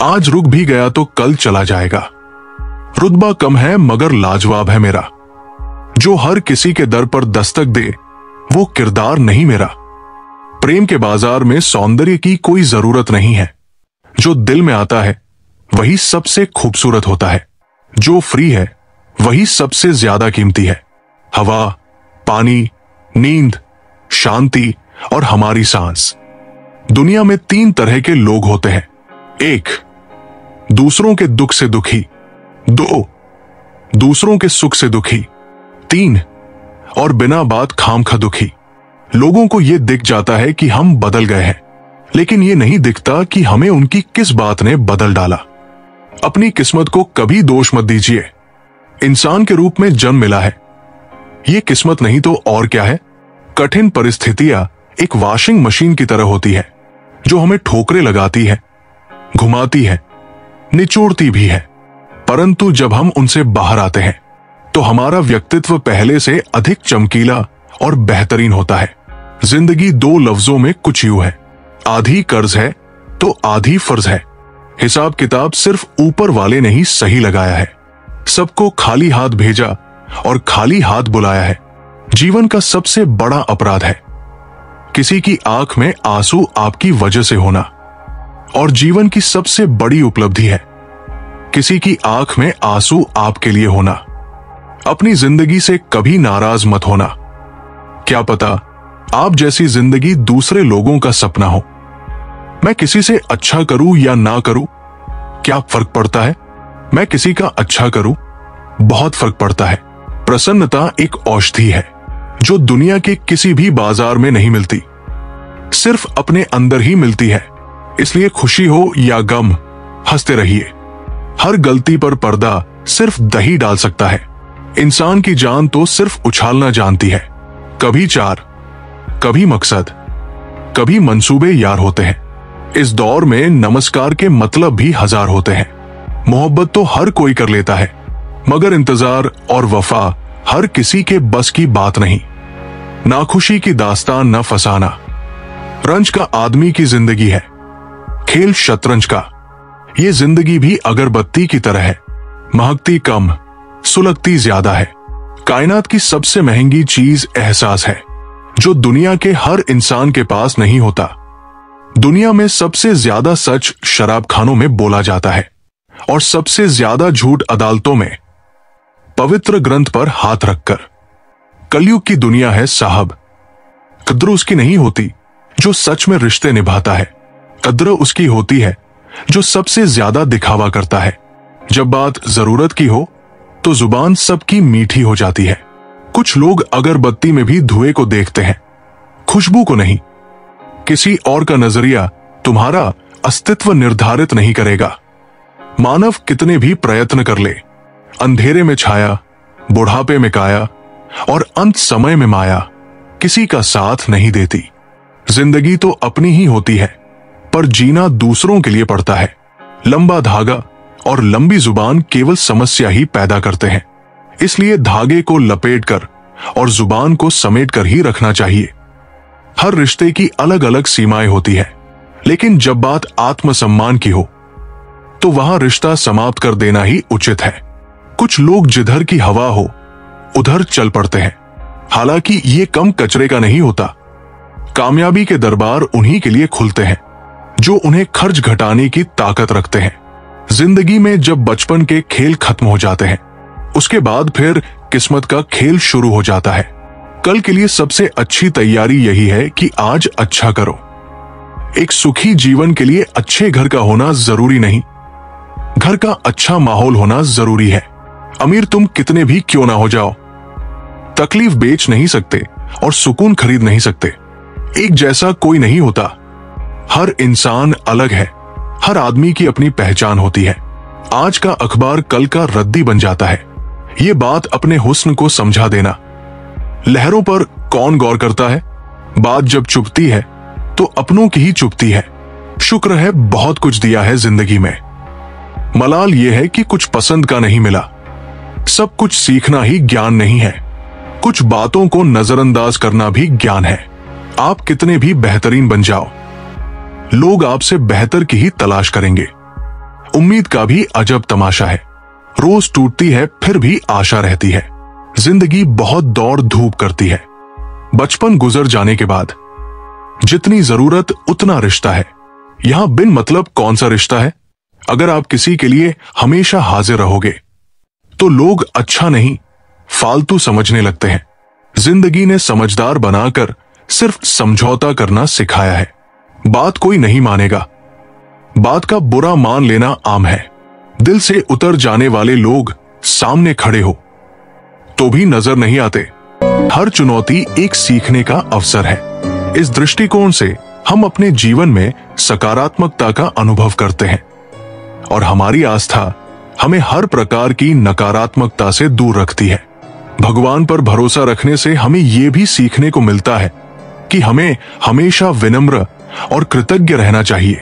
आज रुक भी गया तो कल चला जाएगा। रुतबा कम है मगर लाजवाब है मेरा। जो हर किसी के दर पर दस्तक दे वो किरदार नहीं मेरा। प्रेम के बाजार में सौंदर्य की कोई जरूरत नहीं है। जो दिल में आता है वही सबसे खूबसूरत होता है। जो फ्री है वही सबसे ज्यादा कीमती है। हवा, पानी, नींद, शांति और हमारी सांस। दुनिया में 3 तरह के लोग होते हैं। 1, दूसरों के दुख से दुखी। 2, दूसरों के सुख से दुखी। 3, और बिना बात खामखा दुखी। लोगों को यह दिख जाता है कि हम बदल गए हैं, लेकिन यह नहीं दिखता कि हमें उनकी किस बात ने बदल डाला। अपनी किस्मत को कभी दोष मत दीजिए। इंसान के रूप में जन्म मिला है, यह किस्मत नहीं तो और क्या है। कठिन परिस्थितियां एक वॉशिंग मशीन की तरह होती है, जो हमें ठोकरें लगाती है, घुमाती है, निचोड़ती भी है। परंतु जब हम उनसे बाहर आते हैं तो हमारा व्यक्तित्व पहले से अधिक चमकीला और बेहतरीन होता है। जिंदगी 2 लफ्जों में कुछ यूं है, आधी कर्ज है तो आधी फर्ज है। हिसाब किताब सिर्फ ऊपर वाले ने ही सही लगाया है। सबको खाली हाथ भेजा और खाली हाथ बुलाया है। जीवन का सबसे बड़ा अपराध है किसी की आंख में आंसू आपकी वजह से होना, और जीवन की सबसे बड़ी उपलब्धि है किसी की आंख में आंसू आपके लिए होना। अपनी जिंदगी से कभी नाराज मत होना। क्या पता आप जैसी जिंदगी दूसरे लोगों का सपना हो। मैं किसी से अच्छा करूं या ना करूं, क्या फर्क पड़ता है। मैं किसी का अच्छा करूं, बहुत फर्क पड़ता है। प्रसन्नता एक औषधि है जो दुनिया के किसी भी बाजार में नहीं मिलती, सिर्फ अपने अंदर ही मिलती है। इसलिए खुशी हो या गम, हंसते रहिए। हर गलती पर पर्दा सिर्फ दही डाल सकता है। इंसान की जान तो सिर्फ उछालना जानती है। कभी चार, कभी मकसद, कभी मंसूबे यार होते हैं। इस दौर में नमस्कार के मतलब भी 1000 होते हैं। मोहब्बत तो हर कोई कर लेता है, मगर इंतजार और वफा हर किसी के बस की बात नहीं। नाखुशी की दास्तान न फसाना। रंज का आदमी की जिंदगी है, खेल शतरंज का। ये जिंदगी भी अगरबत्ती की तरह है, महकती कम, सुलगती ज्यादा है। कायनात की सबसे महंगी चीज एहसास है, जो दुनिया के हर इंसान के पास नहीं होता। दुनिया में सबसे ज्यादा सच शराब खानों में बोला जाता है, और सबसे ज्यादा झूठ अदालतों में, पवित्र ग्रंथ पर हाथ रखकर। कलयुग की दुनिया है साहब। कद्र उसकी नहीं होती जो सच में रिश्ते निभाता है। कद्र उसकी होती है जो सबसे ज्यादा दिखावा करता है। जब बात जरूरत की हो तो जुबान सबकी मीठी हो जाती है। कुछ लोग अगरबत्ती में भी धुएं को देखते हैं, खुशबू को नहीं। किसी और का नजरिया तुम्हारा अस्तित्व निर्धारित नहीं करेगा। मानव कितने भी प्रयत्न कर ले, अंधेरे में छाया, बुढ़ापे में काया और अंत समय में माया किसी का साथ नहीं देती। जिंदगी तो अपनी ही होती है, पर जीना दूसरों के लिए पड़ता है। लंबा धागा और लंबी जुबान केवल समस्या ही पैदा करते हैं। इसलिए धागे को लपेटकर और जुबान को समेटकर ही रखना चाहिए। हर रिश्ते की अलग अलग सीमाएं होती है, लेकिन जब बात आत्मसम्मान की हो तो वहां रिश्ता समाप्त कर देना ही उचित है। कुछ लोग जिधर की हवा हो उधर चल पड़ते हैं, हालांकि ये कम कचरे का नहीं होता। कामयाबी के दरबार उन्हीं के लिए खुलते हैं जो उन्हें खर्च घटाने की ताकत रखते हैं। जिंदगी में जब बचपन के खेल खत्म हो जाते हैं, उसके बाद फिर किस्मत का खेल शुरू हो जाता है। कल के लिए सबसे अच्छी तैयारी यही है कि आज अच्छा करो। एक सुखी जीवन के लिए अच्छे घर का होना जरूरी नहीं, घर का अच्छा माहौल होना जरूरी है। अमीर तुम कितने भी क्यों ना हो जाओ, तकलीफ बेच नहीं सकते और सुकून खरीद नहीं सकते। एक जैसा कोई नहीं होता, हर इंसान अलग है। हर आदमी की अपनी पहचान होती है। आज का अखबार कल का रद्दी बन जाता है। ये बात अपने हुस्न को समझा देना। लहरों पर कौन गौर करता है, बात जब चुभती है तो अपनों की ही चुभती है। शुक्र है बहुत कुछ दिया है जिंदगी में, मलाल यह है कि कुछ पसंद का नहीं मिला। सब कुछ सीखना ही ज्ञान नहीं है। कुछ बातों को नजरअंदाज करना भी ज्ञान है। आप कितने भी बेहतरीन बन जाओ, लोग आपसे बेहतर की ही तलाश करेंगे। उम्मीद का भी अजब तमाशा है। रोज टूटती है फिर भी आशा रहती है। जिंदगी बहुत दौड़ धूप करती है। बचपन गुजर जाने के बाद जितनी जरूरत उतना रिश्ता है। यहां बिन मतलब कौन सा रिश्ता है? अगर आप किसी के लिए हमेशा हाजिर रहोगे तो लोग अच्छा नहीं फालतू समझने लगते हैं। जिंदगी ने समझदार बनाकर सिर्फ समझौता करना सिखाया है। बात कोई नहीं मानेगा, बात का बुरा मान लेना आम है। दिल से उतर जाने वाले लोग सामने खड़े हो तो भी नजर नहीं आते। हर चुनौती एक सीखने का अवसर है। इस दृष्टिकोण से हम अपने जीवन में सकारात्मकता का अनुभव करते हैं और हमारी आस्था हमें हर प्रकार की नकारात्मकता से दूर रखती है। भगवान पर भरोसा रखने से हमें यह भी सीखने को मिलता है कि हमें हमेशा विनम्र और कृतज्ञ रहना चाहिए।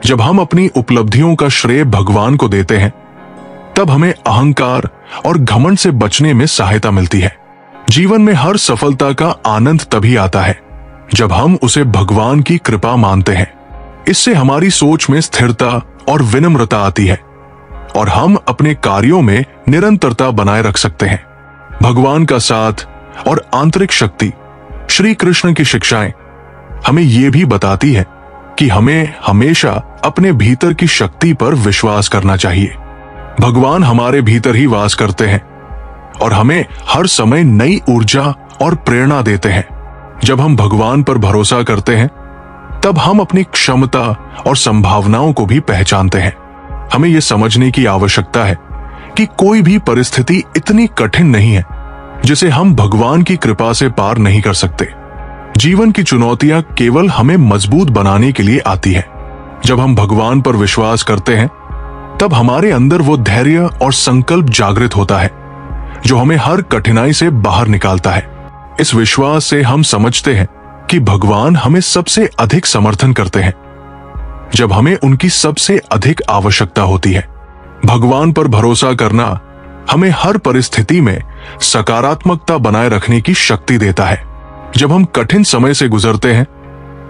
जब हम अपनी उपलब्धियों का श्रेय भगवान को देते हैं तब हमें अहंकार और घमंड से बचने में सहायता मिलती है। जीवन में हर सफलता का आनंद तभी आता है जब हम उसे भगवान की कृपा मानते हैं। इससे हमारी सोच में स्थिरता और विनम्रता आती है और हम अपने कार्यों में निरंतरता बनाए रख सकते हैं। भगवान का साथ और आंतरिक शक्ति, श्री कृष्ण की शिक्षाएं हमें यह भी बताती है कि हमें हमेशा अपने भीतर की शक्ति पर विश्वास करना चाहिए। भगवान हमारे भीतर ही वास करते हैं और हमें हर समय नई ऊर्जा और प्रेरणा देते हैं। जब हम भगवान पर भरोसा करते हैं तब हम अपनी क्षमता और संभावनाओं को भी पहचानते हैं। हमें यह समझने की आवश्यकता है कि कोई भी परिस्थिति इतनी कठिन नहीं है जिसे हम भगवान की कृपा से पार नहीं कर सकते। जीवन की चुनौतियां केवल हमें मजबूत बनाने के लिए आती है। जब हम भगवान पर विश्वास करते हैं तब हमारे अंदर वो धैर्य और संकल्प जागृत होता है जो हमें हर कठिनाई से बाहर निकालता है। इस विश्वास से हम समझते हैं कि भगवान हमें सबसे अधिक समर्थन करते हैं जब हमें उनकी सबसे अधिक आवश्यकता होती है। भगवान पर भरोसा करना हमें हर परिस्थिति में सकारात्मकता बनाए रखने की शक्ति देता है। जब हम कठिन समय से गुजरते हैं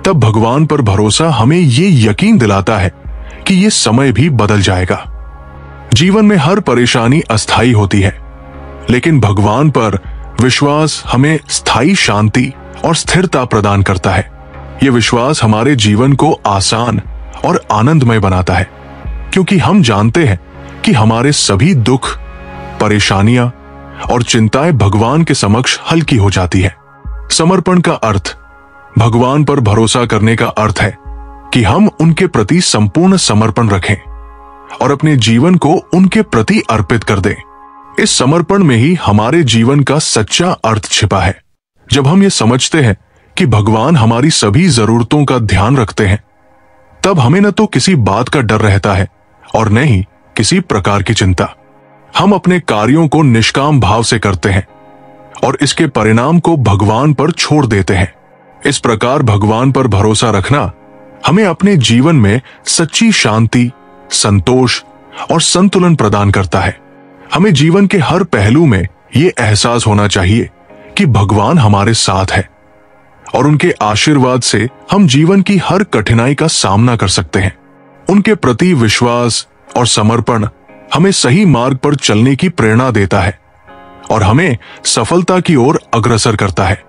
तब भगवान पर भरोसा हमें ये यकीन दिलाता है कि ये समय भी बदल जाएगा। जीवन में हर परेशानी अस्थायी होती है, लेकिन भगवान पर विश्वास हमें स्थायी शांति और स्थिरता प्रदान करता है। यह विश्वास हमारे जीवन को आसान और आनंदमय बनाता है क्योंकि हम जानते हैं कि हमारे सभी दुख, परेशानियां और चिंताएं भगवान के समक्ष हल्की हो जाती है। समर्पण का अर्थ भगवान पर भरोसा करने का अर्थ है कि हम उनके प्रति संपूर्ण समर्पण रखें और अपने जीवन को उनके प्रति अर्पित कर दें। इस समर्पण में ही हमारे जीवन का सच्चा अर्थ छिपा है। जब हम ये समझते हैं कि भगवान हमारी सभी जरूरतों का ध्यान रखते हैं तब हमें न तो किसी बात का डर रहता है और न ही किसी प्रकार की चिंता। हम अपने कार्यों को निष्काम भाव से करते हैं और इसके परिणाम को भगवान पर छोड़ देते हैं। इस प्रकार भगवान पर भरोसा रखना हमें अपने जीवन में सच्ची शांति, संतोष और संतुलन प्रदान करता है। हमें जीवन के हर पहलू में यह एहसास होना चाहिए कि भगवान हमारे साथ है और उनके आशीर्वाद से हम जीवन की हर कठिनाई का सामना कर सकते हैं। उनके प्रति विश्वास और समर्पण हमें सही मार्ग पर चलने की प्रेरणा देता है और हमें सफलता की ओर अग्रसर करता है।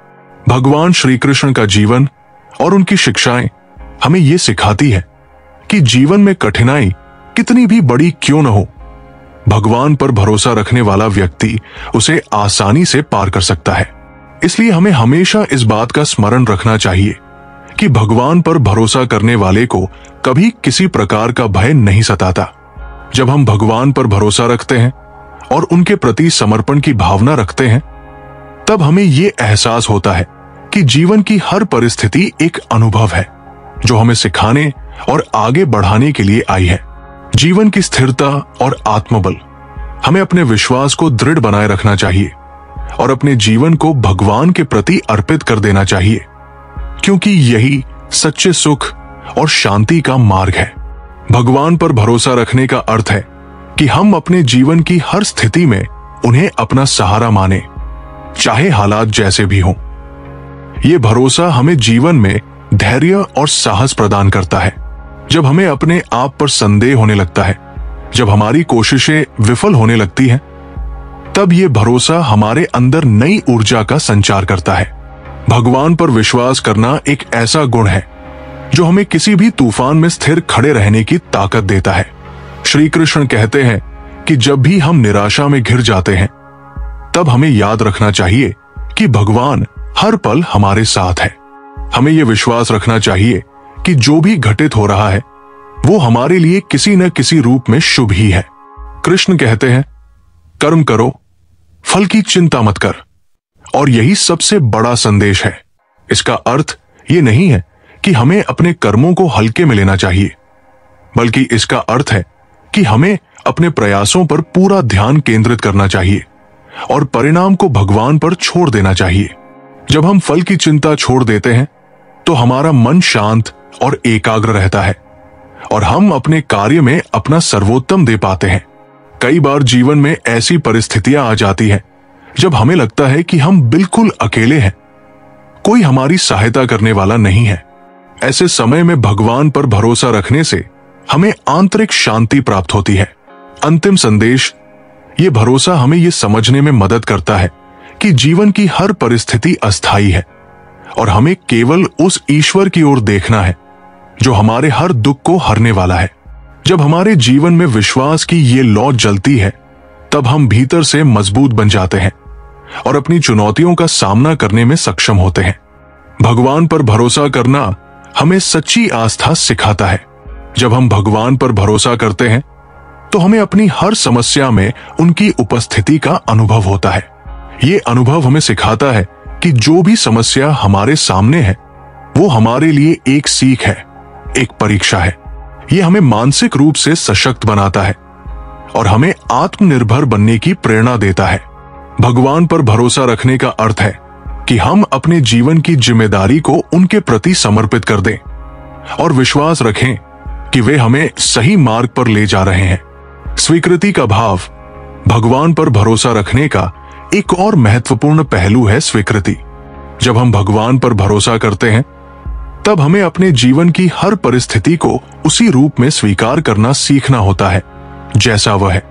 भगवान श्री कृष्ण का जीवन और उनकी शिक्षाएं हमें यह सिखाती है कि जीवन में कठिनाई कितनी भी बड़ी क्यों न हो, भगवान पर भरोसा रखने वाला व्यक्ति उसे आसानी से पार कर सकता है। इसलिए हमें हमेशा इस बात का स्मरण रखना चाहिए कि भगवान पर भरोसा करने वाले को कभी किसी प्रकार का भय नहीं सताता। जब हम भगवान पर भरोसा रखते हैं और उनके प्रति समर्पण की भावना रखते हैं तब हमें यह एहसास होता है कि जीवन की हर परिस्थिति एक अनुभव है जो हमें सिखाने और आगे बढ़ाने के लिए आई है। जीवन की स्थिरता और आत्मबल हमें अपने विश्वास को दृढ़ बनाए रखना चाहिए और अपने जीवन को भगवान के प्रति अर्पित कर देना चाहिए क्योंकि यही सच्चे सुख और शांति का मार्ग है। भगवान पर भरोसा रखने का अर्थ है कि हम अपने जीवन की हर स्थिति में उन्हें अपना सहारा माने, चाहे हालात जैसे भी हों। यह भरोसा हमें जीवन में धैर्य और साहस प्रदान करता है। जब हमें अपने आप पर संदेह होने लगता है, जब हमारी कोशिशें विफल होने लगती हैं, तब यह भरोसा हमारे अंदर नई ऊर्जा का संचार करता है। भगवान पर विश्वास करना एक ऐसा गुण है जो हमें किसी भी तूफान में स्थिर खड़े रहने की ताकत देता है। श्री कृष्ण कहते हैं कि जब भी हम निराशा में घिर जाते हैं, तब हमें याद रखना चाहिए कि भगवान हर पल हमारे साथ है। हमें यह विश्वास रखना चाहिए कि जो भी घटित हो रहा है वो हमारे लिए किसी न किसी रूप में शुभ ही है। कृष्ण कहते हैं, कर्म करो, फल की चिंता मत कर। और यही सबसे बड़ा संदेश है। इसका अर्थ ये नहीं है कि हमें अपने कर्मों को हल्के में लेना चाहिए, बल्कि इसका अर्थ है कि हमें अपने प्रयासों पर पूरा ध्यान केंद्रित करना चाहिए और परिणाम को भगवान पर छोड़ देना चाहिए। जब हम फल की चिंता छोड़ देते हैं तो हमारा मन शांत और एकाग्र रहता है और हम अपने कार्य में अपना सर्वोत्तम दे पाते हैं। कई बार जीवन में ऐसी परिस्थितियां आ जाती हैं जब हमें लगता है कि हम बिल्कुल अकेले हैं, कोई हमारी सहायता करने वाला नहीं है। ऐसे समय में भगवान पर भरोसा रखने से हमें आंतरिक शांति प्राप्त होती है। अंतिम संदेश, ये भरोसा हमें ये समझने में मदद करता है कि जीवन की हर परिस्थिति अस्थायी है और हमें केवल उस ईश्वर की ओर देखना है जो हमारे हर दुख को हरने वाला है। जब हमारे जीवन में विश्वास की ये लौ जलती है, तब हम भीतर से मजबूत बन जाते हैं और अपनी चुनौतियों का सामना करने में सक्षम होते हैं। भगवान पर भरोसा करना हमें सच्ची आस्था सिखाता है। जब हम भगवान पर भरोसा करते हैं तो हमें अपनी हर समस्या में उनकी उपस्थिति का अनुभव होता है। ये अनुभव हमें सिखाता है कि जो भी समस्या हमारे सामने है वो हमारे लिए एक सीख है, एक परीक्षा है। ये हमें मानसिक रूप से सशक्त बनाता है और हमें आत्मनिर्भर बनने की प्रेरणा देता है। भगवान पर भरोसा रखने का अर्थ है कि हम अपने जीवन की जिम्मेदारी को उनके प्रति समर्पित कर दें और विश्वास रखें कि वे हमें सही मार्ग पर ले जा रहे हैं। स्वीकृति का भाव भगवान पर भरोसा रखने का एक और महत्वपूर्ण पहलू है स्वीकृति। जब हम भगवान पर भरोसा करते हैं तब हमें अपने जीवन की हर परिस्थिति को उसी रूप में स्वीकार करना सीखना होता है जैसा वह है।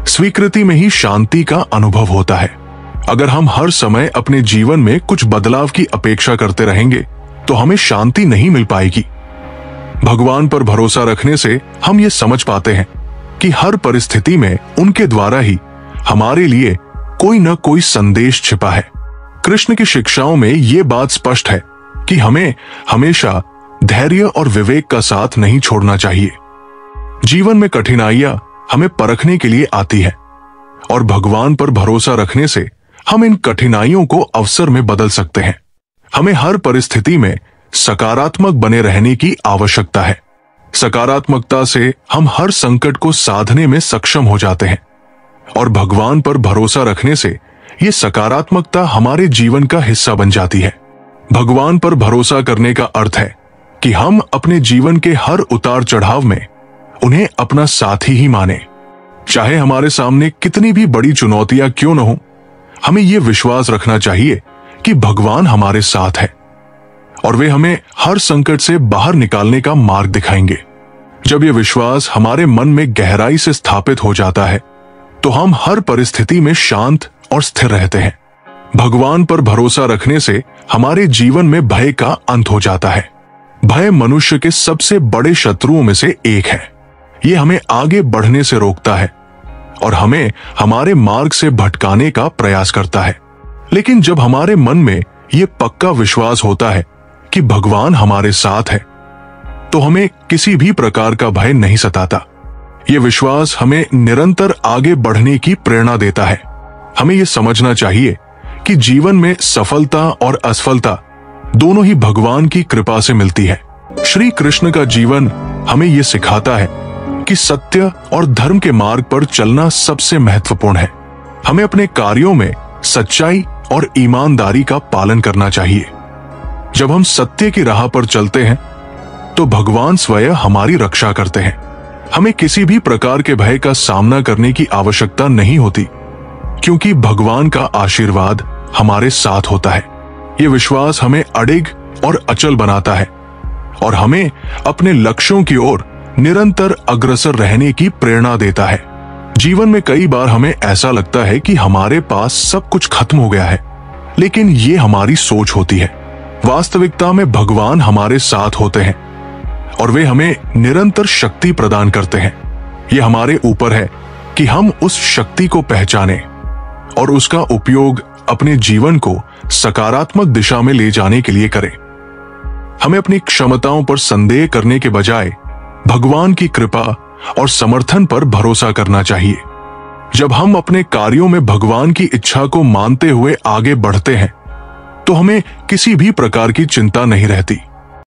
स्वीकृति में ही शांति का अनुभव होता है। अगर हम हर समय अपने जीवन में कुछ बदलाव की अपेक्षा करते रहेंगे तो हमें शांति नहीं मिल पाएगी। भगवान पर भरोसा रखने से हम ये समझ पाते हैं कि हर परिस्थिति में उनके द्वारा ही हमारे लिए कोई न कोई संदेश छिपा है। कृष्ण की शिक्षाओं में ये बात स्पष्ट है कि हमें हमेशा धैर्य और विवेक का साथ नहीं छोड़ना चाहिए। जीवन में कठिनाइयां हमें परखने के लिए आती है और भगवान पर भरोसा रखने से हम इन कठिनाइयों को अवसर में बदल सकते हैं। हमें हर परिस्थिति में सकारात्मक बने रहने की आवश्यकता है। सकारात्मकता से हम हर संकट को साधने में सक्षम हो जाते हैं और भगवान पर भरोसा रखने से ये सकारात्मकता हमारे जीवन का हिस्सा बन जाती है। भगवान पर भरोसा करने का अर्थ है कि हम अपने जीवन के हर उतार चढ़ाव में उन्हें अपना साथी ही माने। चाहे हमारे सामने कितनी भी बड़ी चुनौतियां क्यों न हो, हमें यह विश्वास रखना चाहिए कि भगवान हमारे साथ है और वे हमें हर संकट से बाहर निकालने का मार्ग दिखाएंगे। जब यह विश्वास हमारे मन में गहराई से स्थापित हो जाता है तो हम हर परिस्थिति में शांत और स्थिर रहते हैं। भगवान पर भरोसा रखने से हमारे जीवन में भय का अंत हो जाता है। भय मनुष्य के सबसे बड़े शत्रुओं में से एक है। यह हमें आगे बढ़ने से रोकता है और हमें हमारे मार्ग से भटकाने का प्रयास करता है। लेकिन जब हमारे मन में यह पक्का विश्वास होता है कि भगवान हमारे साथ है, तो हमें किसी भी प्रकार का भय नहीं सताता। यह विश्वास हमें निरंतर आगे बढ़ने की प्रेरणा देता है। हमें यह समझना चाहिए कि जीवन में सफलता और असफलता दोनों ही भगवान की कृपा से मिलती है। श्री कृष्ण का जीवन हमें यह सिखाता है कि सत्य और धर्म के मार्ग पर चलना सबसे महत्वपूर्ण है। हमें अपने कार्यों में सच्चाई और ईमानदारी का पालन करना चाहिए। जब हम सत्य की राह पर चलते हैं तो भगवान स्वयं हमारी रक्षा करते हैं। हमें किसी भी प्रकार के भय का सामना करने की आवश्यकता नहीं होती, क्योंकि भगवान का आशीर्वाद हमारे साथ होता है। ये विश्वास हमें अडिग और अचल बनाता है और हमें अपने लक्ष्यों की ओर निरंतर अग्रसर रहने की प्रेरणा देता है। जीवन में कई बार हमें ऐसा लगता है कि हमारे पास सब कुछ खत्म हो गया है, लेकिन ये हमारी सोच होती है। वास्तविकता में भगवान हमारे साथ होते हैं और वे हमें निरंतर शक्ति प्रदान करते हैं। ये हमारे ऊपर है कि हम उस शक्ति को पहचानें और उसका उपयोग अपने जीवन को सकारात्मक दिशा में ले जाने के लिए करें। हमें अपनी क्षमताओं पर संदेह करने के बजाय भगवान की कृपा और समर्थन पर भरोसा करना चाहिए। जब हम अपने कार्यों में भगवान की इच्छा को मानते हुए आगे बढ़ते हैं, तो हमें किसी भी प्रकार की चिंता नहीं रहती।